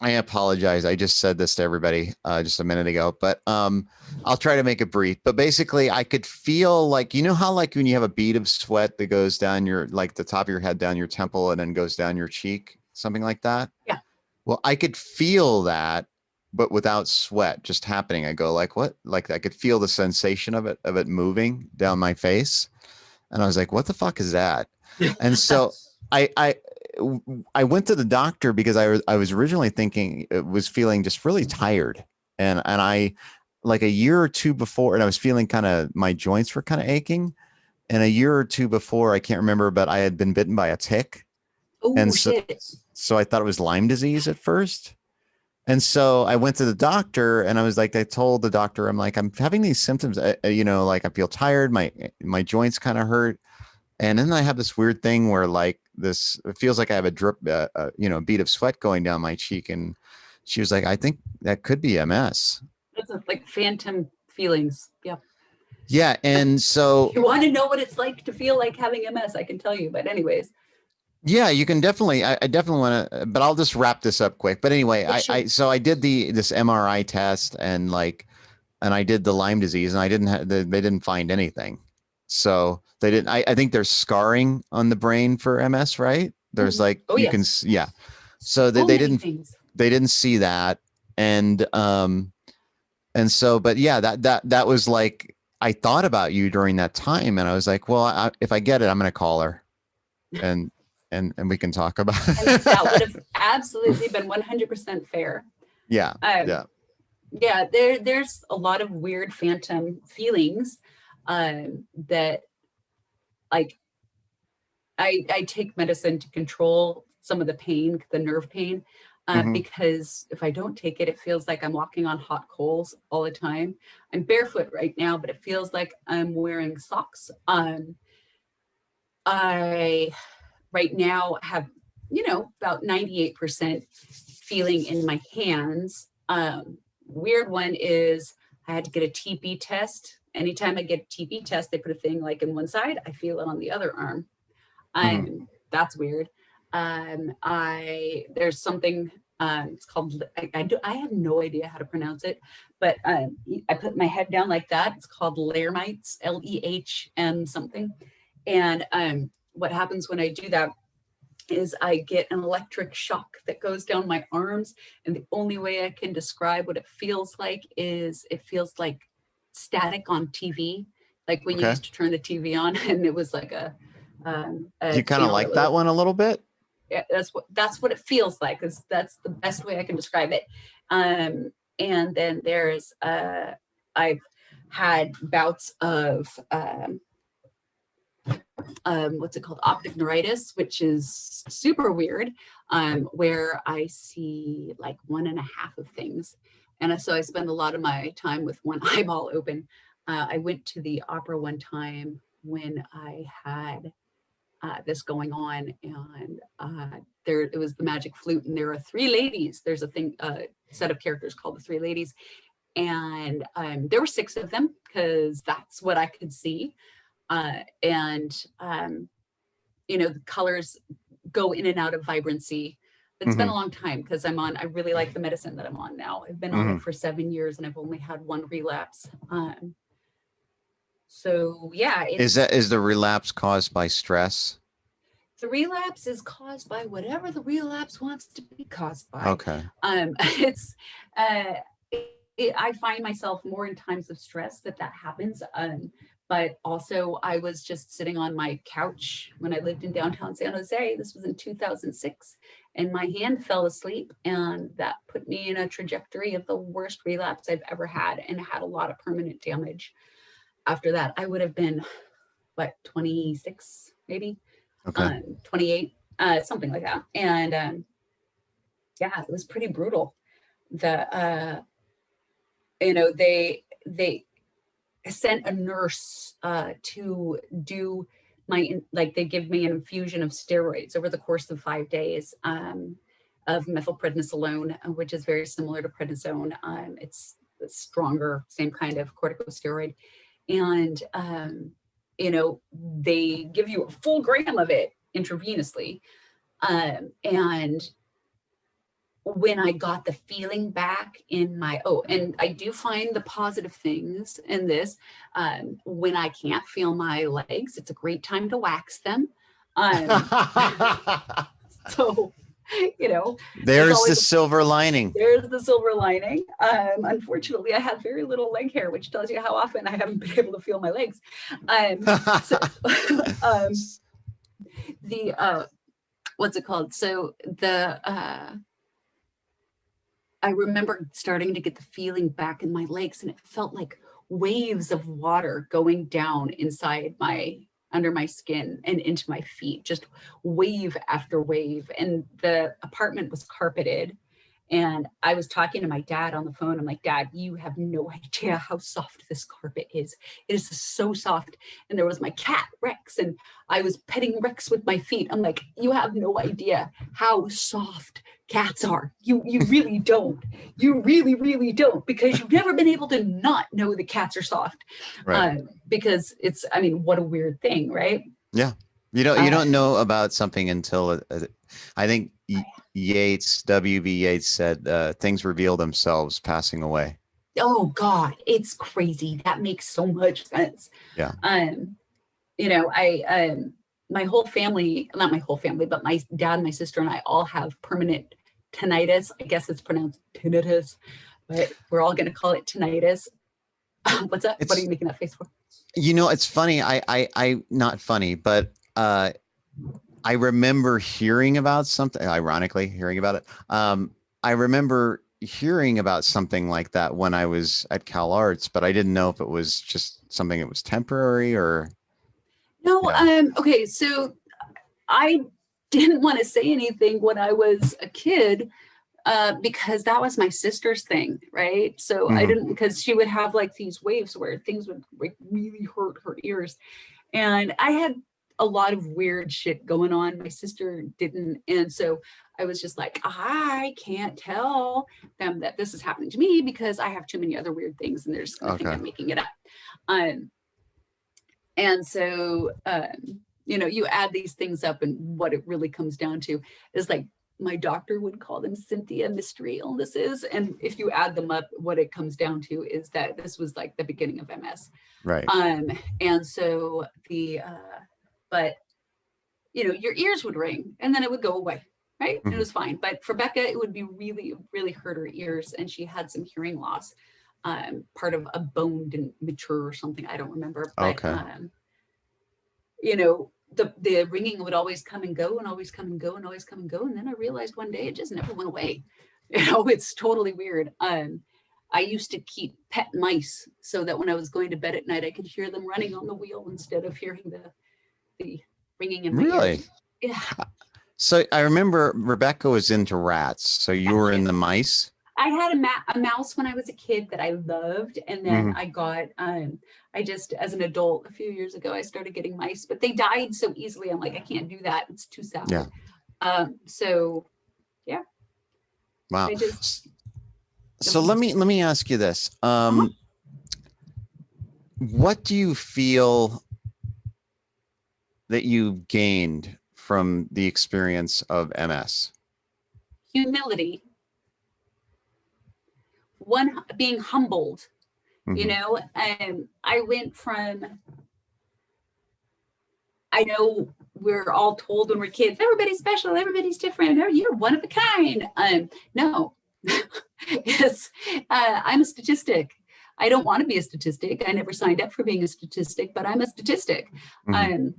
I apologize. I just said this to everybody just a minute ago, but I'll try to make it brief. But basically, I could feel like, you know how like when you have a bead of sweat that goes down your, like the top of your head, down your temple, and then goes down your cheek, something like that. Yeah. Well, I could feel that, but without sweat just happening. I go like, what? Like I could feel the sensation of it moving down my face. And I was like, what the fuck is that? And so I went to the doctor because I was originally thinking it was feeling just really tired. And I, like a year or two before, and I was feeling kind of, my joints were kind of aching. And a year or two before, I can't remember, but I had been bitten by a tick. Oh, And shit. so I thought it was Lyme disease at first. And so I went to the doctor and I was like, I told the doctor, I'm like, I'm having these symptoms, like I feel tired. My joints kind of hurt. And then I have this weird thing where like this, it feels like I have a drip, a bead of sweat going down my cheek. And she was like, I think that could be MS. That's like phantom feelings. Yeah. Yeah. And so You want to know what it's like to feel like having MS, I can tell you. But anyways. yeah, you can definitely, I definitely want to, but I'll just wrap this up quick. But anyway, so I did this MRI test and I did the Lyme disease and they didn't find anything. So they didn't, I think there's scarring on the brain for MS, right? There's like, yeah. So they didn't see that. And so, but yeah, that was like, I thought about you during that time and I was like, well, if I get it, I'm going to call her and we can talk about it. And that would have absolutely been 100% fair. Yeah. Yeah. There's a lot of weird phantom feelings that like I take medicine to control some of the pain, the nerve pain, because if I don't take it, it feels like I'm walking on hot coals all the time. I'm barefoot right now, but it feels like I'm wearing socks. I right now have, about 98% feeling in my hands. Weird one is I had to get a TB test. Anytime I get a TB test, they put a thing like in one side, I feel it on the other arm. That's weird. There's something, it's called, I have no idea how to pronounce it, but I put my head down like that. It's called Lehrmites, Lehm something. And what happens when I do that is I get an electric shock that goes down my arms. And the only way I can describe what it feels like is it feels like static on TV, like when you used to turn the TV on and it was like you kind of like that one a little bit. Yeah, that's what it feels like, because that's the best way I can describe it. And then there's I've had bouts of what's it called, optic neuritis, which is super weird, where I see like 1.5 of things. And so I spend a lot of my time with one eyeball open. I went to the opera one time when I had this going on, and it was the Magic Flute, and there are 3 ladies. There's a set of characters called the 3 ladies, and there were 6 of them because that's what I could see. The colors go in and out of vibrancy. It's been a Mhm. long time because I really like the medicine that I'm on now. I've been on it for 7 years and I've only had one relapse. So yeah, Is the relapse caused by stress? the relapse is caused by whatever the relapse wants to be caused by. Okay. It's I find myself more in times of stress that happens. But also I was just sitting on my couch when I lived in downtown San Jose. This was in 2006, and my hand fell asleep, and that put me in a trajectory of the worst relapse I've ever had, and had a lot of permanent damage. After that, I would have been, what, 26, maybe, Okay. 28, something like that. And yeah, it was pretty brutal. The they sent a nurse to do they give me an infusion of steroids over the course of 5 days, of methylprednisolone, which is very similar to prednisone. It's stronger, same kind of corticosteroid. And they give you a full gram of it intravenously. And when I got the feeling back in my, and I do find the positive things in this. When I can't feel my legs, it's a great time to wax them. So, There's the silver lining. there's the silver lining. Unfortunately, I have very little leg hair, which tells you how often I haven't been able to feel my legs. So, what's it called? So I remember starting to get the feeling back in my legs, and it felt like waves of water going down under my skin and into my feet, just wave after wave. And the apartment was carpeted. And I was talking to my dad on the phone. I'm like, Dad, you have no idea how soft this carpet is. It is so soft. And there was my cat, Rex, and I was petting Rex with my feet. I'm like, you have no idea how soft cats are. You really don't. You really, really don't, because you've never been able to not know the cats are soft. Right. Because what a weird thing, right? Yeah. You don't know about something until I think W.B. Yeats said things reveal themselves passing away. Oh God, it's crazy. That makes so much sense. Yeah. My whole family, not my whole family, but my dad, my sister, and I all have permanent tinnitus. I guess it's pronounced tinnitus, but we're all going to call it tinnitus. What's up? What are you making that face for? It's funny. I not funny, but I remember hearing about something, ironically hearing about it. I remember hearing about something like that when I was at Cal Arts, but I didn't know if it was just something that was temporary or. No. Okay. So I didn't want to say anything when I was a kid, because that was my sister's thing. Right. So I didn't, because she would have like these waves where things would like really hurt her ears. And I had a lot of weird shit going on. My sister didn't. And so I was just like, I can't tell them that this is happening to me because I have too many other weird things and they're just going to think I'm making it up. And so, you add these things up, and what it really comes down to is, like, my doctor would call them Cynthia mystery illnesses. And if you add them up, what it comes down to is that this was like the beginning of MS. Right. And so but your ears would ring and then it would go away. Right. And it was fine. But for Becca, it would be really, really hurt her ears. And she had some hearing loss. Part of a bone didn't mature or something. I don't remember. But, the ringing would always come and go and always come and go and always come and go. And then I realized one day it just never went away. It's totally weird. I used to keep pet mice so that when I was going to bed at night, I could hear them running on the wheel instead of hearing the ringing in my ears. Yeah. So I remember Rebecca was into rats. So you were in the mice? I had a mouse when I was a kid that I loved. And then I got, as an adult a few years ago, I started getting mice, but they died so easily. I'm like, I can't do that. It's too sad. Yeah. So yeah. Wow. So let me ask you this. What do you feel that you gained from the experience of MS? humility, one being humbled, you know. I went from, I know we're all told when we're kids, everybody's special, everybody's different, or you're one of a kind. No, yes, I'm a statistic. I don't want to be a statistic. I never signed up for being a statistic, but I'm a statistic. And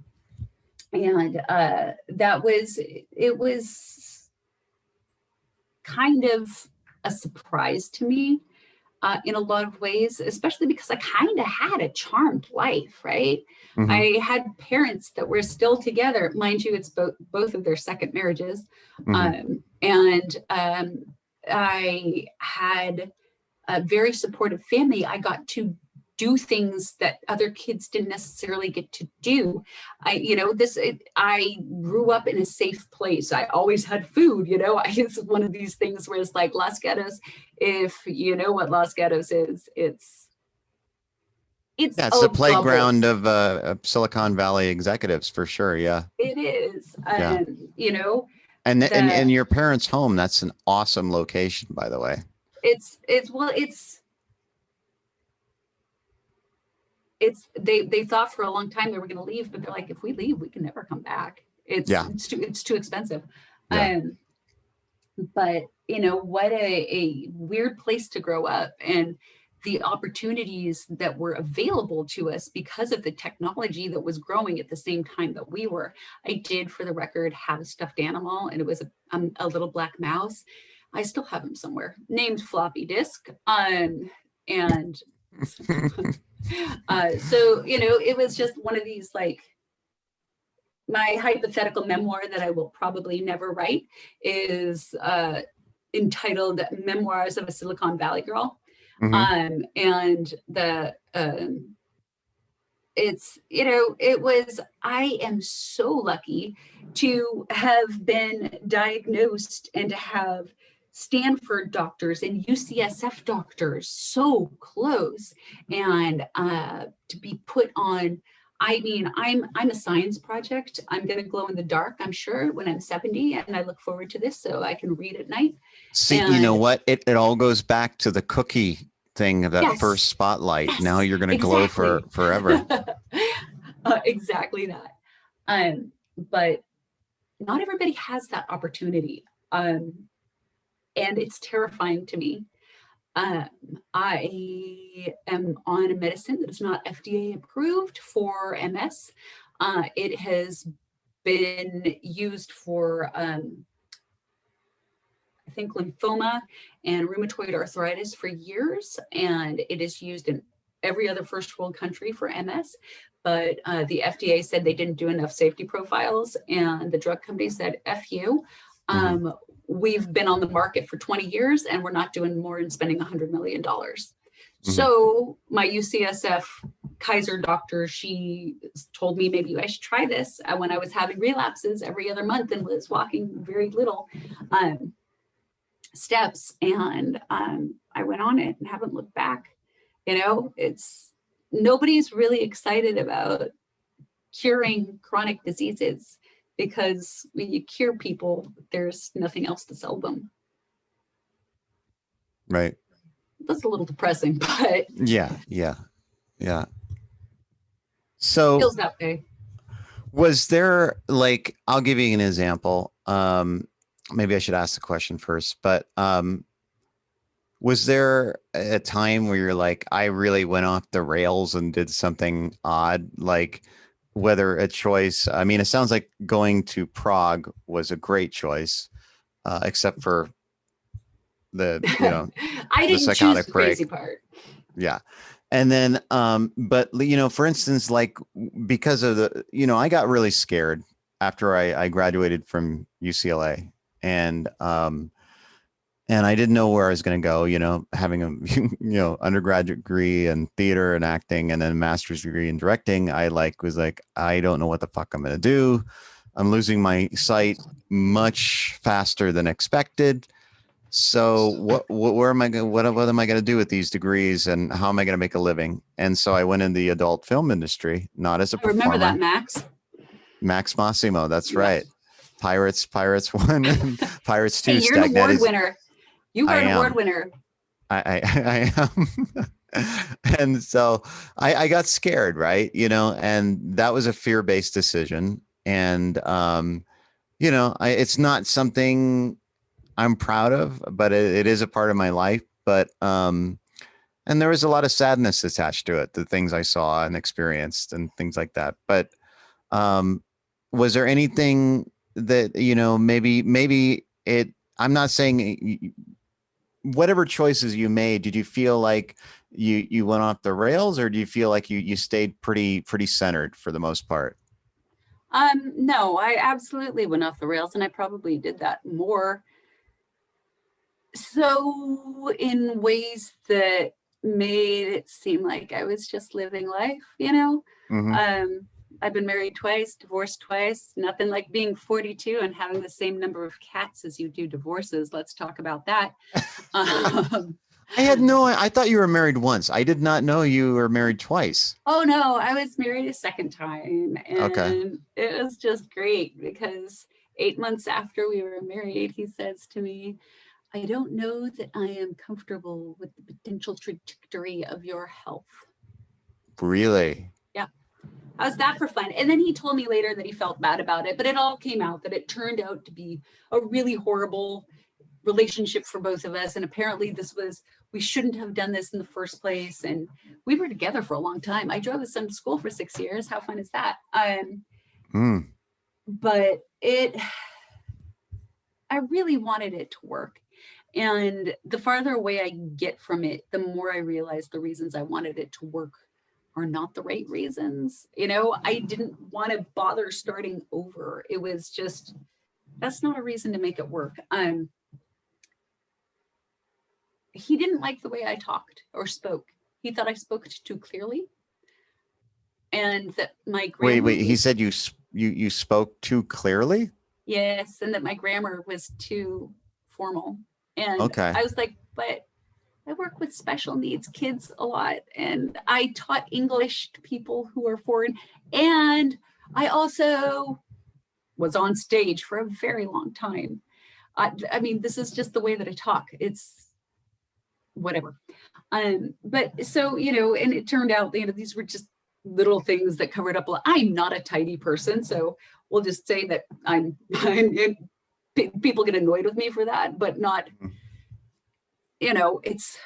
that was, it was kind of a surprise to me in a lot of ways, especially because I kind of had a charmed life, right? I had parents that were still together. Mind you, it's both of their second marriages. I had a very supportive family. I got to do things that other kids didn't necessarily get to do. I grew up in a safe place. I always had food, you know. It's one of these things where it's like Los Gatos, if you know what Los Gatos is, it's the playground of Silicon Valley executives for sure. Yeah, it is. You know, and your parents' home, that's an awesome location, by the way. They thought for a long time they were going to leave, but they're like, if we leave, we can never come back. It's too expensive. But you know, what a weird place to grow up, and the opportunities that were available to us because of the technology that was growing at the same time that we were. I did, for the record, have a stuffed animal, and it was a little black mouse. I still have him somewhere, named Floppy Disk. So, you know, it was just one of these, like, my hypothetical memoir that I will probably never write is entitled Memoirs of a Silicon Valley Girl. It's, you know, it was, I am so lucky to have been diagnosed and to have Stanford doctors and UCSF doctors so close, and to be put on. I mean, I'm a science project. I'm going to glow in the dark, I'm sure, when I'm 70, and I look forward to this so I can read at night. See, you know what? It all goes back to the cookie thing of that first spotlight. Now you're going to glow for forever. Exactly that. But not everybody has that opportunity. And it's terrifying to me. I am on a medicine that is not FDA approved for MS. It has been used for, I think, lymphoma and rheumatoid arthritis for years, and it is used in every other first world country for MS. But the FDA said they didn't do enough safety profiles, and the drug company said, F you. We've been on the market for 20 years and we're not doing more than spending $100 million. So my UCSF Kaiser doctor, she told me maybe I should try this when I was having relapses every other month and was walking very little steps. And I went on it and haven't looked back. You know, nobody's really excited about curing chronic diseases, because when you cure people, there's nothing else to sell them. Right. That's a little depressing, but yeah. So it feels that way. Was there, like, I'll give you an example. Maybe I should ask the question first, but was there a time where you're like, I really went off the rails and did something odd, like whether a choice, I mean, it sounds like going to Prague was a great choice, except for the, you know, I didn't psychotic choose the crazy part. Yeah. And then, but, you know, for instance, like, because of the, you know, I got really scared after I graduated from UCLA, and I didn't know where I was going to go, you know, having a, you know, undergraduate degree in theater and acting, and then a master's degree in directing. I was like, I don't know what the fuck I'm going to do. I'm losing my sight much faster than expected. So where am I going? What am I going to do with these degrees, and how am I going to make a living? And so I went in the adult film industry, not as a performer. Remember that, Max? Max Massimo. That's right. Pirates 1 and Pirates 2. Hey, you're an award is, winner. You are I an am. award winner. I am. And so I got scared, right? You know, and that was a fear-based decision. And, you know, it's not something I'm proud of, but it is a part of my life. But, and there was a lot of sadness attached to it, the things I saw and experienced and things like that. But, was there anything that, you know, maybe I'm not saying whatever choices you made, did you feel like you went off the rails, or do you feel like you stayed pretty centered for the most part? No, I absolutely went off the rails, and I probably did that more so in ways that made it seem like I was just living life, you know. Mm-hmm. I've been married twice, divorced twice. Nothing like being 42 and having the same number of cats as you do divorces. Let's talk about that. I thought you were married once. I did not know you were married twice. Oh no, I was married a second time, and Okay. it was just great because 8 months after we were married, he says to me, I don't know that I am comfortable with the potential trajectory of your health. Really? Yeah. How's that for fun? And then he told me later that he felt bad about it, but it all came out that it turned out to be a really horrible relationship for both of us. And apparently we shouldn't have done this in the first place. And we were together for a long time. I drove his son to school for 6 years. How fun is that? But I really wanted it to work. And the farther away I get from it, the more I realize the reasons I wanted it to work are not the right reasons. You know, I didn't want to bother starting over. It was just, that's not a reason to make it work. He didn't like the way I talked or spoke. He thought I spoke too clearly. And that my grammar. Wait, he said you spoke too clearly? Yes, and that my grammar was too formal. And okay. I was like, but I work with special needs kids a lot, and I taught English to people who are foreign, and I also was on stage for a very long time. I mean, this is just the way that I talk. It's whatever. But so, you know, and it turned out, you know, these were just little things that covered up. I'm not a tidy person, so we'll just say that people get annoyed with me for that, but not, you know, it's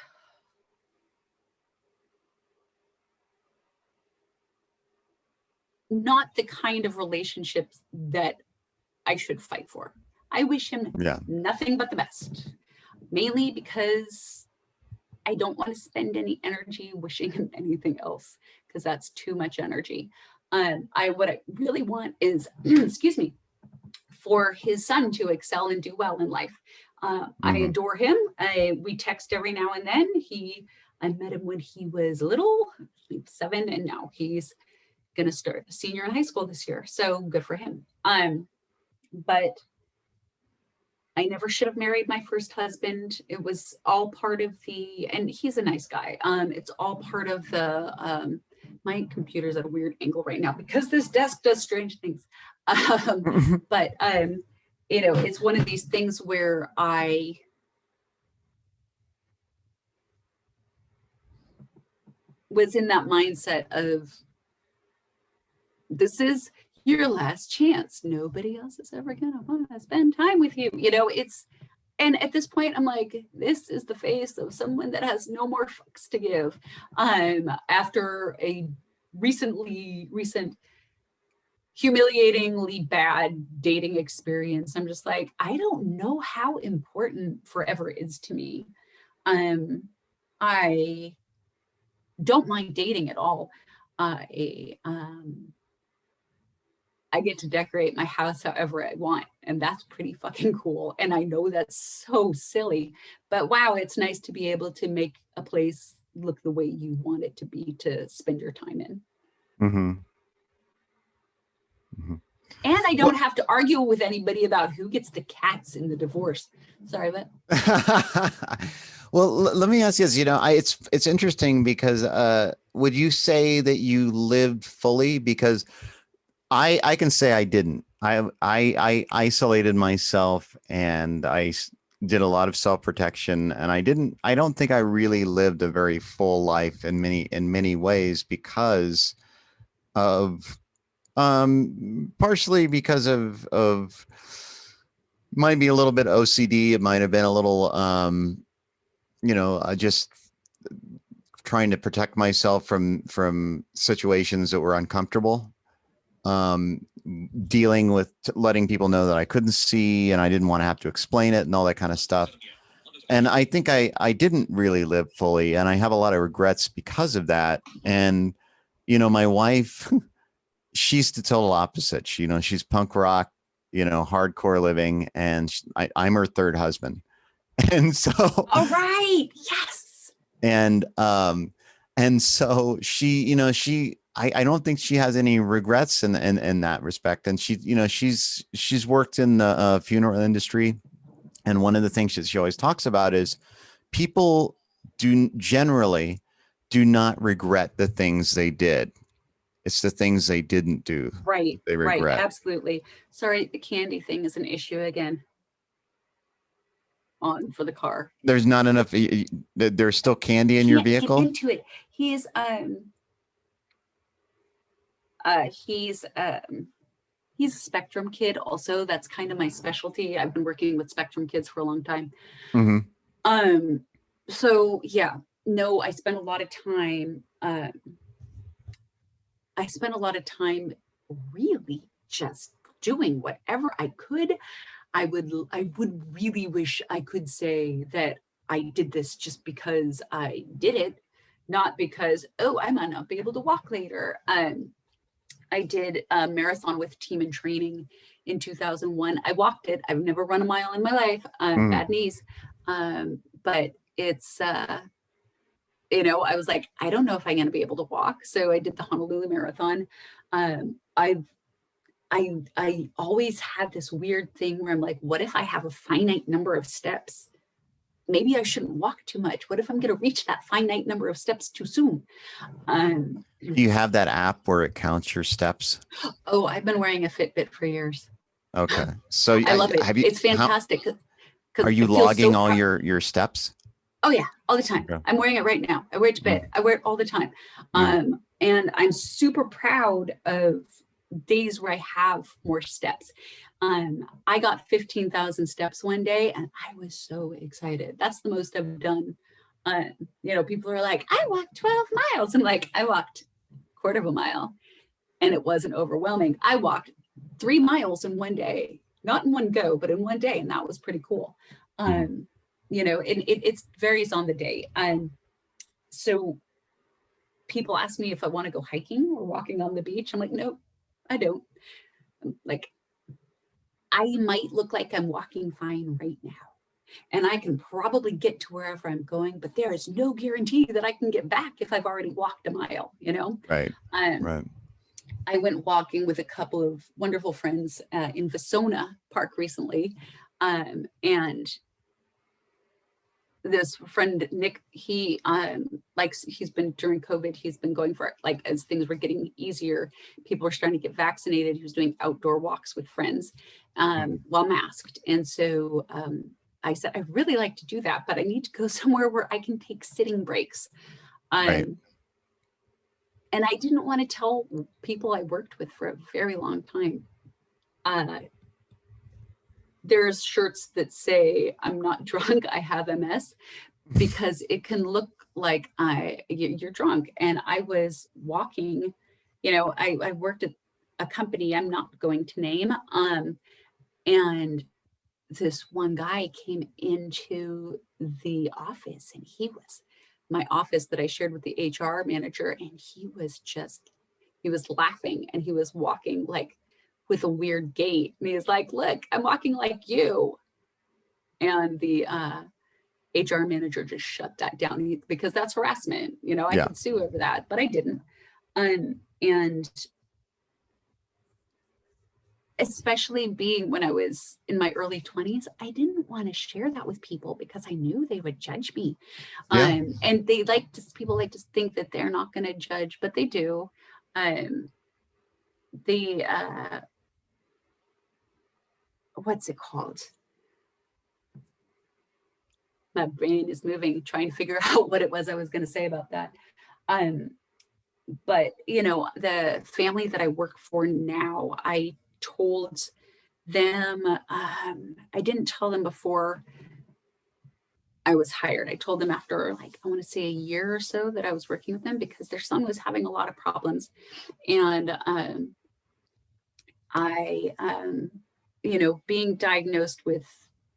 not the kind of relationships that I should fight for. I wish him nothing but the best, mainly because I don't want to spend any energy wishing him anything else, because that's too much energy. What I really want is, excuse me, for his son to excel and do well in life. I adore him. We text every now and then. I met him when he was little, 7, and now he's going to start a senior in high school this year. So good for him. But I never should have married my first husband. It was all part of and he's a nice guy. It's all part of my computer's at a weird angle right now because this desk does strange things. But you know, it's one of these things where I was in that mindset of, this is your last chance. Nobody else is ever gonna want to spend time with you. You know, and at this point, I'm like, this is the face of someone that has no more fucks to give. After a recent humiliatingly bad dating experience, I'm just like, I don't know how important forever is to me. I don't mind dating at all. I get to decorate my house however I want, and that's pretty fucking cool. And I know that's so silly, but wow, it's nice to be able to make a place look the way you want it to be to spend your time in. And I don't have to argue with anybody about who gets the cats in the divorce. Sorry, but. Well, let me ask you this. You know, it's interesting because would you say that you lived fully? Because I can say I didn't. I isolated myself, and did a lot of self-protection, and I don't think I really lived a very full life in many ways because of partially because of might be a little bit OCD. It might have been a little just trying to protect myself from situations that were uncomfortable, dealing with letting people know that I couldn't see and I didn't want to have to explain it and all that kind of stuff. And I think I didn't really live fully, and I have a lot of regrets because of that. And my wife, she's the total opposite. She's punk rock, hardcore living, and I'm her third husband. And so, all right, yes. And so I don't think she has any regrets in that respect. And she's worked in the funeral industry. And one of the things that she always talks about is people generally do not regret the things they did. It's the things they didn't do. Right. They regret. Right. Absolutely. Sorry, the candy thing is an issue again. On for the car. There's not enough. There's still candy in your vehicle. Get into it. He's a spectrum kid also. That's kind of my specialty. I've been working with spectrum kids for a long time. Mm-hmm. So yeah, no, I spent a lot of time really just doing whatever I could. I would really wish I could say that I did this just because I did it, not because, oh, I might not be able to walk later. I did a marathon with Team in Training in 2001. I walked it. I've never run a mile in my life. Bad knees. But it's, I was like, I don't know if I'm going to be able to walk. So I did the Honolulu Marathon. I always had this weird thing where I'm like, what if I have a finite number of steps? Maybe I shouldn't walk too much. What if I'm going to reach that finite number of steps too soon? Do you have that app where it counts your steps? Oh, I've been wearing a Fitbit for years. Okay. So I love it. It's fantastic. Are you logging all your steps? Oh yeah, all the time. Okay. I'm wearing it right now. I wear it to bed. I wear it all the time. And I'm super proud of days where I have more steps. I got 15,000 steps one day and I was so excited. That's the most I've done. People are like, I walked 12 miles. I'm like, I walked a quarter of a mile and it wasn't overwhelming. I walked 3 miles in one day, not in one go, but in one day. And that was pretty cool. It varies on the day. So people ask me if I want to go hiking or walking on the beach. I'm like, nope, I don't. Like, I might look like I'm walking fine right now. And I can probably get to wherever I'm going, but there is no guarantee that I can get back if I've already walked a mile, Right. Right. I went walking with a couple of wonderful friends in Vasona Park recently. And this friend, Nick, he's been during COVID, he's been going for as things were getting easier, people were starting to get vaccinated. He was doing outdoor walks with friends while masked. And so I said, I really like to do that, but I need to go somewhere where I can take sitting breaks. Right. And I didn't want to tell people I worked with for a very long time. There's shirts that say, I'm not drunk, I have MS, because it can look like you're drunk. And I was walking, I worked at a company I'm not going to name. And this one guy came into the office and he was my office that I shared with the HR manager. And he was laughing and he was walking with a weird gait. And he's like, look, I'm walking like you. And the HR manager just shut that down because that's harassment. I could sue over that, but I didn't. And especially being when I was in my early 20s, I didn't want to share that with people because I knew they would judge me. And people like to think that they're not going to judge, but they do. what's it called? My brain is moving, trying to figure out what it was I was going to say about that. But, you know, the family that I work for now, I told them, I didn't tell them before I was hired. I told them after, like, I want to say a year or so that I was working with them, because their son was having a lot of problems. And you know, being diagnosed with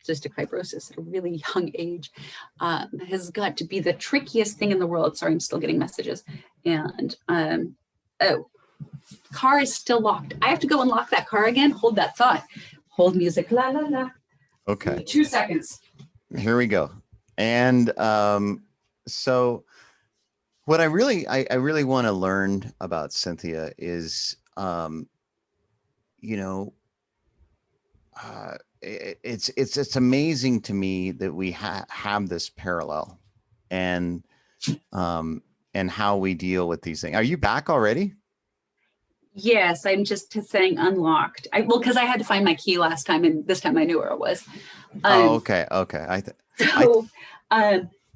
cystic fibrosis at a really young age has got to be the trickiest thing in the world. Sorry, I'm still getting messages. And oh, car is still locked. I have to go and lock that car again. Hold that thought. Hold music. La la la. Okay. 2 seconds. Here we go. And so what I really want to learn about Cynthia is, you know, it's amazing to me that we have this parallel, and how we deal with these things. Are you back already? Yes, I'm just saying unlocked. Because I had to find my key last time, and this time I knew where it was. Oh, okay. So,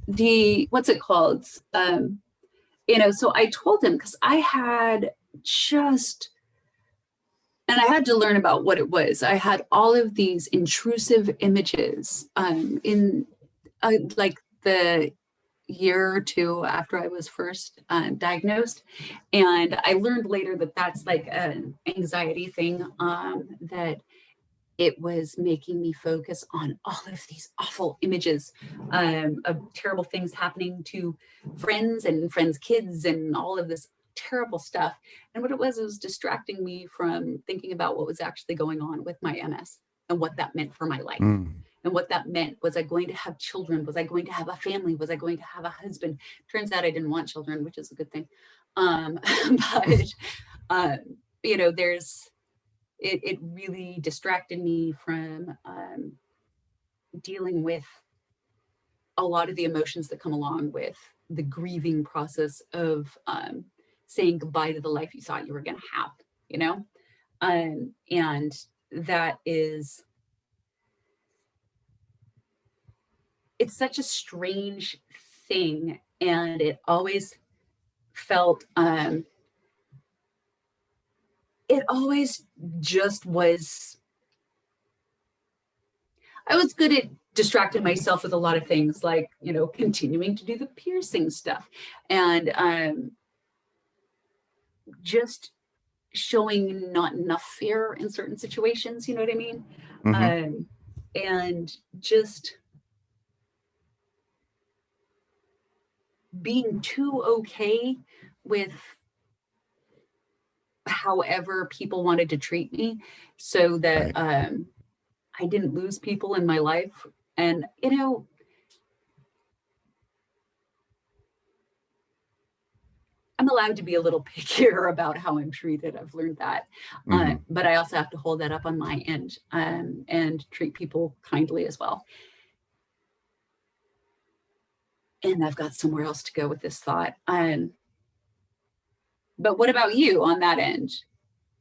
the what's it called? You know, so I told him, because I had just, and I had to learn about what it was. I had all of these intrusive images in like the year or two after I was first diagnosed. And I learned later that that's like an anxiety thing, that it was making me focus on all of these awful images of terrible things happening to friends and friends' kids and all of this terrible stuff. And what it was distracting me from thinking about what was actually going on with my MS and what that meant for my life. And what that meant. Was I going to have children? Was I going to have a family? Was I going to have a husband? Turns out I didn't want children, which is a good thing. But you know, it really distracted me from dealing with a lot of the emotions that come along with the grieving process of saying goodbye to the life you thought you were going to have, you know? And that is, it's such a strange thing. And it always felt, it always just was, I was good at distracting myself with a lot of things, like, you know, continuing to do the piercing stuff and just showing not enough fear in certain situations, you know what I mean? Mm-hmm. And just being too okay with however people wanted to treat me, so that I didn't lose people in my life. And, you know, I'm allowed to be a little pickier about how I'm treated. I've learned that. But I also have to hold that up on my end and treat people kindly as well. And I've got somewhere else to go with this thought. But what about you on that end?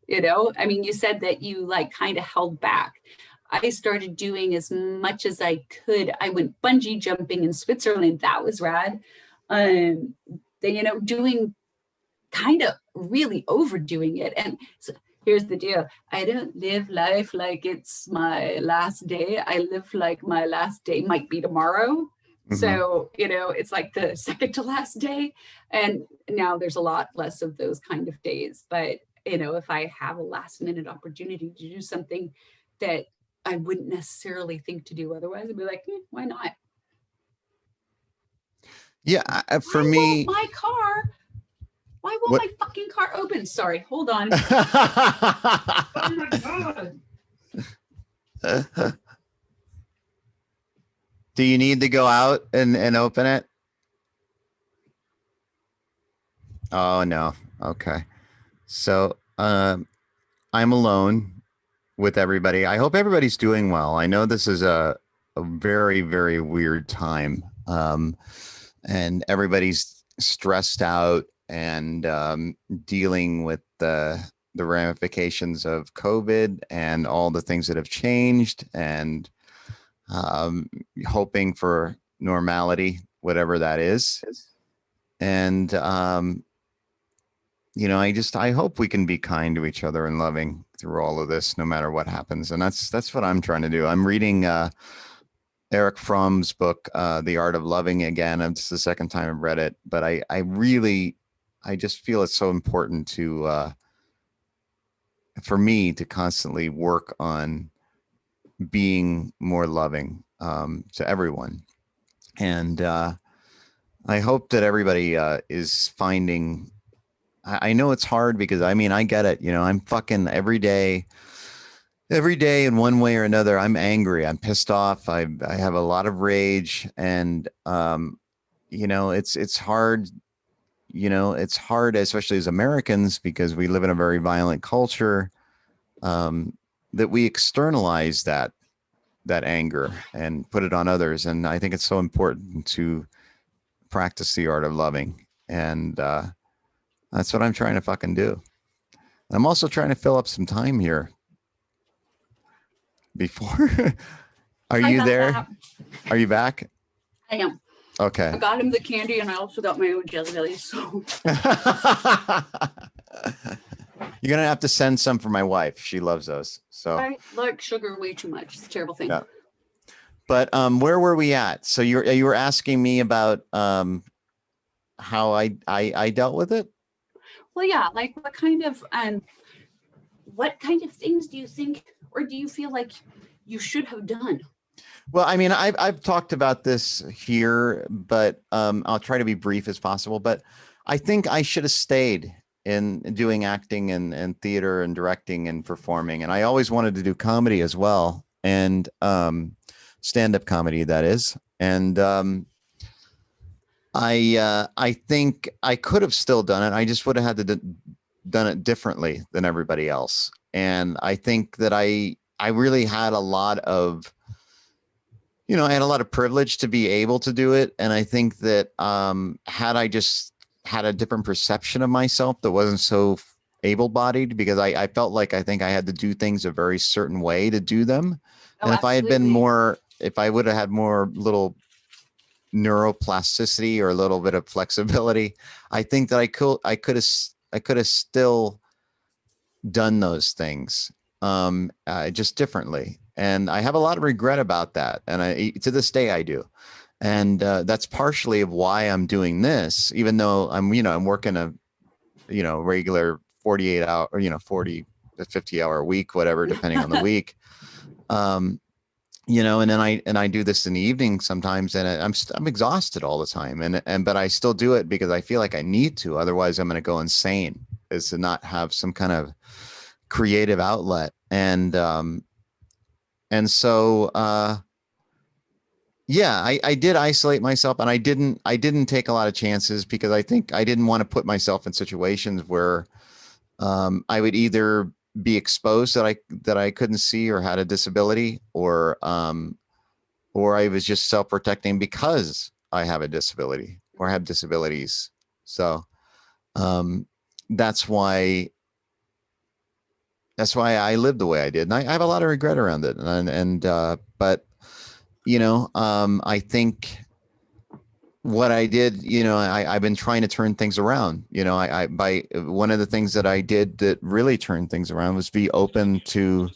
You know, I mean, you said that you like kind of held back. I started doing as much as I could. I went bungee jumping in Switzerland. That was rad. Then, you know, doing kind of really overdoing it. And so here's the deal. I don't live life like it's my last day. I live like my last day might be tomorrow. So, you know, it's like the second to last day. And now there's a lot less of those kind of days. But, you know, if I have a last minute opportunity to do something that I wouldn't necessarily think to do otherwise, I'd be like, why not? Yeah, for me, my car. Why won't my fucking car open? Sorry, hold on. Oh my God. Do you need to go out and open it? Oh, no. Okay. So I'm alone with everybody. I hope everybody's doing well. I know this is a very, very weird time. And everybody's stressed out and dealing with the the ramifications of COVID and all the things that have changed, and hoping for normality, whatever that is. And, you know, I hope we can be kind to each other and loving through all of this, no matter what happens. And that's what I'm trying to do. I'm reading Eric Fromm's book, The Art of Loving again. It's the second time I've read it, but I just feel it's so important to, for me to constantly work on being more loving to everyone. And I hope that everybody is finding, I know it's hard because I mean, I get it. You know, I'm fucking every day in one way or another, I'm angry. I'm pissed off. I have a lot of rage, and, you know, it's hard, you know, it's hard, especially as Americans, because we live in a very violent culture, that we externalize that anger and put it on others. And I think it's so important to practice the art of loving. And that's what I'm trying to fucking do. I'm also trying to fill up some time here before. Are you there? That. Are you back? I am. Okay. I got him the candy, and I also got my own jelly. So you're gonna have to send some for my wife. She loves those. So I like sugar way too much. It's a terrible thing. Yeah. But where were we at? So you were asking me about how I dealt with it. Well, yeah, like what kind of things do you think, or do you feel like you should have done? Well, I mean, I've talked about this here, but I'll try to be brief as possible. But I think I should have stayed in doing acting and theater and directing and performing. And I always wanted to do comedy as well, and stand-up comedy, that is. And I think I could have still done it. I just would have had to done it differently than everybody else. And I think that I really had a lot of, you know, I had a lot of privilege to be able to do it. And I think that had I just had a different perception of myself that wasn't so able-bodied, because I felt like I think I had to do things a very certain way to do them. Oh, and if absolutely. I had been more, if I would have had more little neuroplasticity or a little bit of flexibility, I think that I could have still done those things just differently. And I have a lot of regret about that. And to this day I do. And that's partially of why I'm doing this, even though I'm working a, regular 48 hour, 40 to 50 hour week, whatever, depending on the week. And then I do this in the evening sometimes, and I'm exhausted all the time. But I still do it because I feel like I need to, otherwise I'm going to go insane, is to not have some kind of creative outlet. And so, I did isolate myself, and I didn't take a lot of chances, because I think I didn't want to put myself in situations where I would either be exposed that I couldn't see or had a disability, or I was just self-protecting because I have a disability or have disabilities. So that's why I lived the way I did. And I have a lot of regret around it. But I think what I did, I've been trying to turn things around. By one of the things that I did that really turned things around was be open to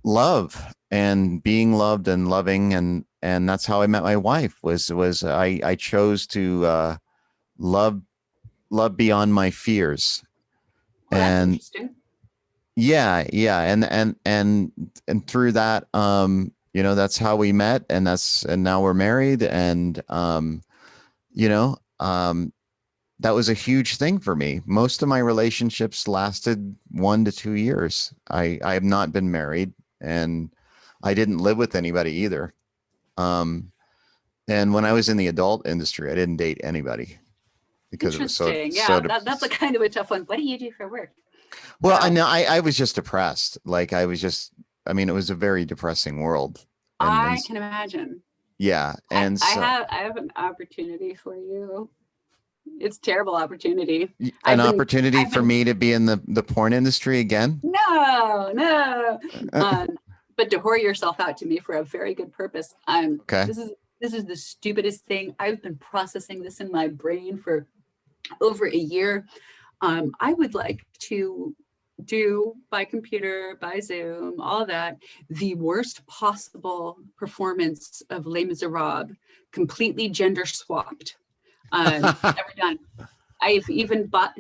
love and being loved and loving. And that's how I met my wife, was I chose to love beyond my fears. Well, that's And interesting. yeah. And through that, that's how we met, and now we're married. And that was a huge thing for me. Most of my relationships lasted 1 to 2 years. I have not been married, and I didn't live with anybody either. And when I was in the adult industry, I didn't date anybody because it was so. Yeah, that's a kind of a tough one. What do you do for work? Well, I know I was just depressed. Like it was a very depressing world. I can imagine. Yeah. And I have an opportunity for you. It's a terrible opportunity. An opportunity for me to be in the porn industry again? No. But to whore yourself out to me for a very good purpose. Okay. This is the stupidest thing. I've been processing this in my brain for over a year. I would like to do by computer, by Zoom, all that, the worst possible performance of Les Miserables, completely gender swapped. Ever done. I've even bought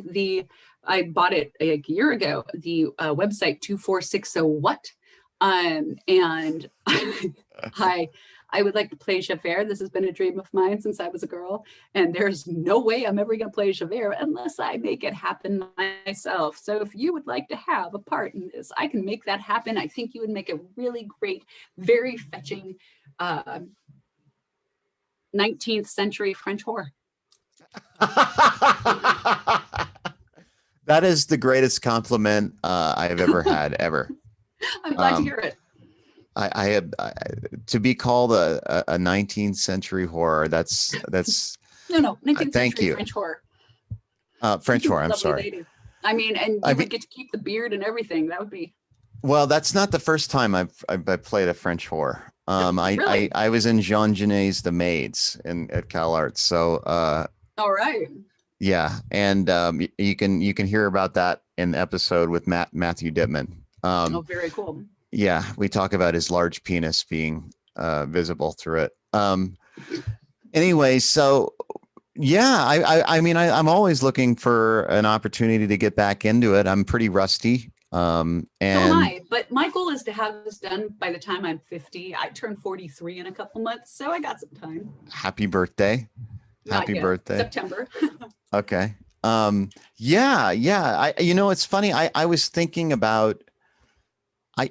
I bought it a year ago, the website 2460 What? And I would like to play Javert. This has been a dream of mine since I was a girl. And there's no way I'm ever going to play Javert unless I make it happen myself. So if you would like to have a part in this, I can make that happen. I think you would make a really great, very fetching 19th century French whore. That is the greatest compliment I've ever had, ever. I'm glad to hear it. I to be called a 19th century horror. That's no 19th thank century you. French horror. French horror. I'm Lovely sorry. lady. I mean, and you would get to keep the beard and everything. That would be. Well, that's not the first time I've played a French horror. Really? I was in Jean Genet's The Maids at Cal Arts. So All right. yeah, and you can hear about that in the episode with Matthew Dittman. Oh, very cool. Yeah, we talk about his large penis being visible through it. Anyway, so yeah, I mean, I'm always looking for an opportunity to get back into it. I'm pretty rusty. And So am I, but my goal is to have this done by the time I'm 50. I turn 43 in a couple months, so I got some time. Happy birthday. Not Happy yet. birthday. September. Okay. Yeah. It's funny. I was thinking about,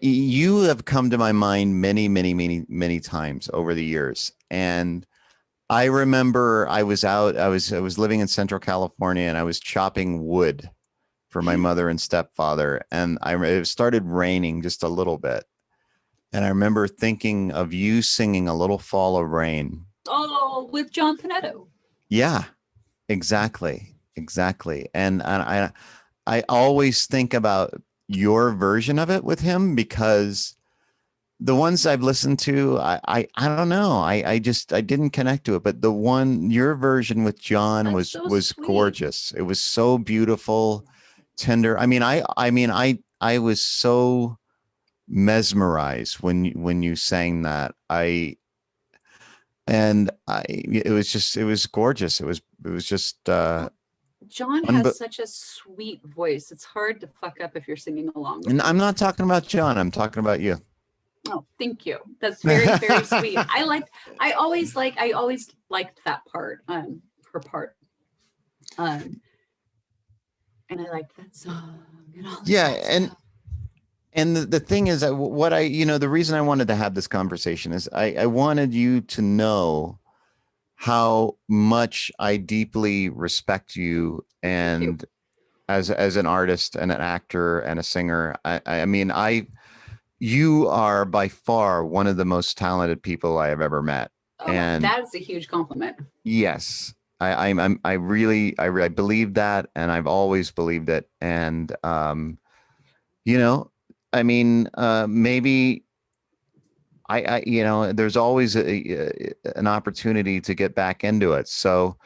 you have come to my mind many times over the years. And I remember I was living in Central California and I was chopping wood for my mother and stepfather. And it started raining just a little bit. And I remember thinking of you singing A Little Fall of Rain. Oh, with John Panetto. Yeah, exactly. And I always think about your version of it with him, because the ones I've listened to, I don't know. I didn't connect to it, but your version with John was sweet. gorgeous. It was so beautiful, tender. I mean, I was so mesmerized when you sang that. It was gorgeous. It was just John has such a sweet voice. It's hard to fuck up if you're singing along with and him. I'm not talking about John, I'm talking about you. Oh, thank you. That's very, very sweet. I always liked that part, her part. And I liked that song. And all Yeah, that stuff. and the thing is, the reason I wanted to have this conversation is I wanted you to know how much I deeply respect you, and as an artist and an actor and a singer. I mean, you are by far one of the most talented people I have ever met. Oh, and that is a huge compliment. yes, I believe that, and I've always believed it. And I mean, maybe there's always an opportunity to get back into it. So,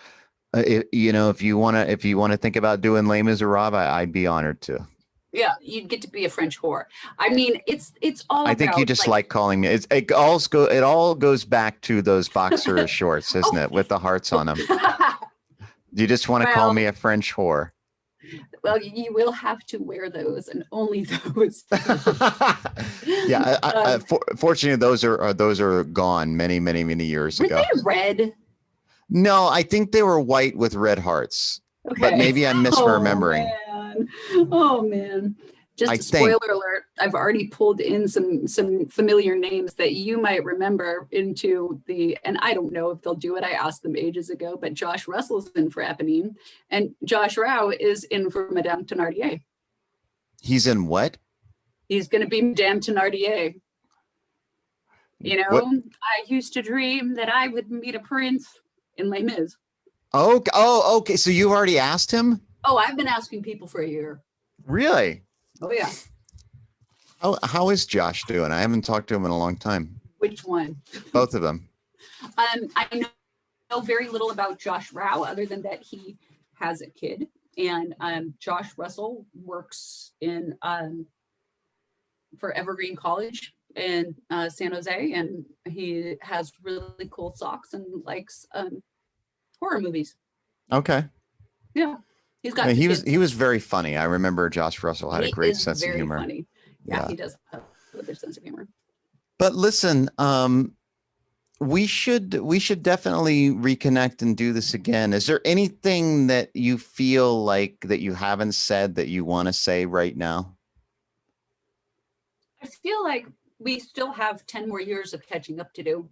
if you want to think about doing Les Miserables, I'd be honored to. Yeah, you'd get to be a French whore. I mean, it's all. I think you just like calling me. It all goes back to those boxer shorts, isn't it, with the hearts on them? You just want to call me a French whore. Well, you will have to wear those, and only those. Yeah, fortunately, those are gone many years ago. Were they red? No, I think they were white with red hearts. Okay. But maybe I'm misremembering. Oh man. Just a spoiler alert, I've already pulled in some familiar names that you might remember into and I don't know if they'll do it. I asked them ages ago, but Josh Russell's in for Eponine, and Josh Rao is in for Madame Thénardier. He's in what? He's going to be Madame Thénardier. I used to dream that I would meet a prince in Les Mis. Oh, okay. So you already asked him? Oh, I've been asking people for a year. Really? Oh yeah. How is Josh doing? I haven't talked to him in a long time. Which one? Both of them. I know very little about Josh Rao other than that he has a kid, and Josh Russell works in for Evergreen College in San Jose, and he has really cool socks and likes horror movies. Okay. Yeah, he's got. And two he kids. was very funny. I remember Josh Russell had a He great is sense of very humor. funny. Yeah, he does have a good sense of humor. But listen, we should definitely reconnect and do this again. Is there anything that you feel like that you haven't said that you want to say right now? I feel like we still have 10 more years of catching up to do.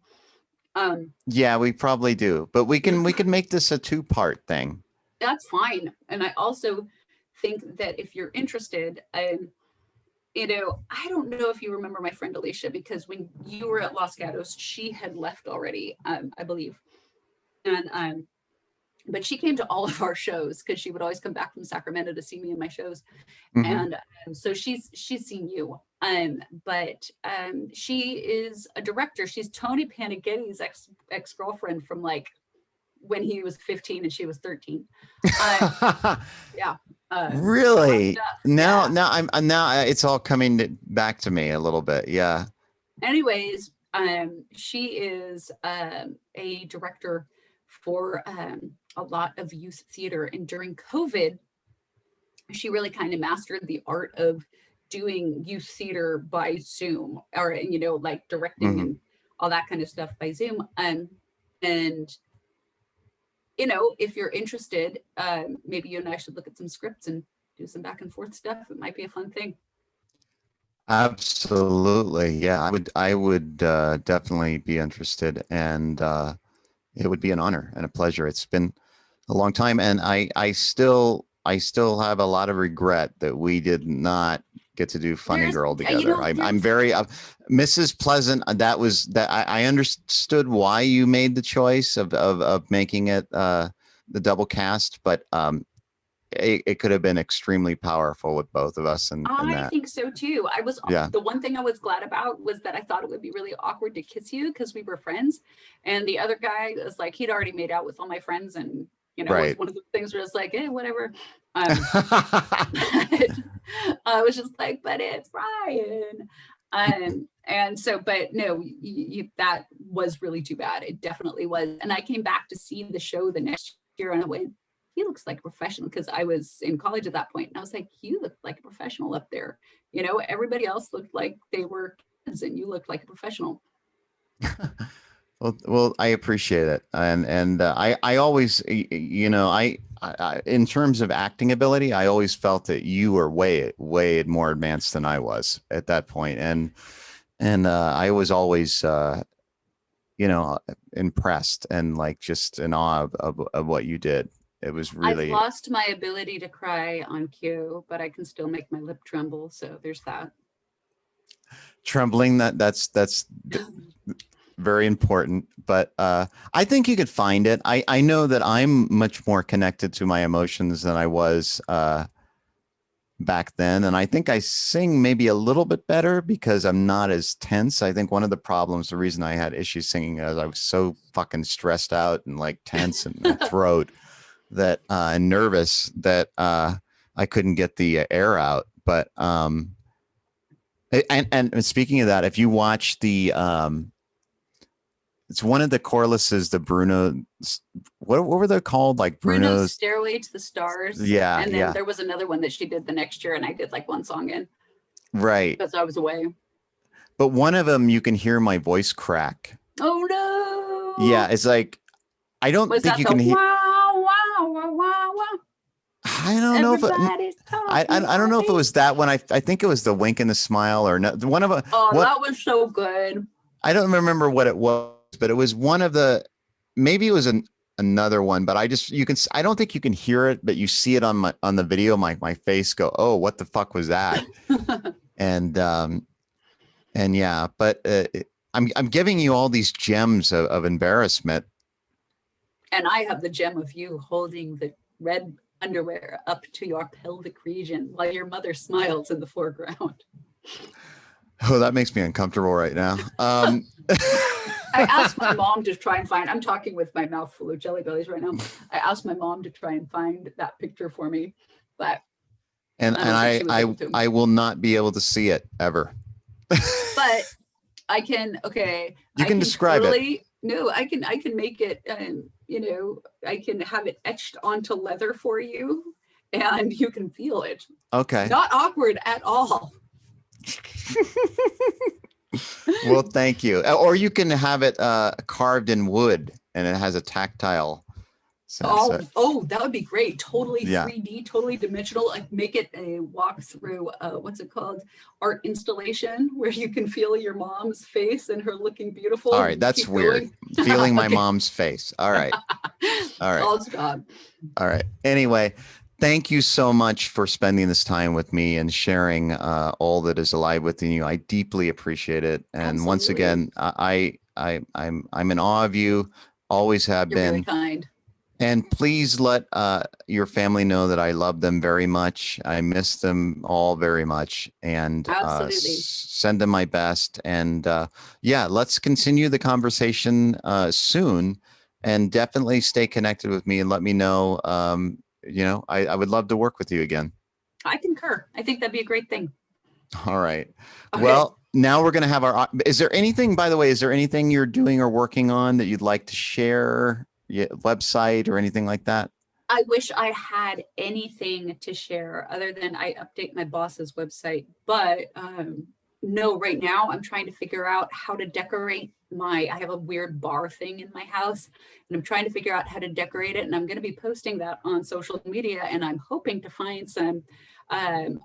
Yeah, we probably do, but we can make this a 2-part thing. That's fine. And I also think that if you're interested, you know, I don't know if you remember my friend Alicia, because when you were at Los Gatos, she had left already, I believe. And but she came to all of our shows because she would always come back from Sacramento to see me in my shows. Mhm. And so she's seen you. But she is a director. She's Tony Panighetti's ex-girlfriend from like when he was 15 and she was 13. Yeah. Really? Now, yeah. now it's all coming back to me a little bit. Yeah. Anyways, she is a director for a lot of youth theater, and during COVID, she really kind of mastered the art of doing youth theater by Zoom, or you know, like directing Mhm. and all that kind of stuff by Zoom. And you know, if you're interested, maybe you and I should look at some scripts and do some back and forth stuff. It might be a fun thing. Absolutely. Yeah, I would definitely be interested, and it would be an honor and a pleasure. It's been a long time, and I still have a lot of regret that we did not get to do Funny There's, Girl you together. know, I'm very Mrs. Pleasant. I understood why you made the choice of making it the double cast, but it could have been extremely powerful with both of us, and I that. think so too. I was Yeah. The one thing I was glad about was that I thought it would be really awkward to kiss you because we were friends, and the other guy was like, he'd already made out with all my friends, and you know, it was Right. one of the things where it's like, eh, whatever. I was just like, but it's Brian. And so, but no, that was really too bad. It definitely was. And I came back to see the show the next year, and I went, he looks like a professional, because I was in college at that point, and I was like, you look like a professional up there. You know, everybody else looked like they were kids, and you looked like a professional. Well, I appreciate it, and I always, you know, I in terms of acting ability, I always felt that you were way more advanced than I was at that point, and I was always, you know, impressed and like just in awe of what you did. It was I've really lost my ability to cry on cue, but I can still make my lip tremble. So there's that. trembling. That's very important, but I think you could find it. I know that I'm much more connected to my emotions than I was back then, and I think I sing maybe a little bit better because I'm not as tense. I think one of the problems, the reason I had issues singing, is I was so fucking stressed out and like tense in my throat that and nervous that I couldn't get the air out. But and speaking of that, if you watch the it's one of the choruses, the Bruno, what were they called? Like Bruno's Stairway to the Stars. Yeah, And then yeah. there was another one that she did the next year, and I did like one song in Right. because I was away. But one of them, you can hear my voice crack. Oh no. Yeah, it's like I don't Was think that you the can hear. wow, wow, wow, wow, wow? I don't know if Everybody's I don't know if it was that one. I think it was the wink and the smile, or no, one of a. Oh, what, that was so good. I don't remember what it was, but it was one of the. Maybe it was another one, but I don't think you can hear it, but you see it on the video. My face go, oh, what the fuck was that? and yeah, but I'm giving you all these gems of embarrassment And I have the gem of you holding the red underwear up to your pelvic region while your mother smiles in the foreground. Oh, that makes me uncomfortable right now. I asked my mom to try and find, I'm talking with my mouth full of jelly bellies right now. I asked my mom to try and find that picture for me, but I will not be able to see it ever. But I can, okay. You can describe it. No, I can make it, you know, I can have it etched onto leather for you and you can feel it. Okay. Not awkward at all. Well, thank you. Or you can have it carved in wood and it has a tactile sense. Oh, that would be great. Totally Yeah. 3D, totally dimensional. Like make it a walk through, what's it called? Art installation where you can feel your mom's face and her looking beautiful. All right, that's weird. Feeling my mom's face. All right. All right. Oh, stop. All right. Anyway, thank you so much for spending this time with me and sharing all that is alive within you. I deeply appreciate it. And once again, I'm in awe of you. Always have You're been. really kind. And please let your family know that I love them very much. I miss them all very much, and send them my best. And yeah, let's continue the conversation soon, and definitely stay connected with me and let me know. You know, I would love to work with you again. I concur. I think that'd be a great thing. All right. Okay. Well, now we're going to have our, is there anything, by the way, is there anything you're doing or working on that you'd like to share? Website or anything like that? I wish I had anything to share other than I update my boss's website, but no, right now I'm trying to figure out how to decorate I have a weird bar thing in my house and I'm trying to figure out how to decorate it, and I'm going to be posting that on social media, and I'm hoping to find some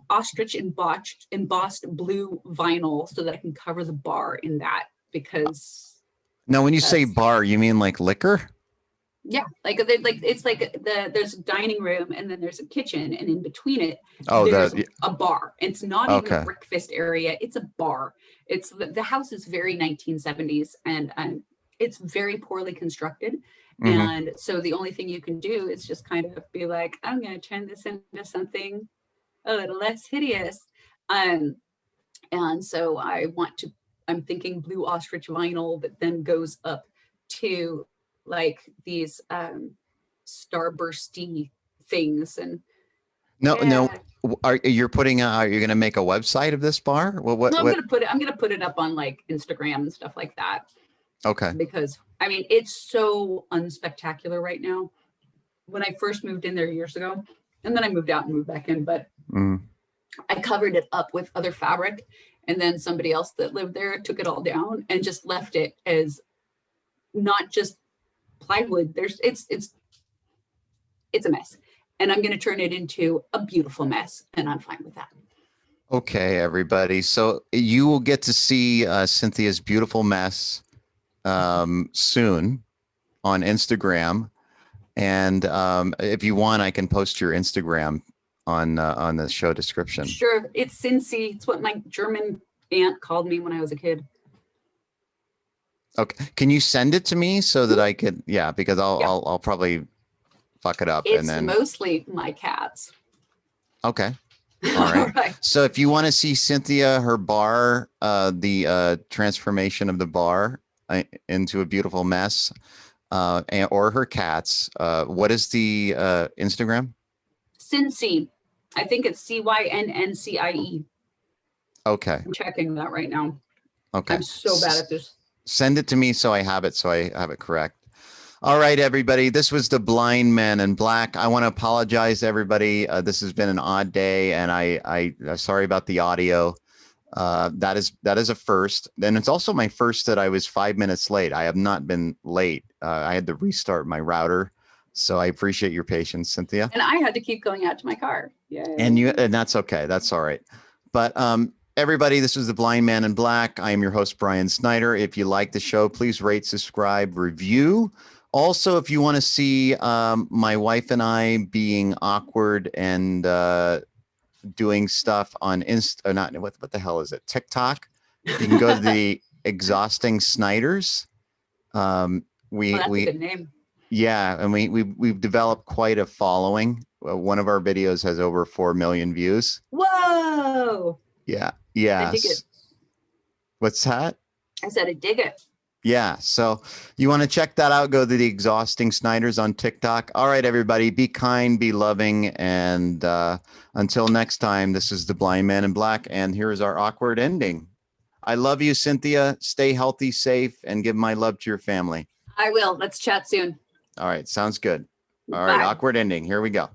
ostrich embossed blue vinyl so that I can cover the bar in that, because now when you say bar, you mean like liquor? Yeah, it's like there's a dining room and then there's a kitchen, and in between it, there's a bar. It's not even a breakfast area; it's a bar. It's the house is very 1970s, and it's very poorly constructed. Mm-hmm. And so the only thing you can do is just kind of be like, I'm going to turn this into something a little less hideous. And so I'm thinking blue ostrich vinyl that then goes up to like these starbursty things. And no, are you going to make a website of this bar? Well, I'm going to put it up on like Instagram and stuff like that. Okay. Because I mean, it's so unspectacular right now. When I first moved in there years ago, and then I moved out and moved back in, but I covered it up with other fabric, and then somebody else that lived there took it all down and just left it as not just plywood. It's a mess, and I'm going to turn it into a beautiful mess, and I'm fine with that. Okay, everybody. So you will get to see Cynthia's beautiful mess soon on Instagram, and if you want, I can post your Instagram on the show description. Sure, it's Cincy. It's what my German aunt called me when I was a kid. Okay, can you send it to me so that I could? Yeah, because I'll probably fuck it up. It's and then mostly my cats. Okay. All right. All right. So if you want to see Cynthia, her bar, the transformation of the bar into a beautiful mess, or her cats, what is the Instagram? Cincy. I think it's CYNNCIE. Okay. I'm checking that right now. Okay. I'm so bad at this. Send it to me so I have it correct. All right, everybody. This was The Blind Man in Black. I want to apologize to everybody. This has been an odd day, and I'm sorry about the audio. That is a first. Then it's also my first that I was 5 minutes late. I have not been late. I had to restart my router, so I appreciate your patience, Cynthia. And I had to keep going out to my car. Yeah. And that's okay. That's all right. But everybody, this is The Blind Man in Black. I am your host, Brian Snyder. If you like the show, please rate, subscribe, review. Also, if you want to see my wife and I being awkward and doing stuff on what the hell is it? TikTok. You can go to the Exhausting Snyders. That's a good name. Yeah, and we've developed quite a following. One of our videos has over 4 million views. Whoa. Yeah. I dig it. Yes. What's that? I said, I dig it. Yeah. So you want to check that out, go to the Exhausting Sniders on TikTok. All right, everybody, be kind, be loving. And until next time, this is the Blind Man in Black. And here is our awkward ending. I love you, Cynthia. Stay healthy, safe, and give my love to your family. I will. Let's chat soon. All right. Sounds good. All Bye. right. Awkward ending. Here we go.